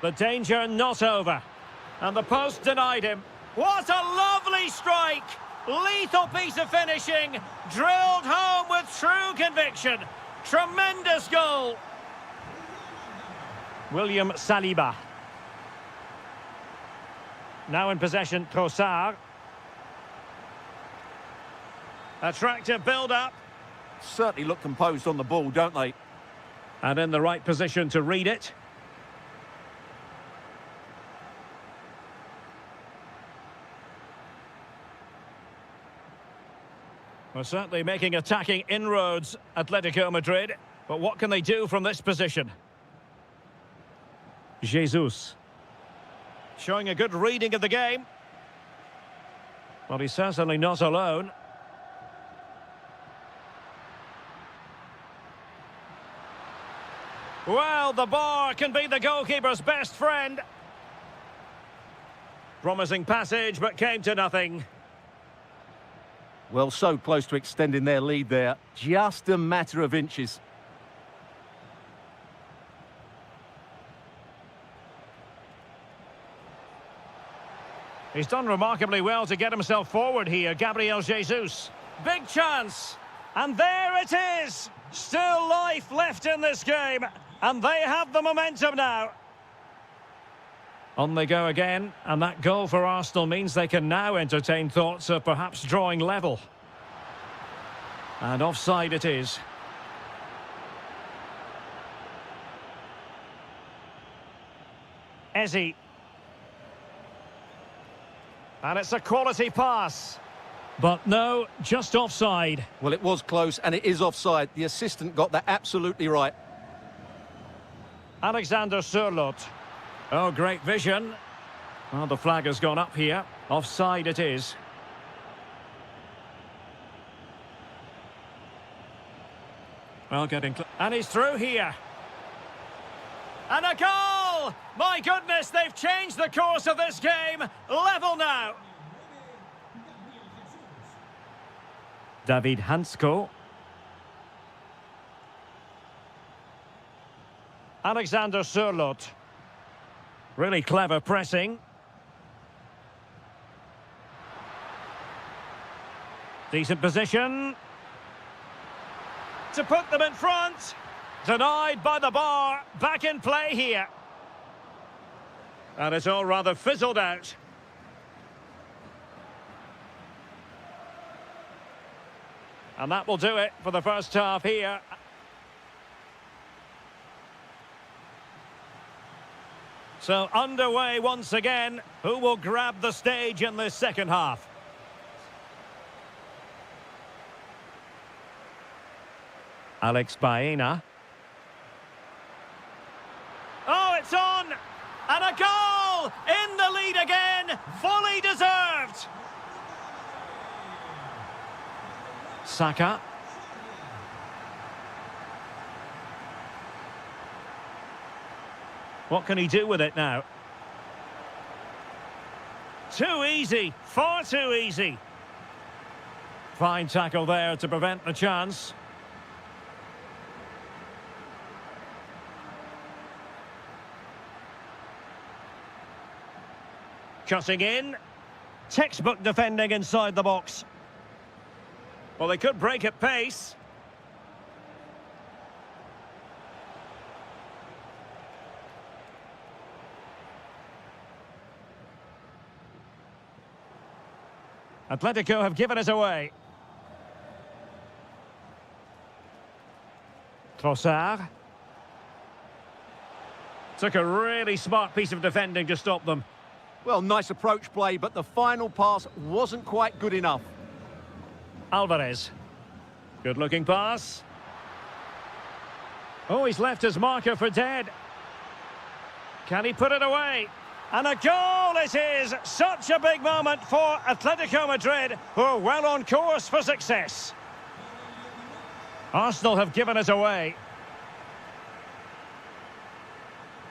The danger not over. And the post denied him. What a lovely strike! Lethal piece of finishing, drilled home with true conviction. Tremendous goal. William Saliba. Now in possession, Trossard. Attractive build-up. Certainly look composed on the ball, don't they? And in the right position to read it. Well, certainly making attacking inroads, Atletico Madrid. But what can they do from this position? Jesus. Showing a good reading of the game. Well, he's certainly not alone. Well, the bar can be the goalkeeper's best friend. Promising passage, but came to nothing. Well, so close to extending their lead there. Just a matter of inches. He's done remarkably well to get himself forward here, Gabriel Jesus. Big chance. And there it is. Still life left in this game. And they have the momentum now. On they go again, and that goal for Arsenal means they can now entertain thoughts of perhaps drawing level. And offside it is. Eze. And it's a quality pass. But no, just offside. Well, it was close, and it is offside. The assistant got that absolutely right. Alexander Sørloth. Oh, great vision. Well, the flag has gone up here. Offside it is. Well, and he's through here. And a goal! My goodness, they've changed the course of this game. Level now. David Hansko. Alexander Sørloth. Really clever pressing. Decent position. To put them in front. Denied by the bar. Back in play here. And it's all rather fizzled out. And that will do it for the first half here. So underway once again. Who will grab the stage in this second half? Alex Baena. Oh, it's on! And a goal! In the lead again! Fully deserved! Saka. What can he do with it now? Too easy, far too easy. Fine tackle there to prevent the chance. Cutting in. Textbook defending inside the box. Well, they could break at pace. Atletico have given us away. Trossard. Took a really smart piece of defending to stop them. Well, nice approach play, but the final pass wasn't quite good enough. Alvarez. Good-looking pass. Oh, he's left his marker for dead. Can he put it away? And a goal it is! Such a big moment for Atletico Madrid, who are well on course for success. Arsenal have given us away.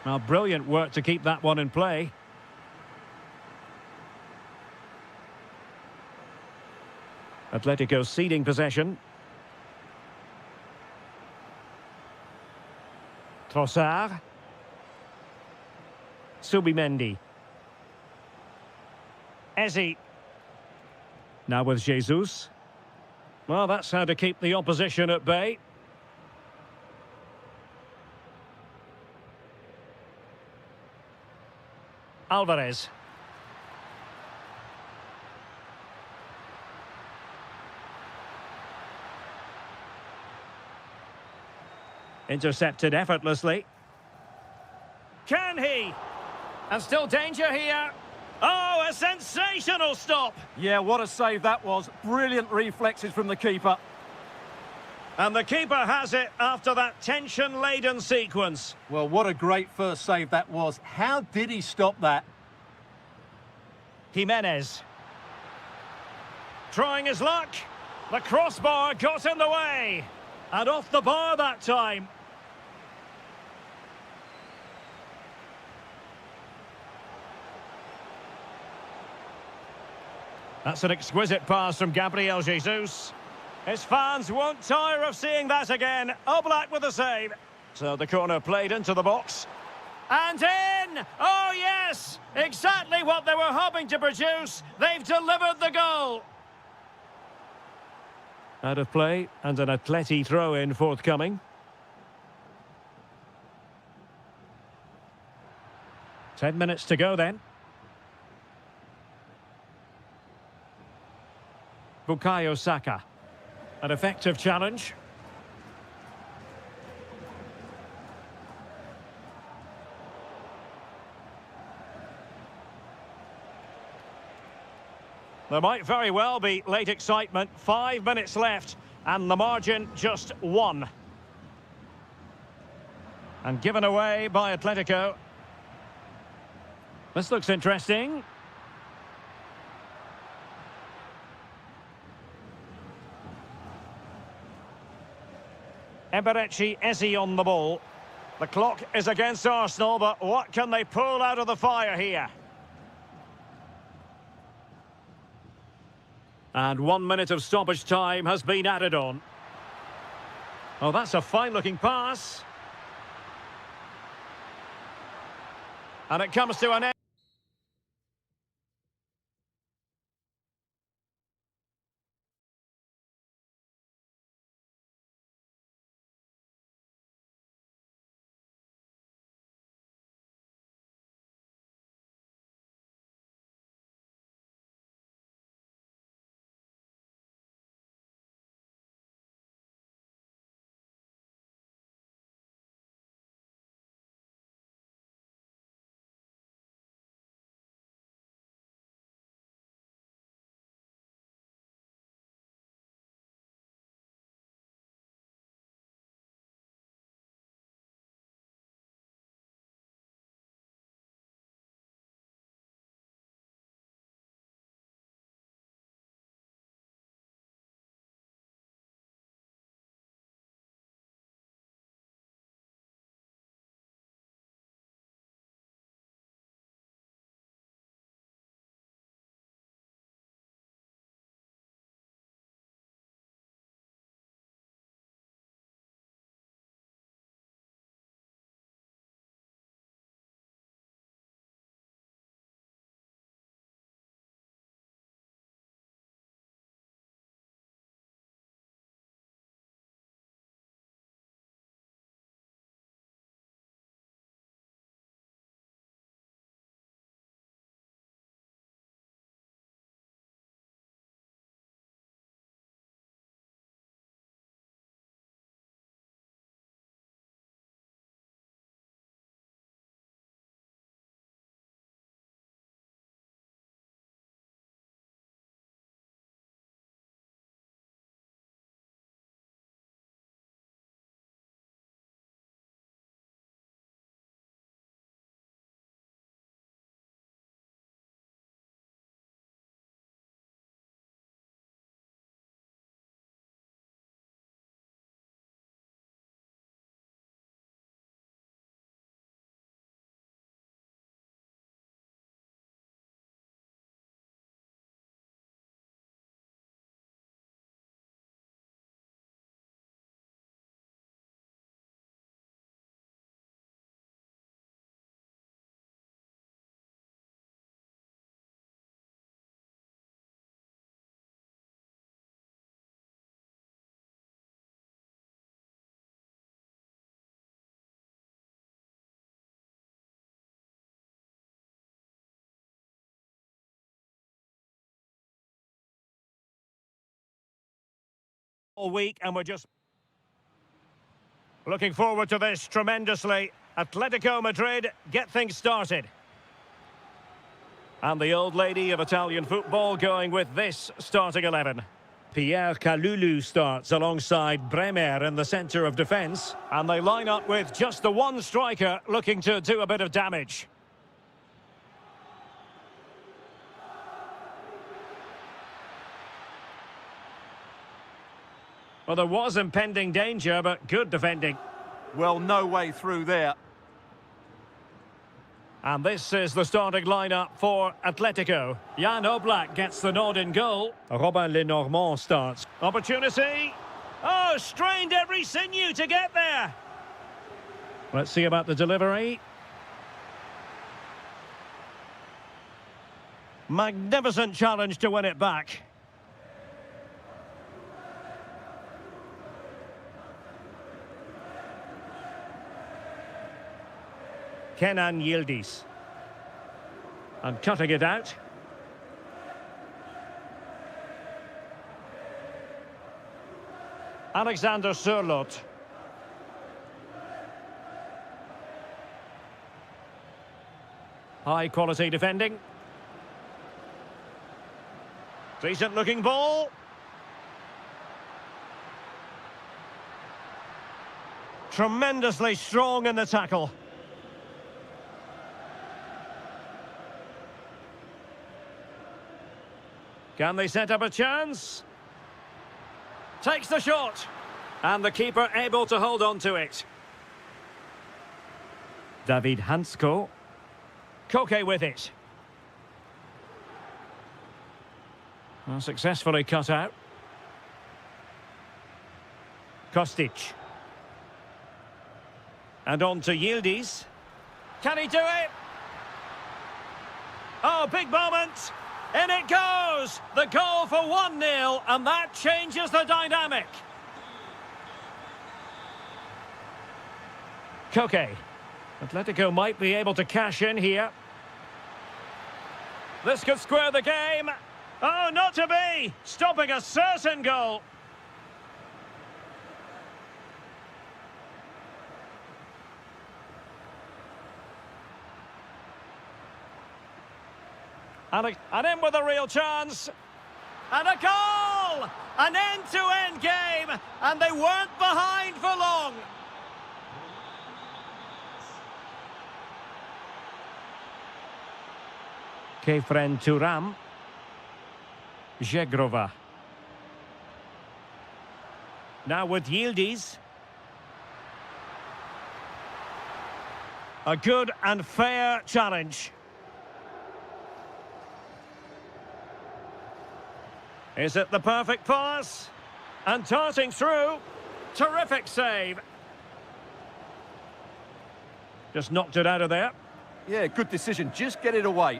Well, brilliant work to keep that one in play. Atletico ceding possession. Trossard. Subimendi. Ezi. Now with Jesus. Well, that's how to keep the opposition at bay. Alvarez. Intercepted effortlessly. Can he? And still danger here. Oh, a sensational stop! Yeah, what a save that was. Brilliant reflexes from the keeper. And the keeper has it after that tension-laden sequence. Well, what a great first save that was. How did he stop that? Jimenez. Trying his luck. The crossbar got in the way. And off the bar that time. That's an exquisite pass from Gabriel Jesus. His fans won't tire of seeing that again. Oblak with the save. So the corner played into the box. And in! Oh, yes! Exactly what they were hoping to produce. They've delivered the goal. Out of play, and an Atleti throw-in forthcoming. 10 minutes to go then. Bukayo Saka. An effective challenge. There might very well be late excitement. 5 minutes left, and the margin just 1. And given away by Atletico. This looks interesting. Eberechi Ezi on the ball. The clock is against Arsenal, but what can they pull out of the fire here? And 1 minute of stoppage time has been added on. Oh, that's a fine-looking pass. And it comes to an end. all week, and we're just looking forward to this tremendously. Atletico Madrid get things started. And the old lady of Italian football going with this starting 11. Pierre Kalulu starts alongside Bremer in the centre of defence. And they line up with just the one striker looking to do a bit of damage. Well, there was impending danger, but good defending. Well, no way through there. And this is the starting lineup for Atletico. Jan Oblak gets the nod in goal. Robin Lenormand starts. Opportunity. Oh, strained every sinew to get there. Let's see about the delivery. Magnificent challenge to win it back. Kenan Yildiz. And cutting it out. Alexander Sørloth. High quality defending. Decent looking ball. Tremendously strong in the tackle. Can they set up a chance? Takes the shot. And the keeper able to hold on to it. David Hansko. Koke with it. Well, successfully cut out. Kostic. And on to Yildiz. Can he do it? Oh, big moment. In it goes! The goal for 1-0, and that changes the dynamic. Koke. Atletico might be able to cash in here. This could square the game. Oh, not to be! Stopping a certain goal. And in with a real chance. And a goal! An end-to-end game, and they weren't behind for long. Kefren Turam. Zegrova. Now with Yildiz. A good and fair challenge. Is it the perfect pass? And darting through. Terrific save. Just knocked it out of there. Yeah, good decision. Just get it away.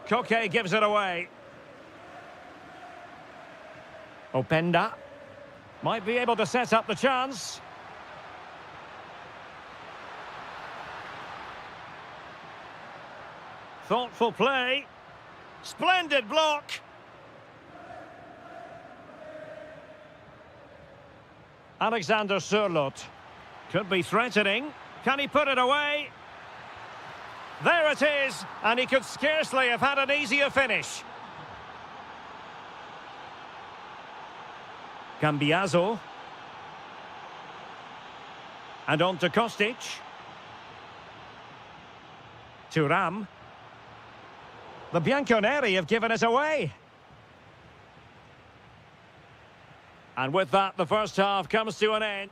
Koke gives it away. Openda. Might be able to set up the chance. Thoughtful play. Splendid block. Alexander Sørloth. Could be threatening. Can he put it away? There it is, and he could scarcely have had an easier finish. Cambiaso. And on to Kostic. Thuram. The Bianconeri have given it away. And with that, the first half comes to an end.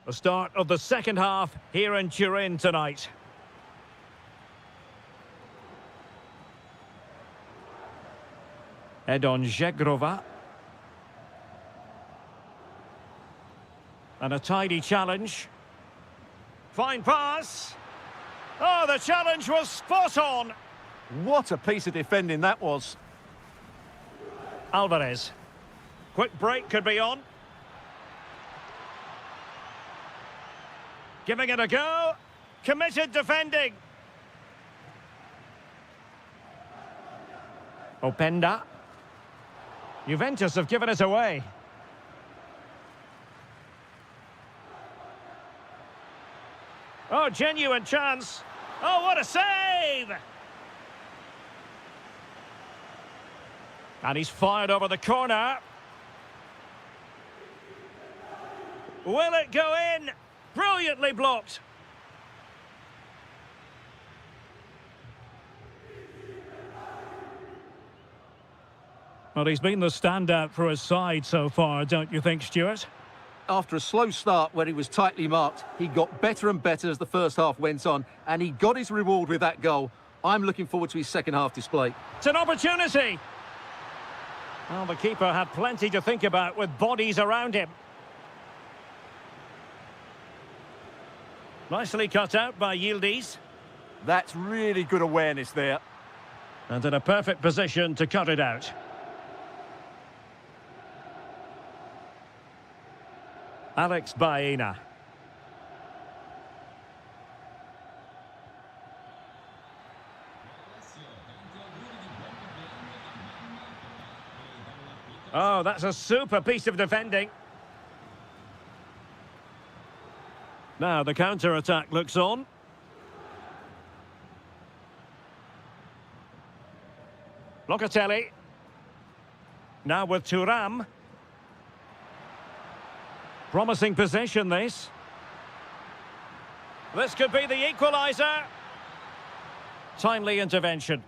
The start of the second half here in Turin tonight. Edon Zegrova. And a tidy challenge. Fine pass. Oh, the challenge was spot on. What a piece of defending that was. Alvarez. Quick break could be on. Giving it a go. Committed defending. Openda. Juventus have given it away. Oh, genuine chance. Oh, what a save! And he's fired over the corner. Will it go in? Brilliantly blocked. Well, he's been the standout for his side so far, don't you think, Stuart? After a slow start where he was tightly marked, he got better and better as the first half went on, and he got his reward with that goal. I'm looking forward to his second half display. It's an opportunity. Well, the keeper had plenty to think about with bodies around him. Nicely cut out by Yildiz. That's really good awareness there. And in a perfect position to cut it out. Alex Baena. Oh, that's a super piece of defending. Now the counter-attack looks on. Locatelli. Now with Thuram. Promising possession, this. This could be the equaliser. Timely intervention.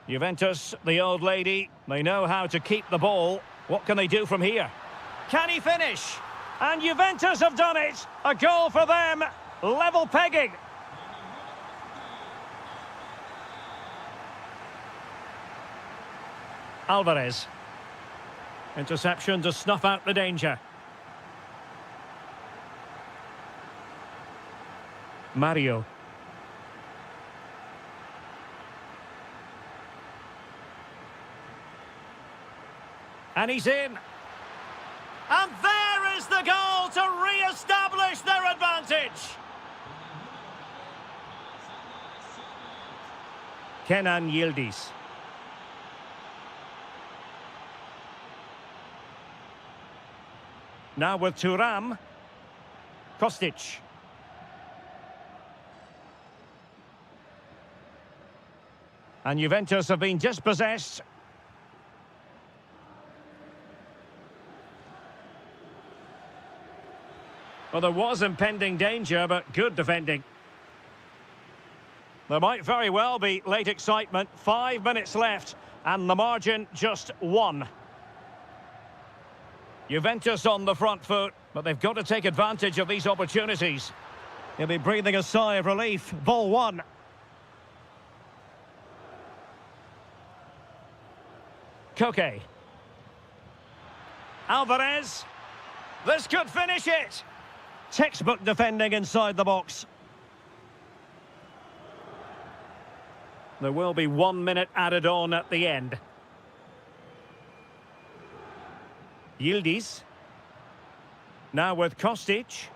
Juventus, the old lady, they know how to keep the ball. What can they do from here? Can he finish? And Juventus have done it. A goal for them. Level pegging. Alvarez. Interception to snuff out the danger. Mario. And he's in. And there is the goal to re-establish their advantage. Kenan Yildiz. Now with Thuram. Kostic. And Juventus have been dispossessed. Well, there was impending danger, but good defending. There might very well be late excitement. 5 minutes left, and the margin just 1. Juventus on the front foot, but they've got to take advantage of these opportunities. He'll be breathing a sigh of relief. Ball 1. Koke. Alvarez. This could finish it. Textbook defending inside the box. There will be 1 minute added on at the end. Yildiz. Now with Kostic.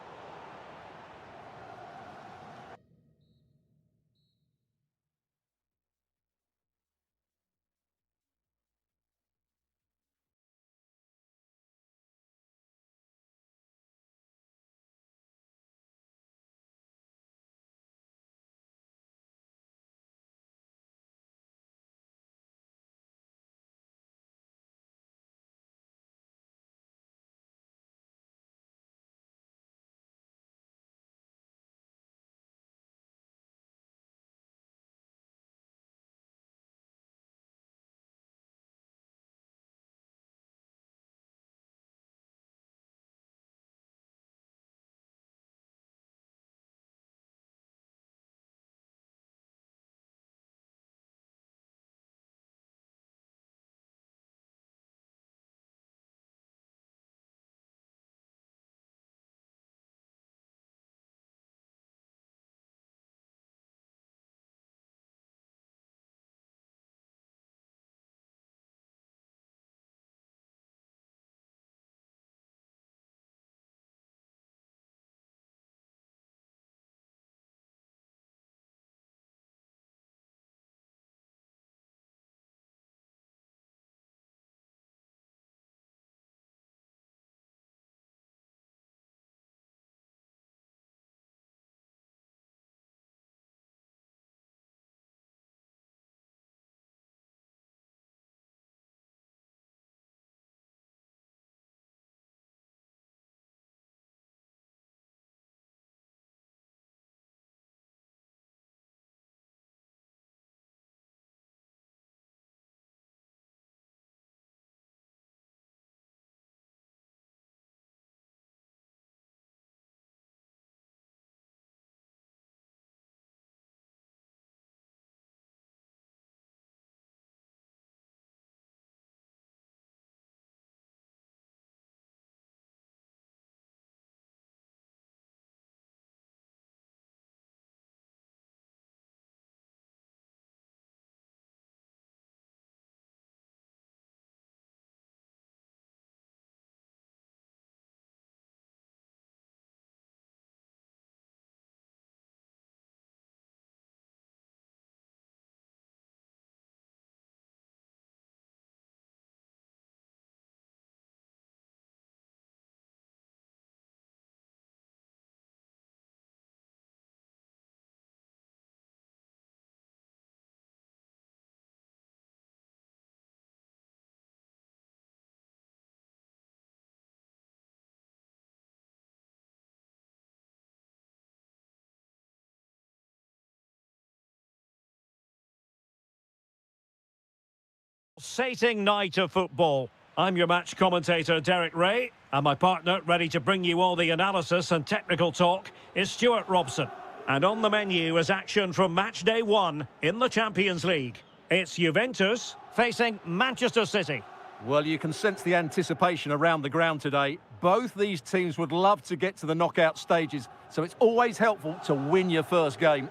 pulsating night of football. I'm your match commentator, Derek Ray, and my partner, ready to bring you all the analysis and technical talk, is Stuart Robson. And on the menu is action from match day 1 in the Champions League. It's Juventus facing Manchester City. Well, you can sense the anticipation around the ground today. Both these teams would love to get to the knockout stages, so it's always helpful to win your first game.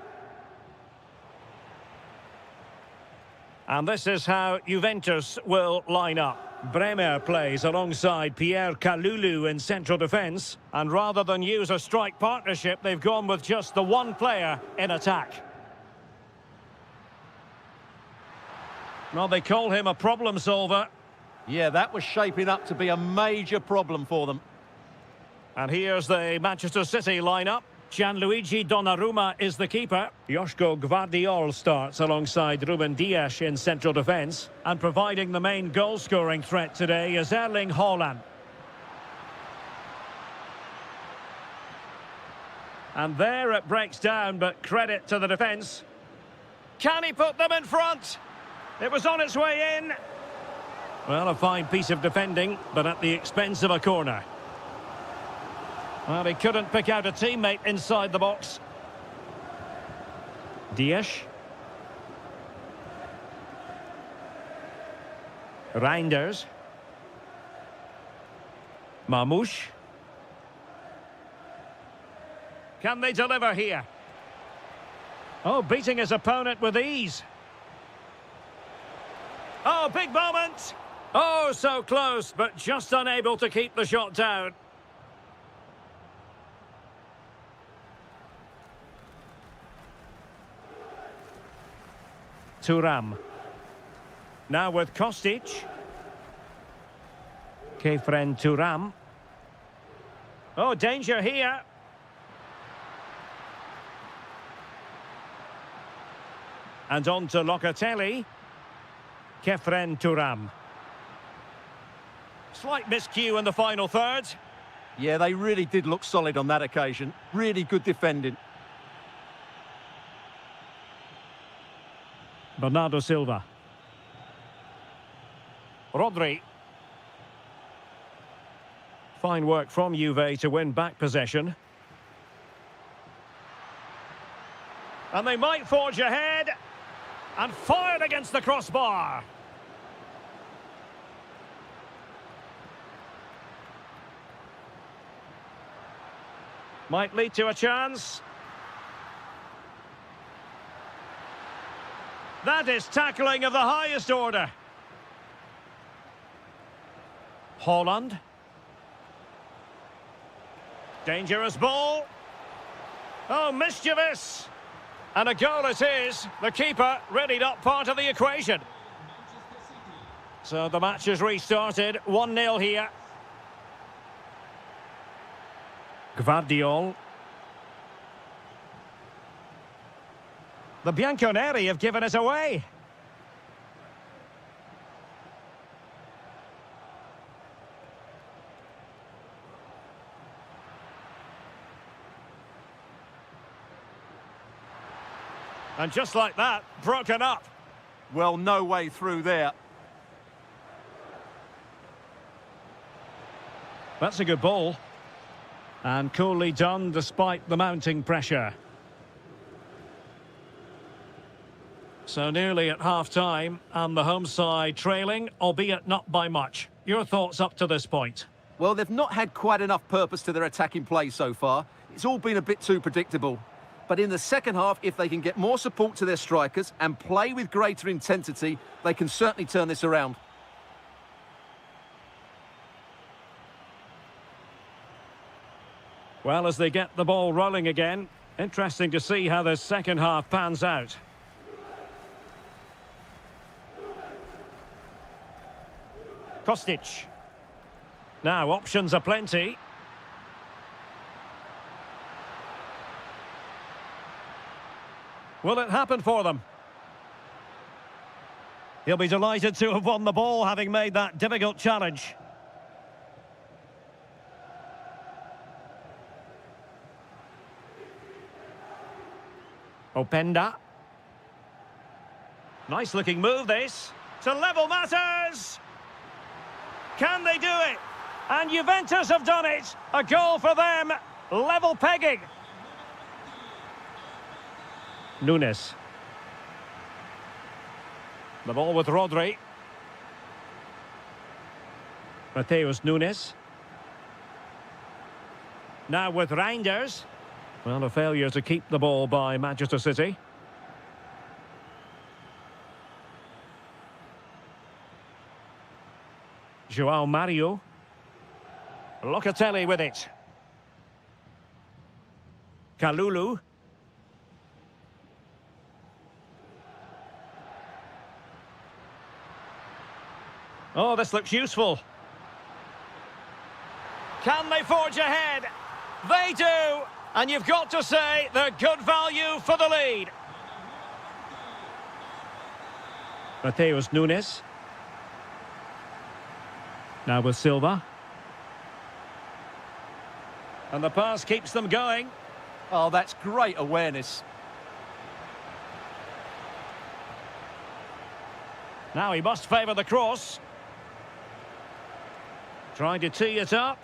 And this is how Juventus will line up. Bremer plays alongside Pierre Kalulu in central defence. And rather than use a strike partnership, they've gone with just the one player in attack. Well, they call him a problem solver. Yeah, that was shaping up to be a major problem for them. And here's the Manchester City lineup. Gianluigi Donnarumma is the keeper. Joško Gvardiol starts alongside Ruben Dias in central defence. And providing the main goal-scoring threat today is Erling Haaland. And there it breaks down, but credit to the defence. Can he put them in front? It was on its way in. Well, a fine piece of defending, but at the expense of a corner. Well, he couldn't pick out a teammate inside the box. Dias. Reinders. Marmoush. Can they deliver here? Oh, beating his opponent with ease. Oh, big moment. Oh, so close, but just unable to keep the shot down. Thuram. Now with Kostic. Kefren Thuram. Oh, danger here. And on to Locatelli. Kefren Thuram. Slight miscue in the final third. Yeah, they really did look solid on that occasion. Really good defending. Bernardo Silva. Rodri. Fine work from Juve to win back possession. And they might forge ahead. And fired against the crossbar. Might lead to a chance. That is tackling of the highest order. Haaland. Dangerous ball. Oh, mischievous. And a goal it is. The keeper really not part of the equation. So the match is restarted. 1-0 here. Gvardiol. The Bianconeri have given it away. And just like that, broken up. Well, no way through there. That's a good ball. And coolly done despite the mounting pressure. So nearly at half-time, and the home side trailing, albeit not by much. Your thoughts up to this point? Well, they've not had quite enough purpose to their attacking play so far. It's all been a bit too predictable. But in the second half, if they can get more support to their strikers and play with greater intensity, they can certainly turn this around. Well, as they get the ball rolling again, interesting to see how this second half pans out. Kostic. Now, options are plenty. Will it happen for them? He'll be delighted to have won the ball, having made that difficult challenge. Openda. Nice looking move, this. to level matters. Can they do it? And Juventus have done it. A goal for them. Level pegging. Nunes. The ball with Rodri. Mateus Nunes. Now with Reinders. Well, a failure to keep the ball by Manchester City. João Mario. Locatelli with it. Kalulu. Oh, this looks useful. Can they forge ahead? They do! And you've got to say they're good value for the lead. Mateus Nunes. Now with Silva. And the pass keeps them going. Oh, that's great awareness. Now he must favour the cross. Trying to tee it up.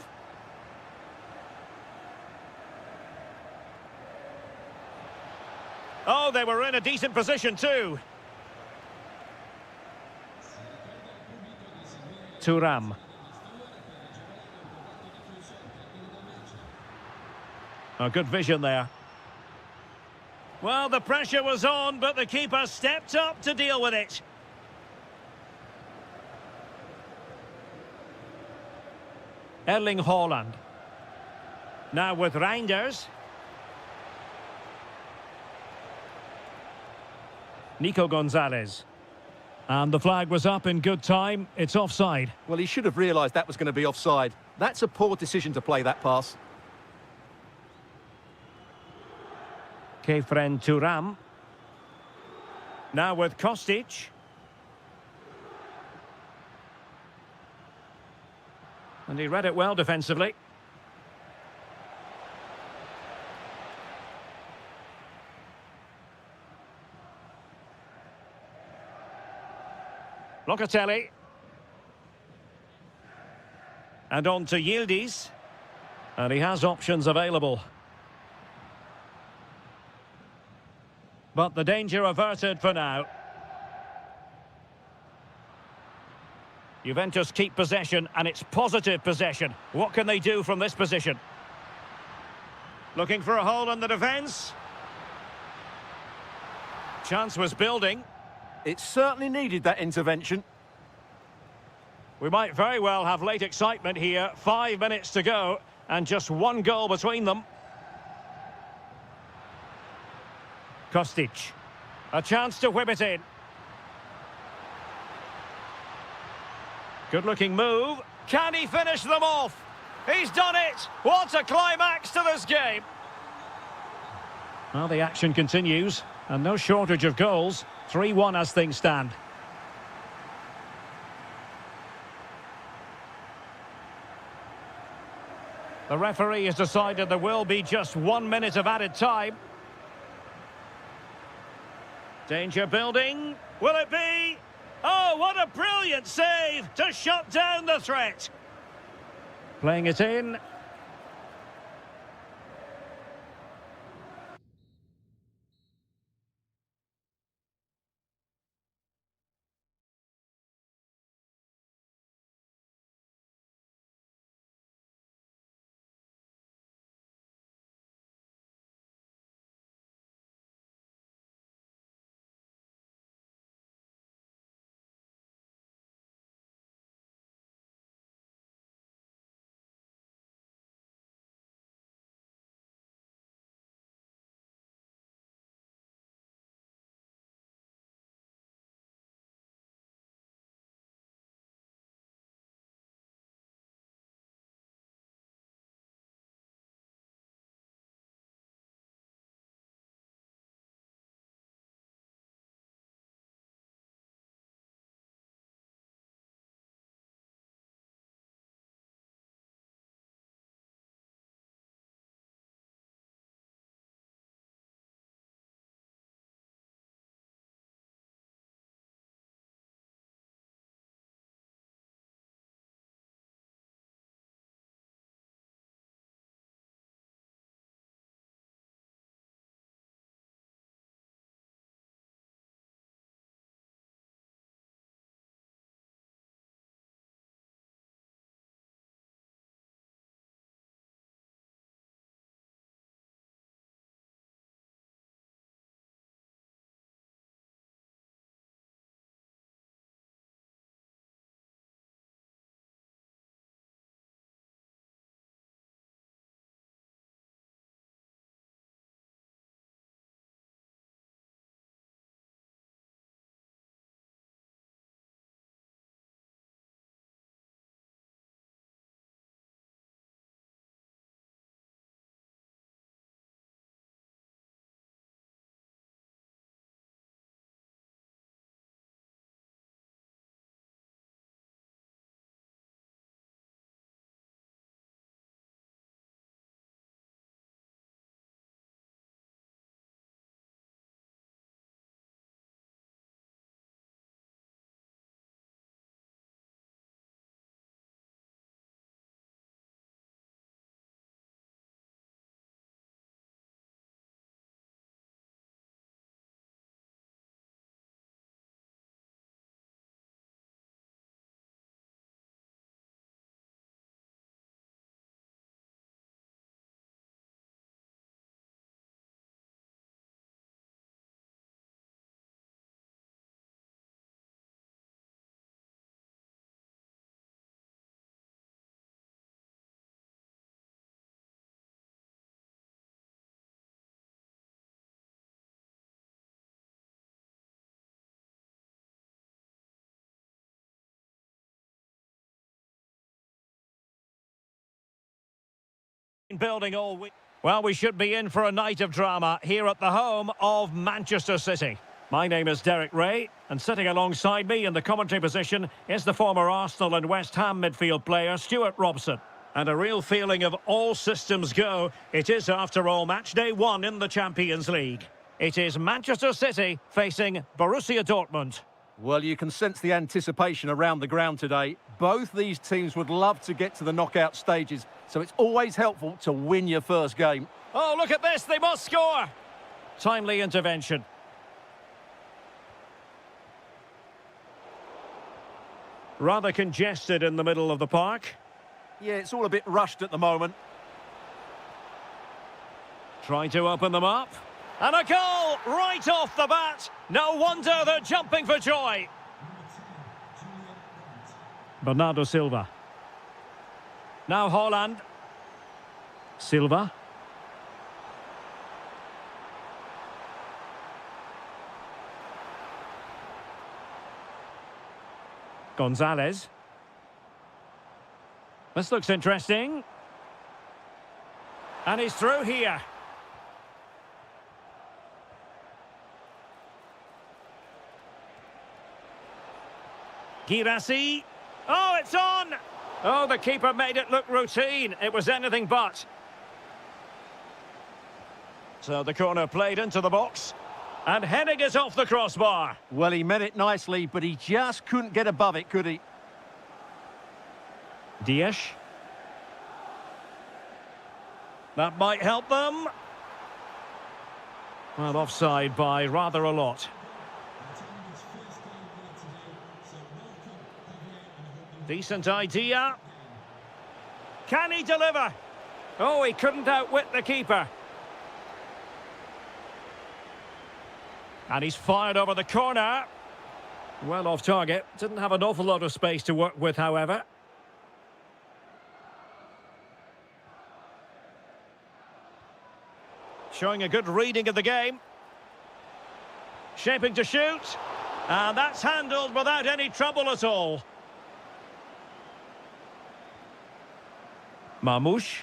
Oh, they were in a decent position too. Thuram. A good vision there. Well, the pressure was on, but the keeper stepped up to deal with it. Erling Haaland. Now with Reinders. Nico Gonzalez. And the flag was up in good time. It's offside. Well, he should have realised that was going to be offside. That's a poor decision to play that pass. Kefren Thuram. Now with Kostic. And he read it well defensively. Locatelli. And on to Yildiz. And he has options available. But the danger averted for now. Juventus keep possession, and it's positive possession. What can they do from this position? Looking for a hole in the defence. Chance was building. It certainly needed that intervention. We might very well have late excitement here. 5 minutes to go, and just one goal between them. Kostic. A chance to whip it in. Good-looking move. Can he finish them off? He's done it! What a climax to this game! Well, the action continues, and no shortage of goals. 3-1 as things stand. The referee has decided there will be just 1 minute of added time. Danger building. Will it be? Oh, what a brilliant save to shut down the threat. Playing it in. building all week. Well, we should be in for a night of drama here at the home of Manchester City. My name is Derek Ray, and sitting alongside me in the commentary position is the former Arsenal and West Ham midfield player Stuart Robson. And a real feeling of all systems go. It is, after all, match day 1 in the Champions League. It is Manchester City facing Borussia Dortmund. Well, you can sense the anticipation around the ground today. Both these teams would love to get to the knockout stages, so it's always helpful to win your first game. Oh, look at this, they must score! Timely intervention. Rather congested in the middle of the park. Yeah, it's all a bit rushed at the moment. Trying to open them up. And a goal right off the bat. No wonder they're jumping for joy. Bernardo Silva. Now Haaland. Silva. Gonzalez. This looks interesting. And he's through here. Girassi. Oh, it's on! Oh, the keeper made it look routine. It was anything but. So the corner played into the box. And heading it off the crossbar. Well, he meant it nicely, but he just couldn't get above it, could he? Dias. That might help them. Well, offside by rather a lot. Decent idea. Can he deliver? Oh, he couldn't outwit the keeper. And he's fired over the corner. Well off target. Didn't have an awful lot of space to work with, however. Showing a good reading of the game. Shaping to shoot. And that's handled without any trouble at all. Marmoush.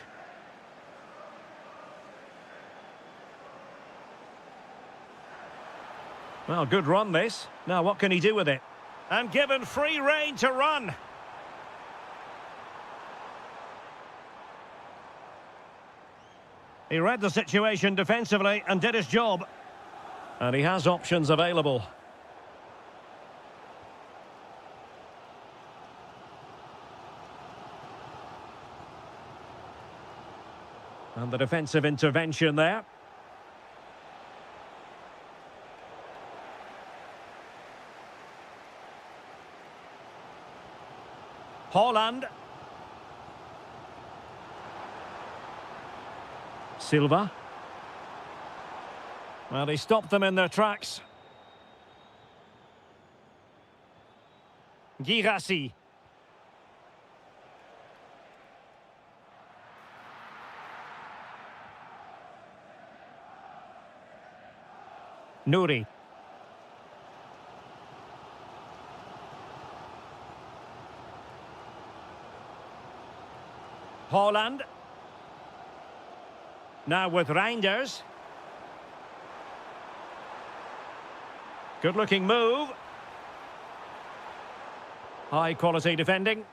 Well, good run this. Now what can he do with it? And given free rein to run. He read the situation defensively and did his job. And he has options available. And the defensive intervention there. Haaland. Silva. Well, he stopped them in their tracks. Girassi. Nouri. Haaland. Now with Reinders. Good looking move. High quality defending.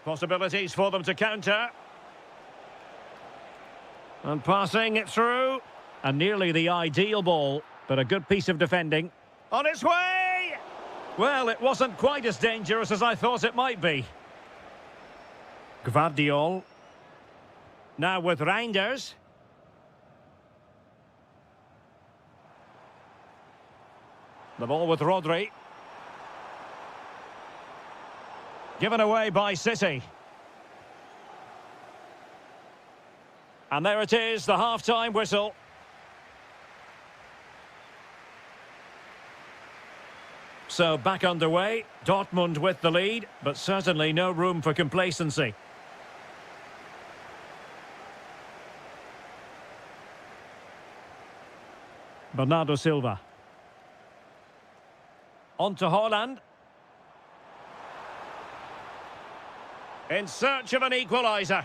Possibilities for them to counter. And passing it through. And nearly the ideal ball, but a good piece of defending. On its way! Well, it wasn't quite as dangerous as I thought it might be. Gvardiol. Now with Reinders. The ball with Rodri. Given away by City. And there it is, the half-time whistle. So back underway, Dortmund with the lead, but certainly no room for complacency. Bernardo Silva. On to Haaland. In search of an equaliser.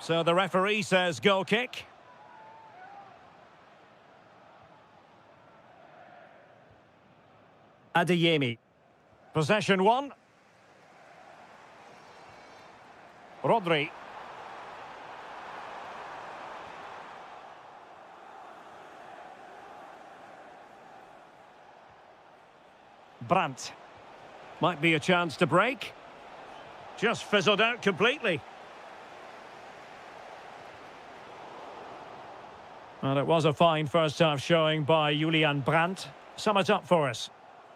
So the referee says goal kick. Adeyemi. Possession one. Rodri. Brandt. Might be a chance to break. Just fizzled out completely. Well, it was a fine first-half showing by Julian Brandt. Sum it up for us.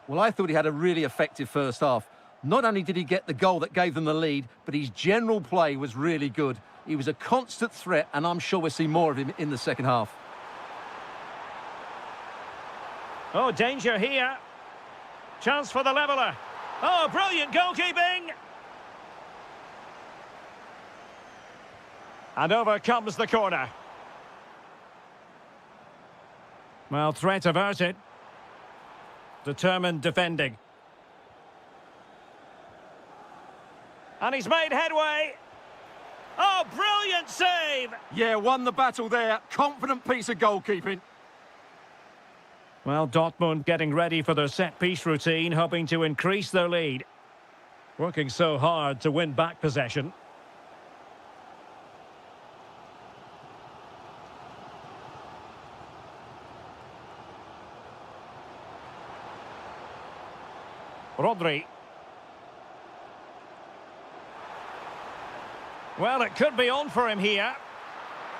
Well, I thought he had a really effective first half. Not only did he get the goal that gave them the lead, but his general play was really good. He was a constant threat, and I'm sure we'll see more of him in the second half. Oh, danger here. Chance for the leveller. Oh, brilliant goalkeeping! And over comes the corner. Well, threat averted. Determined defending. And he's made headway. Oh, brilliant save! Yeah, won the battle there. Confident piece of goalkeeping. Well, Dortmund getting ready for their set-piece routine, hoping to increase their lead. Working so hard to win back possession. Rodri. Well, it could be on for him here.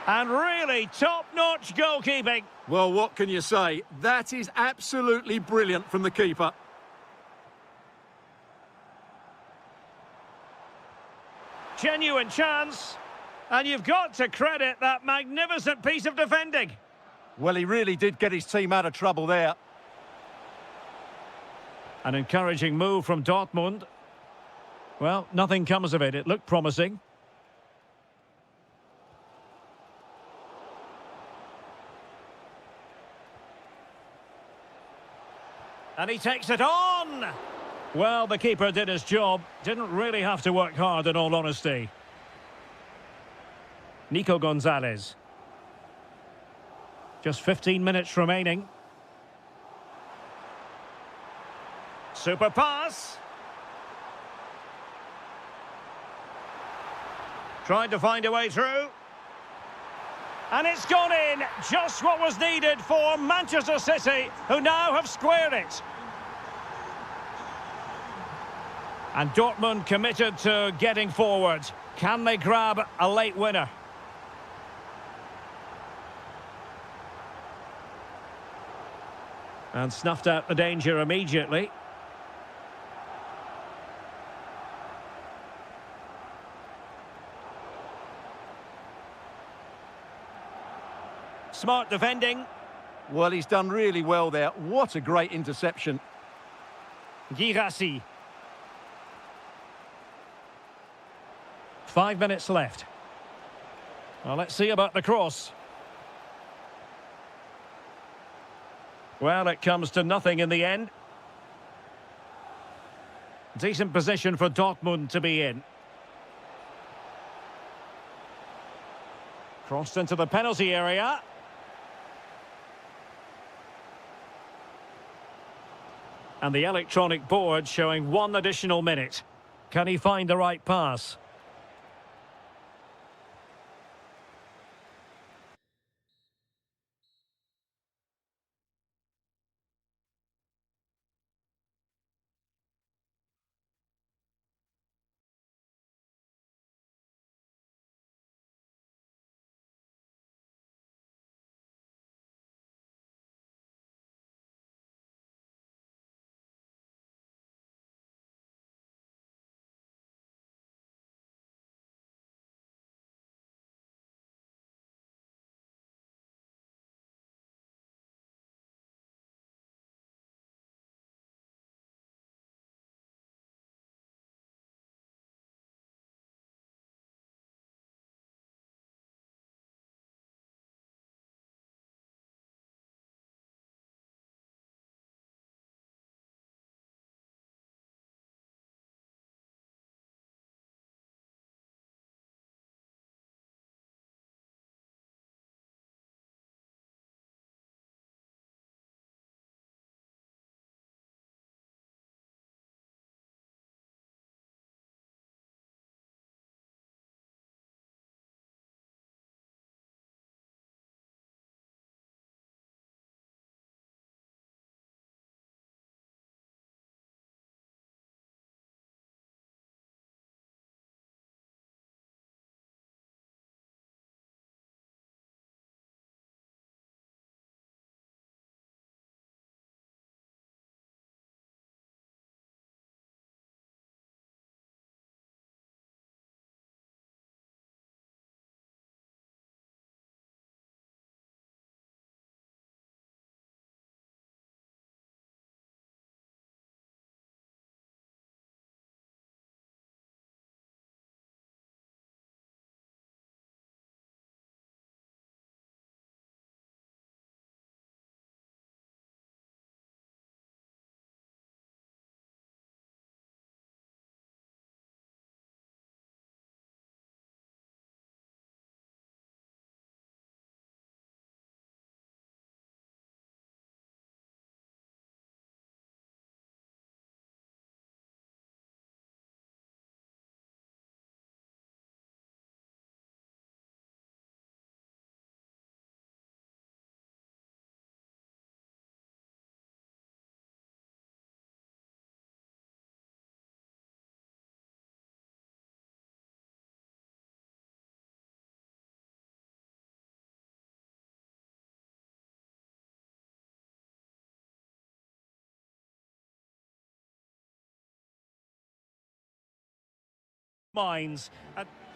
And really top-notch goalkeeping. Well, what can you say? That is absolutely brilliant from the keeper. Genuine chance. And you've got to credit that magnificent piece of defending. Well, he really did get his team out of trouble there. An encouraging move from Dortmund. Well, nothing comes of it. It looked promising. And he takes it on! Well, the keeper did his job. Didn't really have to work hard, in all honesty. Nico Gonzalez. Just 15 minutes remaining. Super pass. Tried to find a way through. And it's gone in. Just what was needed for Manchester City, who now have squared it. And Dortmund committed to getting forward. Can they grab a late winner? And snuffed out the danger immediately. Smart defending. Well, he's done really well there. What a great interception. Girassi. 5 minutes left. Well, let's see about the cross. Well, it comes to nothing in the end. Decent position for Dortmund to be in. Crossed into the penalty area. And the electronic board showing 1 additional minute. Can he find the right pass? minds.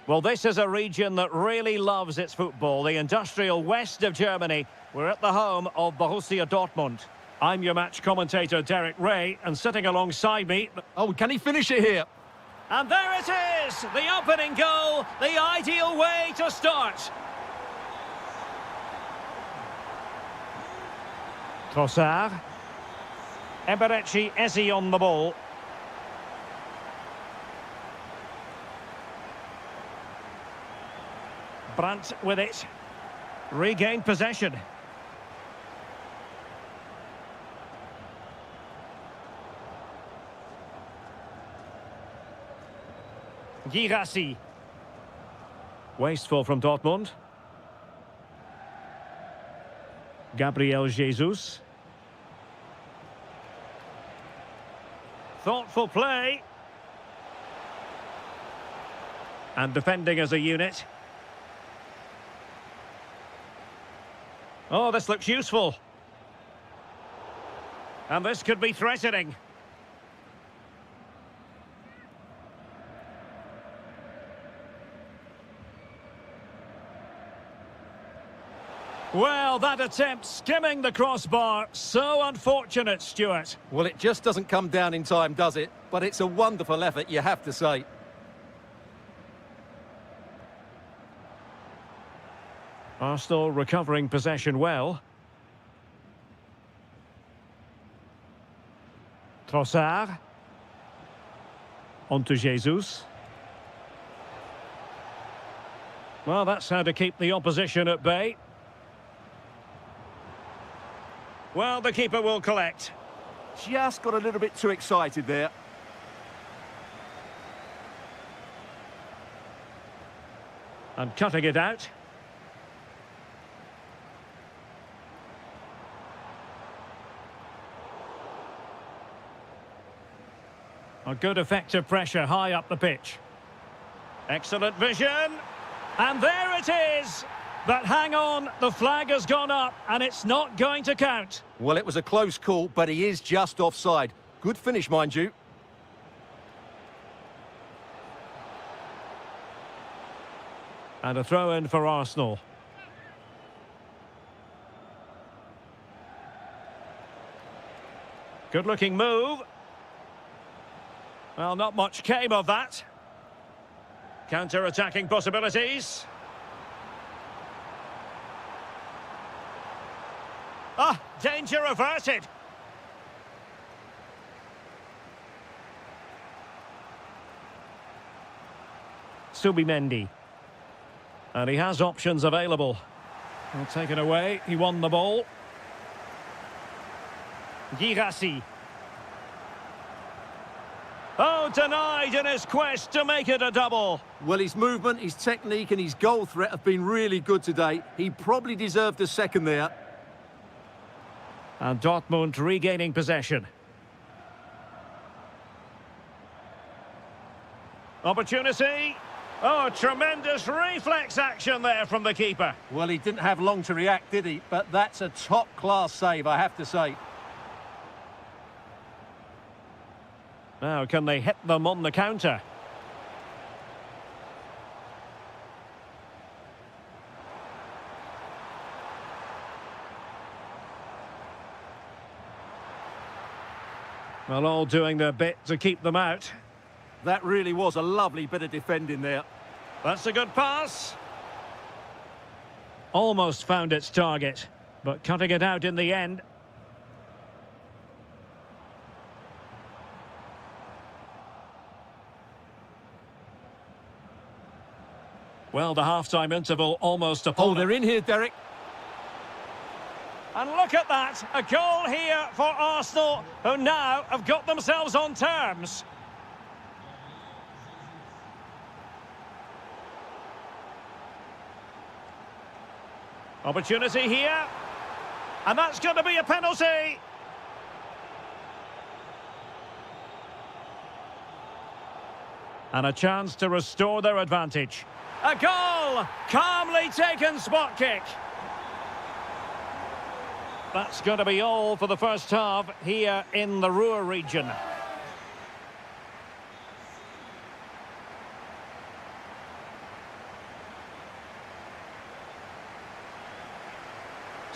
Well, this is a region that really loves its football, the industrial west of Germany. We're at the home of Borussia Dortmund. I'm your match commentator, Derek Ray, and sitting alongside me... Oh, can he finish it here? And there it is! The opening goal, the ideal way to start. Trossard. Eberechi Eze on the ball. Brandt with it. Regained possession. Girassi. Wasteful from Dortmund. Gabriel Jesus. Thoughtful play. And defending as a unit. Oh, this looks useful. And this could be threatening. Well, that attempt skimming the crossbar. So unfortunate, Stuart. Well, it just doesn't come down in time, does it? But it's a wonderful effort, you have to say. Arsenal recovering possession well. Trossard. On to Jesus. Well, that's how to keep the opposition at bay. Well, the keeper will collect. Just got a little bit too excited there. And cutting it out. A good effective pressure high up the pitch. Excellent vision. And there it is. But hang on, the flag has gone up and it's not going to count. Well, it was a close call, but he is just offside. Good finish, mind you. And a throw-in for Arsenal. Good-looking move. Well, not much came of that. Counter-attacking possibilities. Ah, danger averted. Subimendi. And he has options available. Well, taken away, he won the ball. Girassi. Oh, denied in his quest to make it a double. Well, his movement, his technique and his goal threat have been really good today. He probably deserved a second there. And Dortmund regaining possession. Opportunity. Oh, tremendous reflex action there from the keeper. Well, he didn't have long to react, did he? But that's a top-class save, I have to say. Now, can they hit them on the counter? Well, all doing their bit to keep them out. That really was a lovely bit of defending there. That's a good pass. Almost found its target, but cutting it out in the end. Well, the half-time interval almost upon. Oh, they're in here, Derek. And look at that, a goal here for Arsenal, who now have got themselves on terms. Opportunity here, and that's going to be a penalty. And a chance to restore their advantage. A goal! Calmly taken spot kick. That's going to be all for the first half here in the Ruhr region.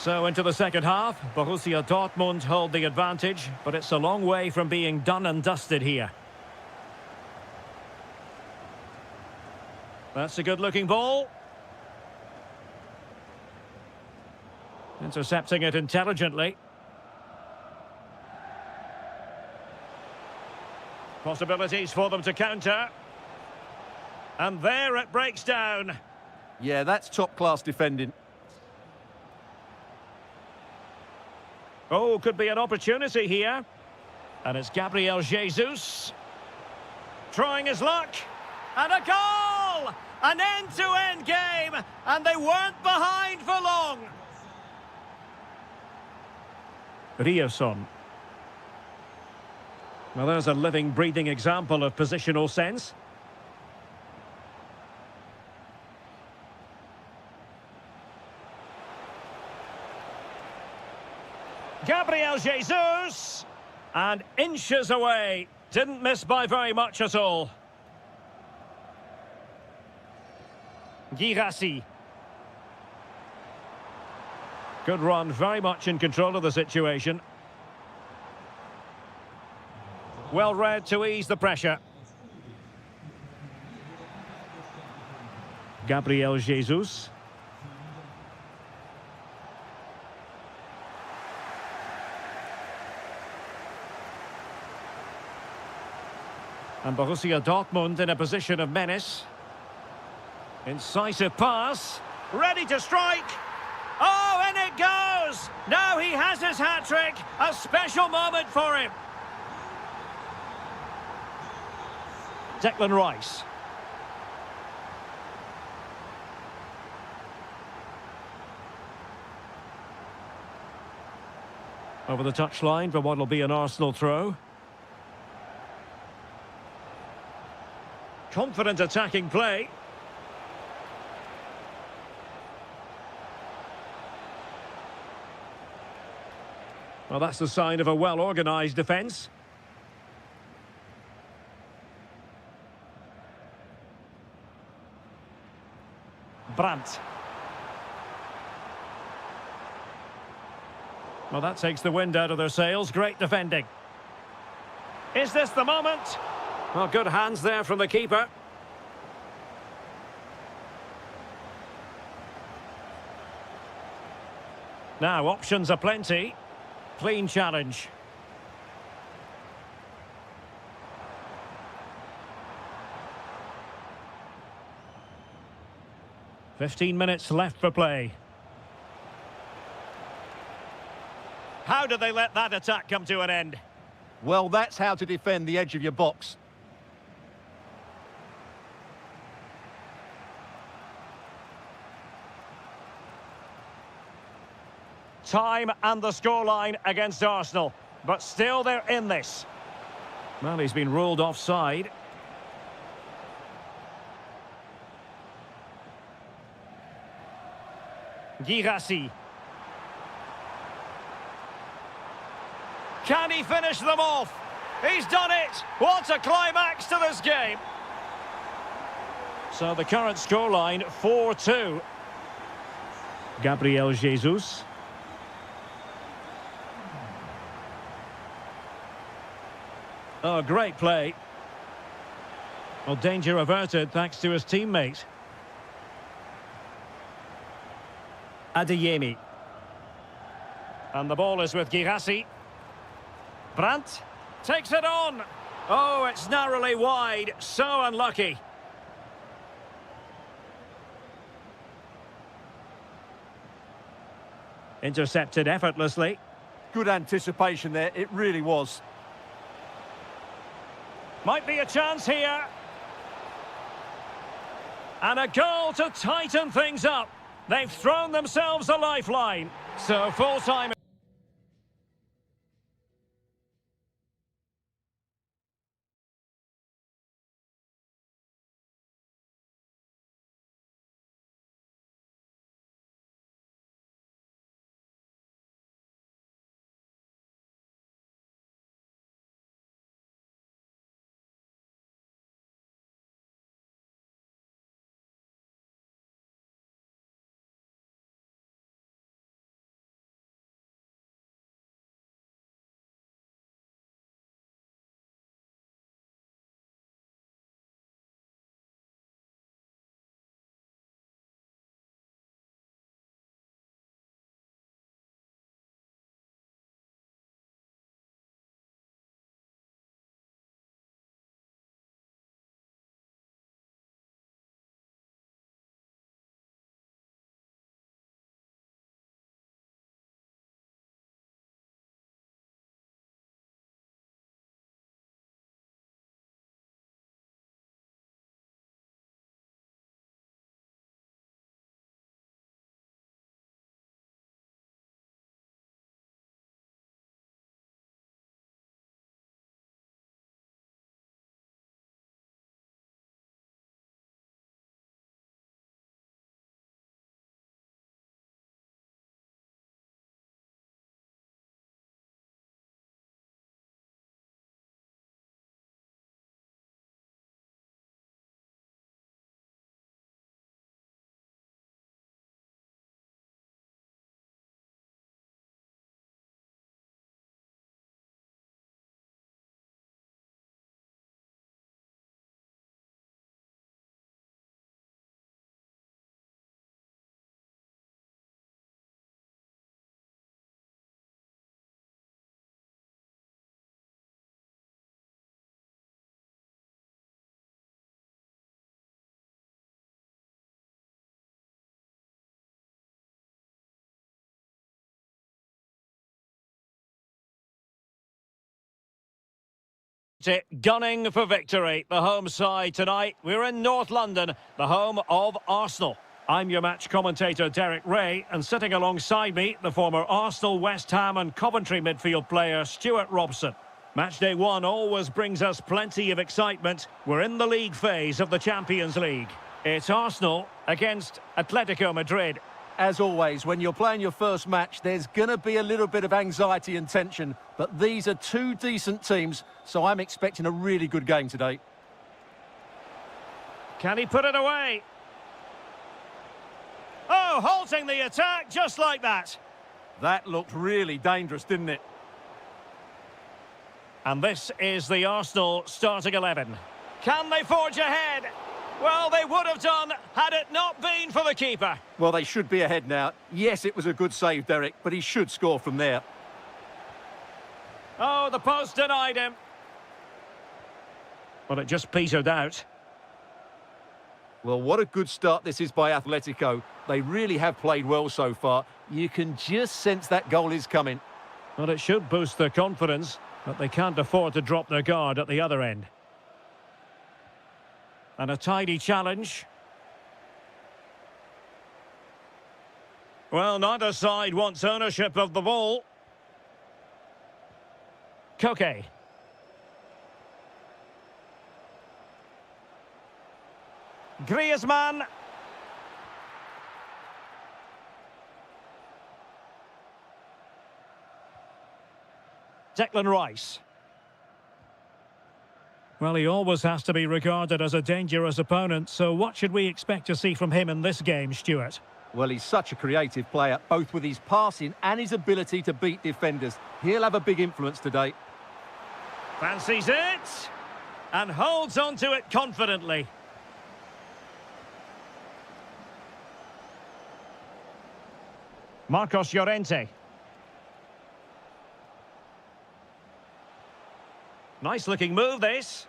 So into the second half, Borussia Dortmund hold the advantage, but it's a long way from being done and dusted here. That's a good-looking ball. Intercepting it intelligently. Possibilities for them to counter. And there it breaks down. Yeah, that's top-class defending. Oh, could be an opportunity here. And it's Gabriel Jesus. Trying his luck. And a goal! An end-to-end game. And they weren't behind for long. Rierson. Well, there's a living, breathing example of positional sense. Gabriel Jesus, and inches away. Didn't miss by very much at all. Girassi. Good run, very much in control of the situation. Well read to ease the pressure. Gabriel Jesus. And Borussia Dortmund in a position of menace. Incisive pass. Ready to strike. Oh, and it goes! Now he has his hat-trick. A special moment for him. Declan Rice. Over the touchline for what will be an Arsenal throw. Confident attacking play. Well, that's the sign of a well-organised defence. Brandt. Well, that takes the wind out of their sails. Great defending. Is this the moment? Well, good hands there from the keeper. Now, options are plenty. Clean challenge. "15 minutes left for play. How did they let that attack come to an end? Well, that's how to defend the edge of your box. Time and the scoreline against Arsenal, but still they're in this. Well, he's been ruled offside. Girassi. Can he finish them off? He's done it! What a climax to this game! So the current scoreline, 4-2. Gabriel Jesus. Oh, great play. Well, danger averted thanks to his teammate. Adeyemi. And the ball is with Girassi. Brandt takes it on. Oh, it's narrowly wide. So unlucky. Intercepted effortlessly. Good anticipation there, it really was. Might be a chance here. And a goal to tighten things up. They've thrown themselves a lifeline. So full-time... Gunning for victory, the home side tonight. We're in North London, the home of Arsenal. I'm your match commentator, Derek Ray, and sitting alongside me, the former Arsenal, West Ham and Coventry midfield player, Stuart Robson. Match day one always brings us plenty of excitement. We're in the league phase of the Champions League. It's Arsenal against Atletico Madrid. As always, when you're playing your first match, there's going to be a little bit of anxiety and tension. But these are two decent teams, so I'm expecting a really good game today. Can he put it away? Oh, halting the attack just like that. That looked really dangerous, didn't it? And this is the Arsenal starting 11. Can they forge ahead? Well, they would have done had it not been for the keeper. Well, they should be ahead now. Yes, it was a good save, Derek, but he should score from there. Oh, the post denied him. Well, it just petered out. Well, what a good start this is by Atletico. They really have played well so far. You can just sense that goal is coming. Well, it should boost their confidence, but they can't afford to drop their guard at the other end. And a tidy challenge. Well, neither side wants ownership of the ball. Koke. Griezmann. Declan Rice. Well, he always has to be regarded as a dangerous opponent, so what should we expect to see from him in this game, Stuart? Well, he's such a creative player, both with his passing and his ability to beat defenders. He'll have a big influence today. Fancies it, and holds on to it confidently. Marcos Llorente. Nice looking move, this.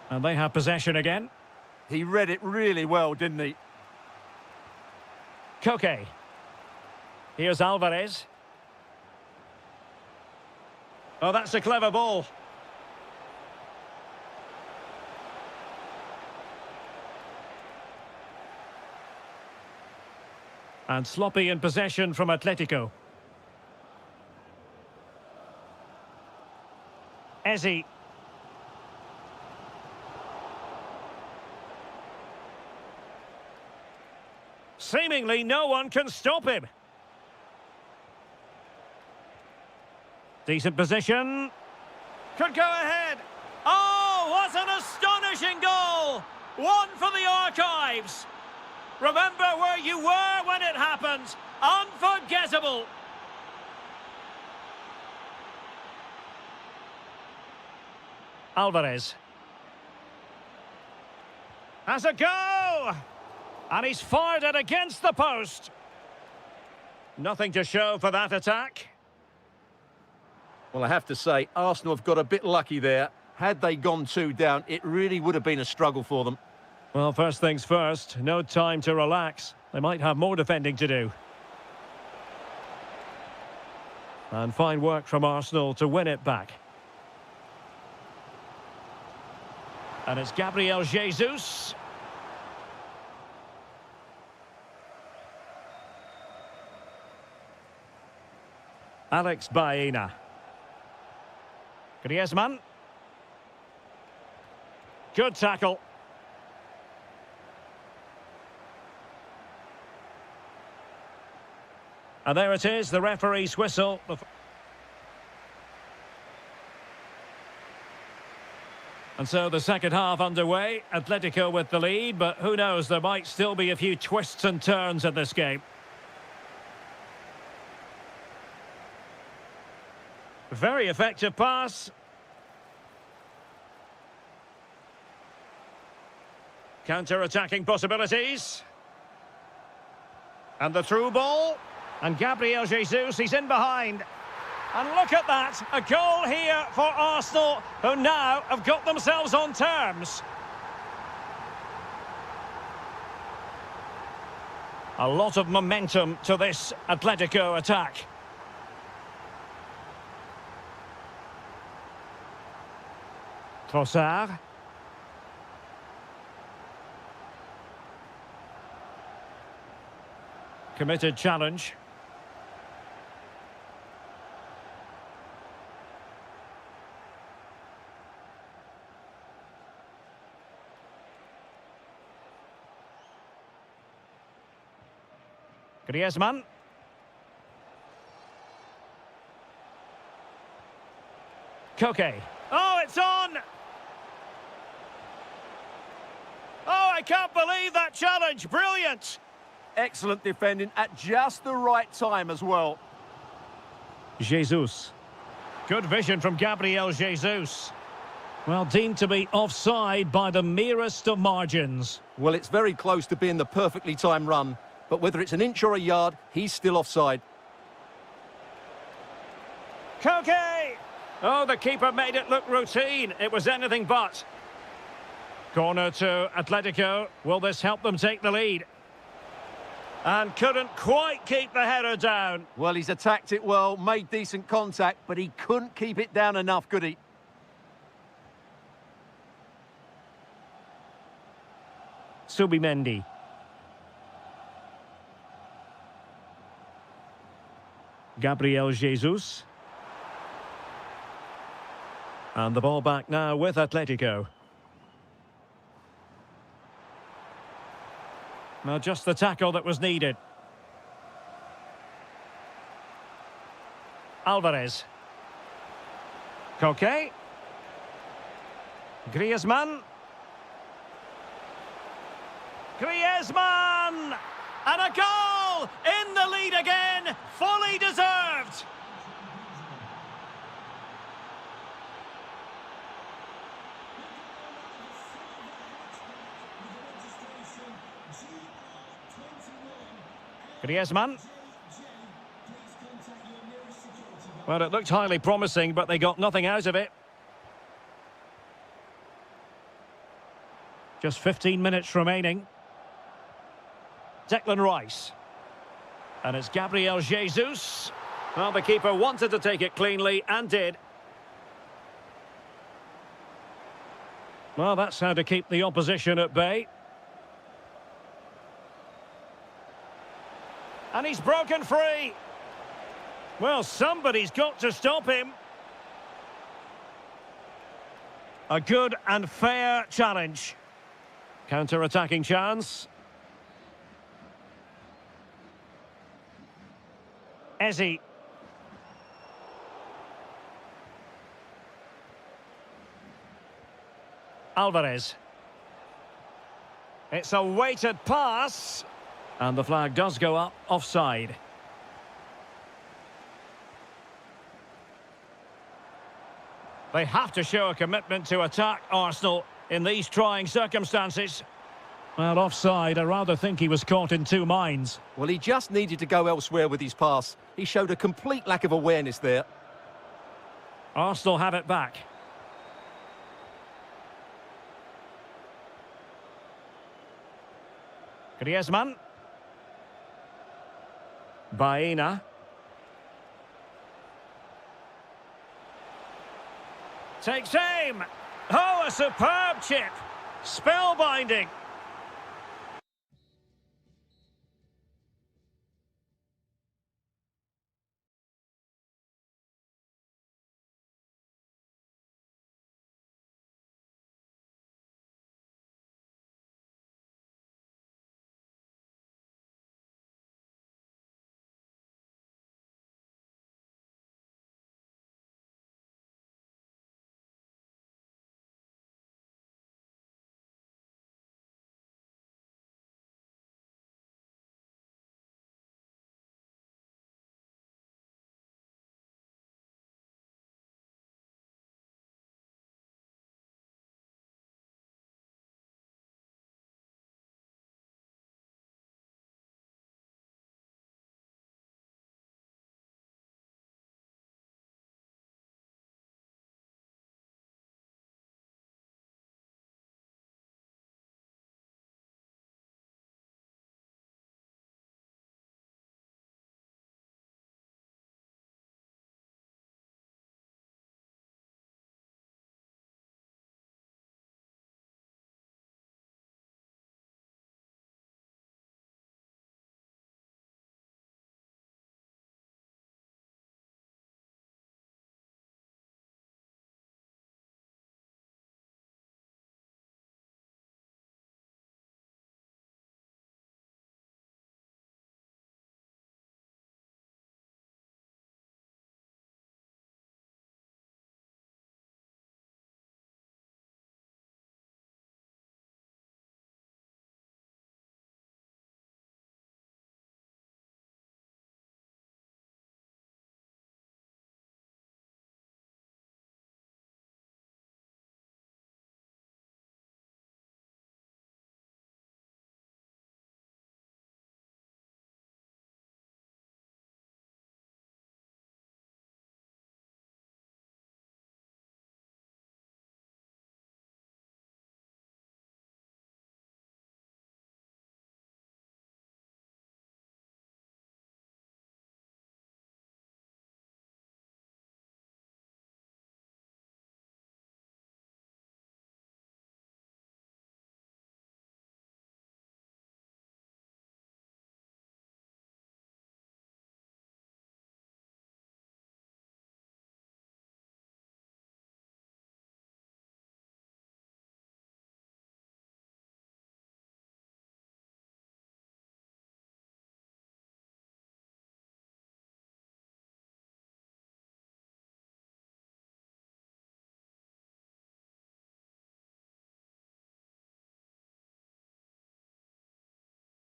And they have possession again. He read it really well, didn't he? Koke. Here's Alvarez. Oh, that's a clever ball. And sloppy in possession from Atletico. Ezzy. Seemingly no one can stop him. Decent position. Could go ahead. Oh, what an astonishing goal! One for the archives. Remember where you were when it happened. Unforgettable. Alvarez. Has a go! And he's fired it against the post. Nothing to show for that attack. Well, I have to say, Arsenal have got a bit lucky there. Had they gone 2 down, it really would have been a struggle for them. Well, first things first, no time to relax. They might have more defending to do. And fine work from Arsenal to win it back. And it's Gabriel Jesus. Alex Baena. Griezmann. Good tackle. And there it is, the referee's whistle. And so the second half underway. Atletico with the lead, but who knows, there might still be a few twists and turns in this game. Very effective pass. Counter-attacking possibilities. And the through ball. And Gabriel Jesus, he's in behind. And look at that, a goal here for Arsenal, who now have got themselves on terms. A lot of momentum to this Atletico attack. Trossard. Committed challenge. Griezmann. Koke. Oh, it's on! Oh, I can't believe that challenge. Brilliant! Excellent defending at just the right time as well. Jesus. Good vision from Gabriel Jesus. Well, deemed to be offside by the merest of margins. Well, it's very close to being the perfectly timed run, but whether it's an inch or a yard, he's still offside. Koke! Oh, the keeper made it look routine. It was anything but. Corner to Atletico. Will this help them take the lead? And couldn't quite keep the header down. Well, he's attacked it well, made decent contact, but he couldn't keep it down enough, could he? Subimendi. Gabriel Jesus. And the ball back now with Atletico. Now just the tackle that was needed. Alvarez. Koke. Griezmann. Griezmann! And a goal! In the lead again! Fully deserved! Griezmann. Well, it looked highly promising, but they got nothing out of it. Just 15 minutes remaining. Declan Rice. And it's Gabriel Jesus. Well, the keeper wanted to take it cleanly and did. Well, that's how to keep the opposition at bay. And he's broken free. Well, somebody's got to stop him. A good and fair challenge. Counter-attacking chance. Eze. Alvarez. It's a weighted pass. And the flag does go up, offside. They have to show a commitment to attack Arsenal in these trying circumstances. Well, offside, I rather think he was caught in two minds. Well, he just needed to go elsewhere with his pass. He showed a complete lack of awareness there. Arsenal have it back. Griezmann. Baena. Takes aim. Oh, a superb chip. Spellbinding.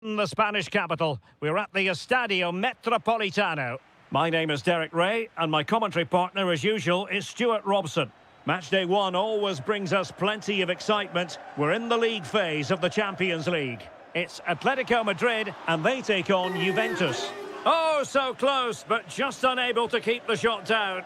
In the Spanish capital, we're at the Estadio Metropolitano. My name is Derek Ray, and my commentary partner, as usual, is Stuart Robson. Matchday 1 always brings us plenty of excitement. We're in the league phase of the Champions League. It's Atletico Madrid, and they take on Juventus. Oh, so close, but just unable to keep the shot down.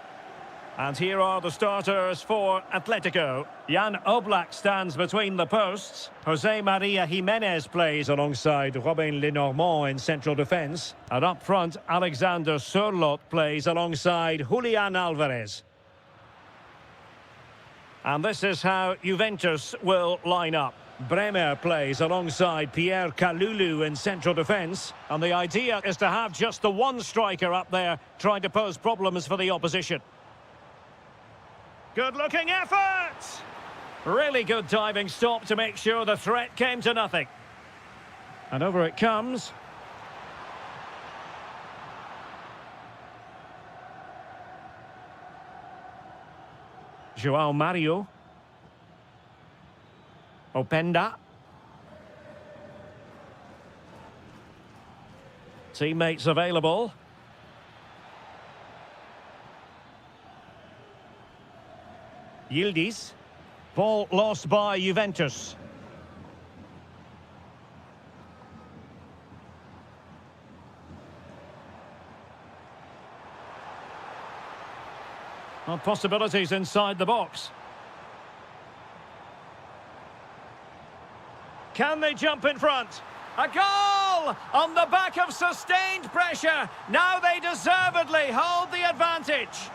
And here are the starters for Atletico. Jan Oblak stands between the posts. Jose Maria Jimenez plays alongside Robin Lenormand in central defence. And up front, Alexander Sørloth plays alongside Julian Alvarez. And this is how Juventus will line up. Bremer plays alongside Pierre Kalulu in central defence. And the idea is to have just the one striker up there trying to pose problems for the opposition. Good-looking effort! Really good diving stop to make sure the threat came to nothing. And over it comes. João Mario. Openda. Teammates available. Yildiz. Ball lost by Juventus. Well, possibilities inside the box. Can they jump in front? A goal! On the back of sustained pressure. Now they deservedly hold the advantage.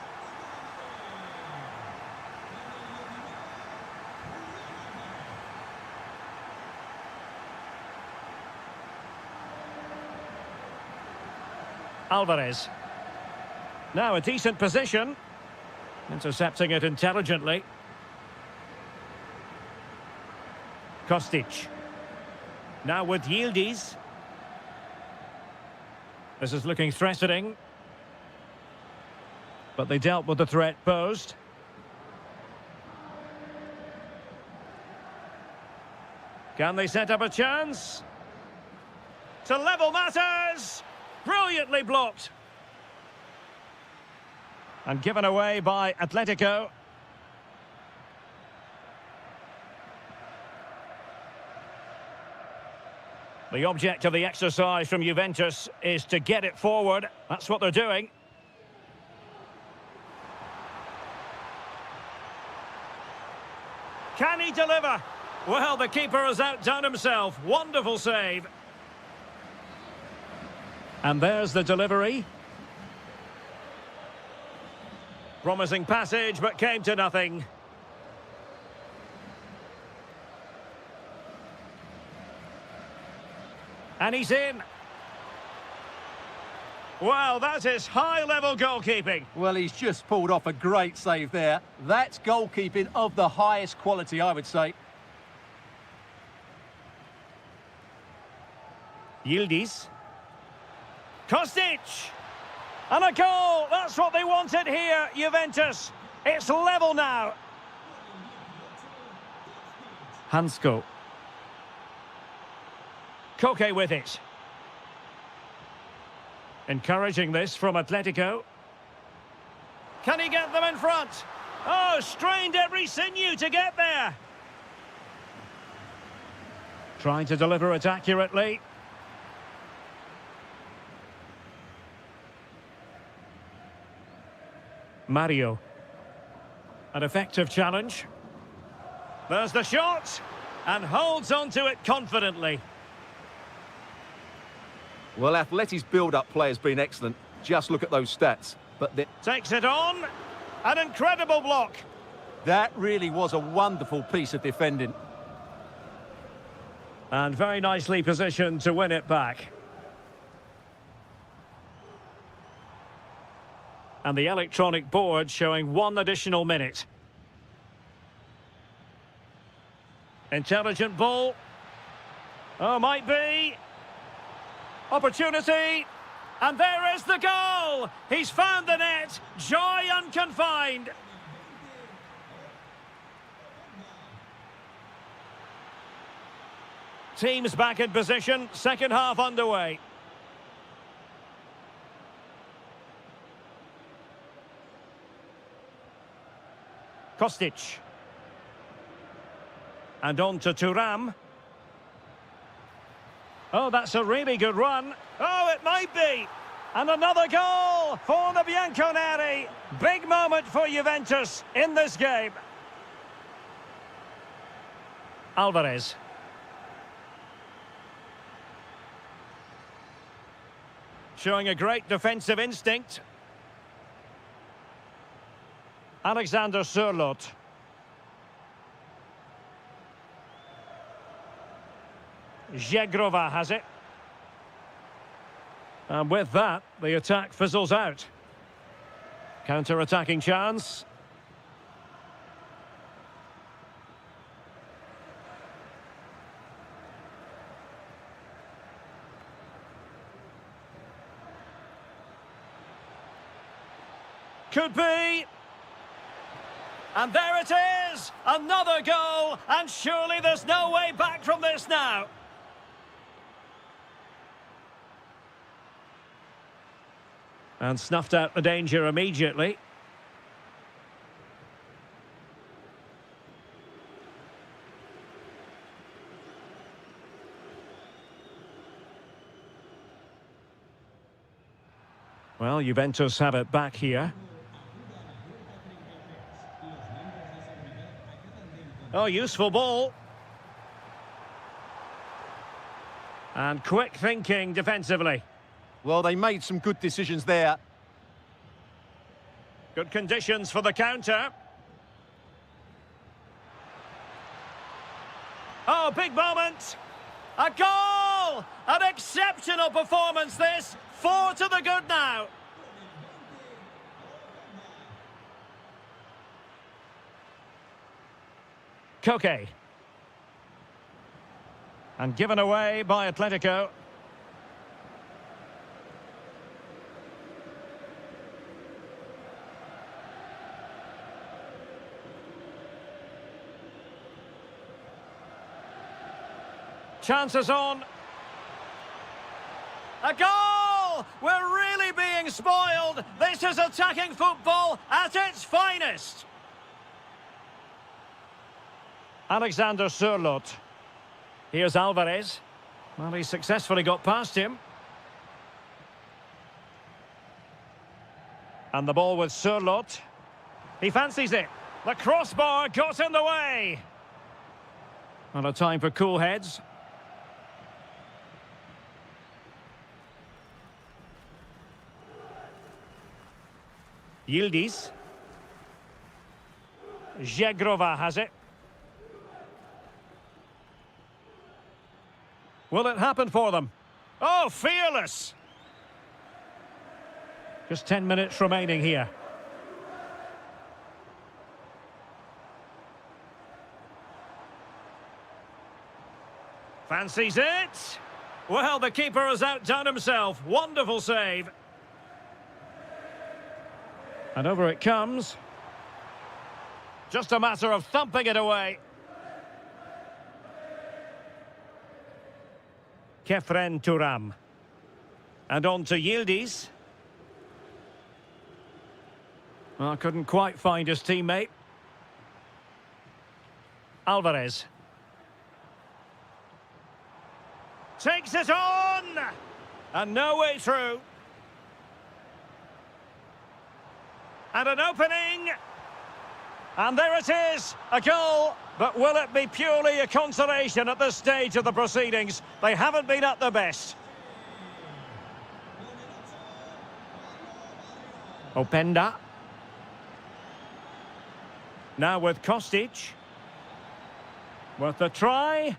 Alvarez. Now a decent position. Intercepting it intelligently. Kostic. Now with Yildiz. This is looking threatening. But they dealt with the threat posed. Can they set up a chance? To level matters! Brilliantly blocked. And given away by Atletico. The object of the exercise from Juventus is to get it forward. That's what they're doing. Can he deliver? Well, the keeper has outdone himself. Wonderful save. And there's the delivery. Promising passage, but came to nothing. And he's in. Well, that is high-level goalkeeping. Well, he's just pulled off a great save there. That's goalkeeping of the highest quality, I would say. Yildiz. Kostic! And a goal! That's what they wanted here, Juventus. It's level now. Hansko. Koke with it. Encouraging this from Atletico. Can he get them in front? Oh, strained every sinew to get there. Trying to deliver it accurately. Mario. An effective challenge. There's the shot. And holds on to it confidently. Well, Atleti's build-up play has been excellent. Just look at those stats. But takes it on. An incredible block. That really was a wonderful piece of defending. And very nicely positioned to win it back. And the electronic board showing 1 additional minute. Intelligent ball. Oh, might be. Opportunity. And there is the goal. He's found the net. Joy unconfined. teams back in position. Second half underway. Kostic. And on to Thuram. Oh, that's a really good run. Oh, it might be. And another goal for the Bianconeri. Big moment for Juventus in this game. Alvarez. Showing a great defensive instinct. Alexander Sørloth. Zhegrova has it. And with that, the attack fizzles out. Counter-attacking chance. Could be. And there it is! Another goal! And surely there's no way back from this now. And snuffed out the danger immediately. Well, Juventus have it back here. Oh, useful ball. And quick thinking defensively. Well, they made some good decisions there. Good conditions for the counter. Oh, big moment. A goal! An exceptional performance this. 4 to the good now. Koke. And given away by Atletico. Chances on. A goal! We're really being spoiled. This is attacking football at its finest. Alexander Sørloth. Here's Alvarez. Well, he successfully got past him. And the ball with Sørloth. He fancies it. The crossbar got in the way. Not a time for cool heads. Yildiz. Zhegrova has it. Will it happen for them? Oh, fearless! Just 10 minutes remaining here. Fancies it? Well, the keeper has outdone himself. Wonderful save. And over it comes. Just a matter of thumping it away. Kefren Thuram. And on to Yildiz. Well, couldn't quite find his teammate. Alvarez. Takes it on! And no way through. And an opening. And there it is, a goal. But will it be purely a consolation at this stage of the proceedings? They haven't been at their best. Openda. Now with Kostic. Worth a try.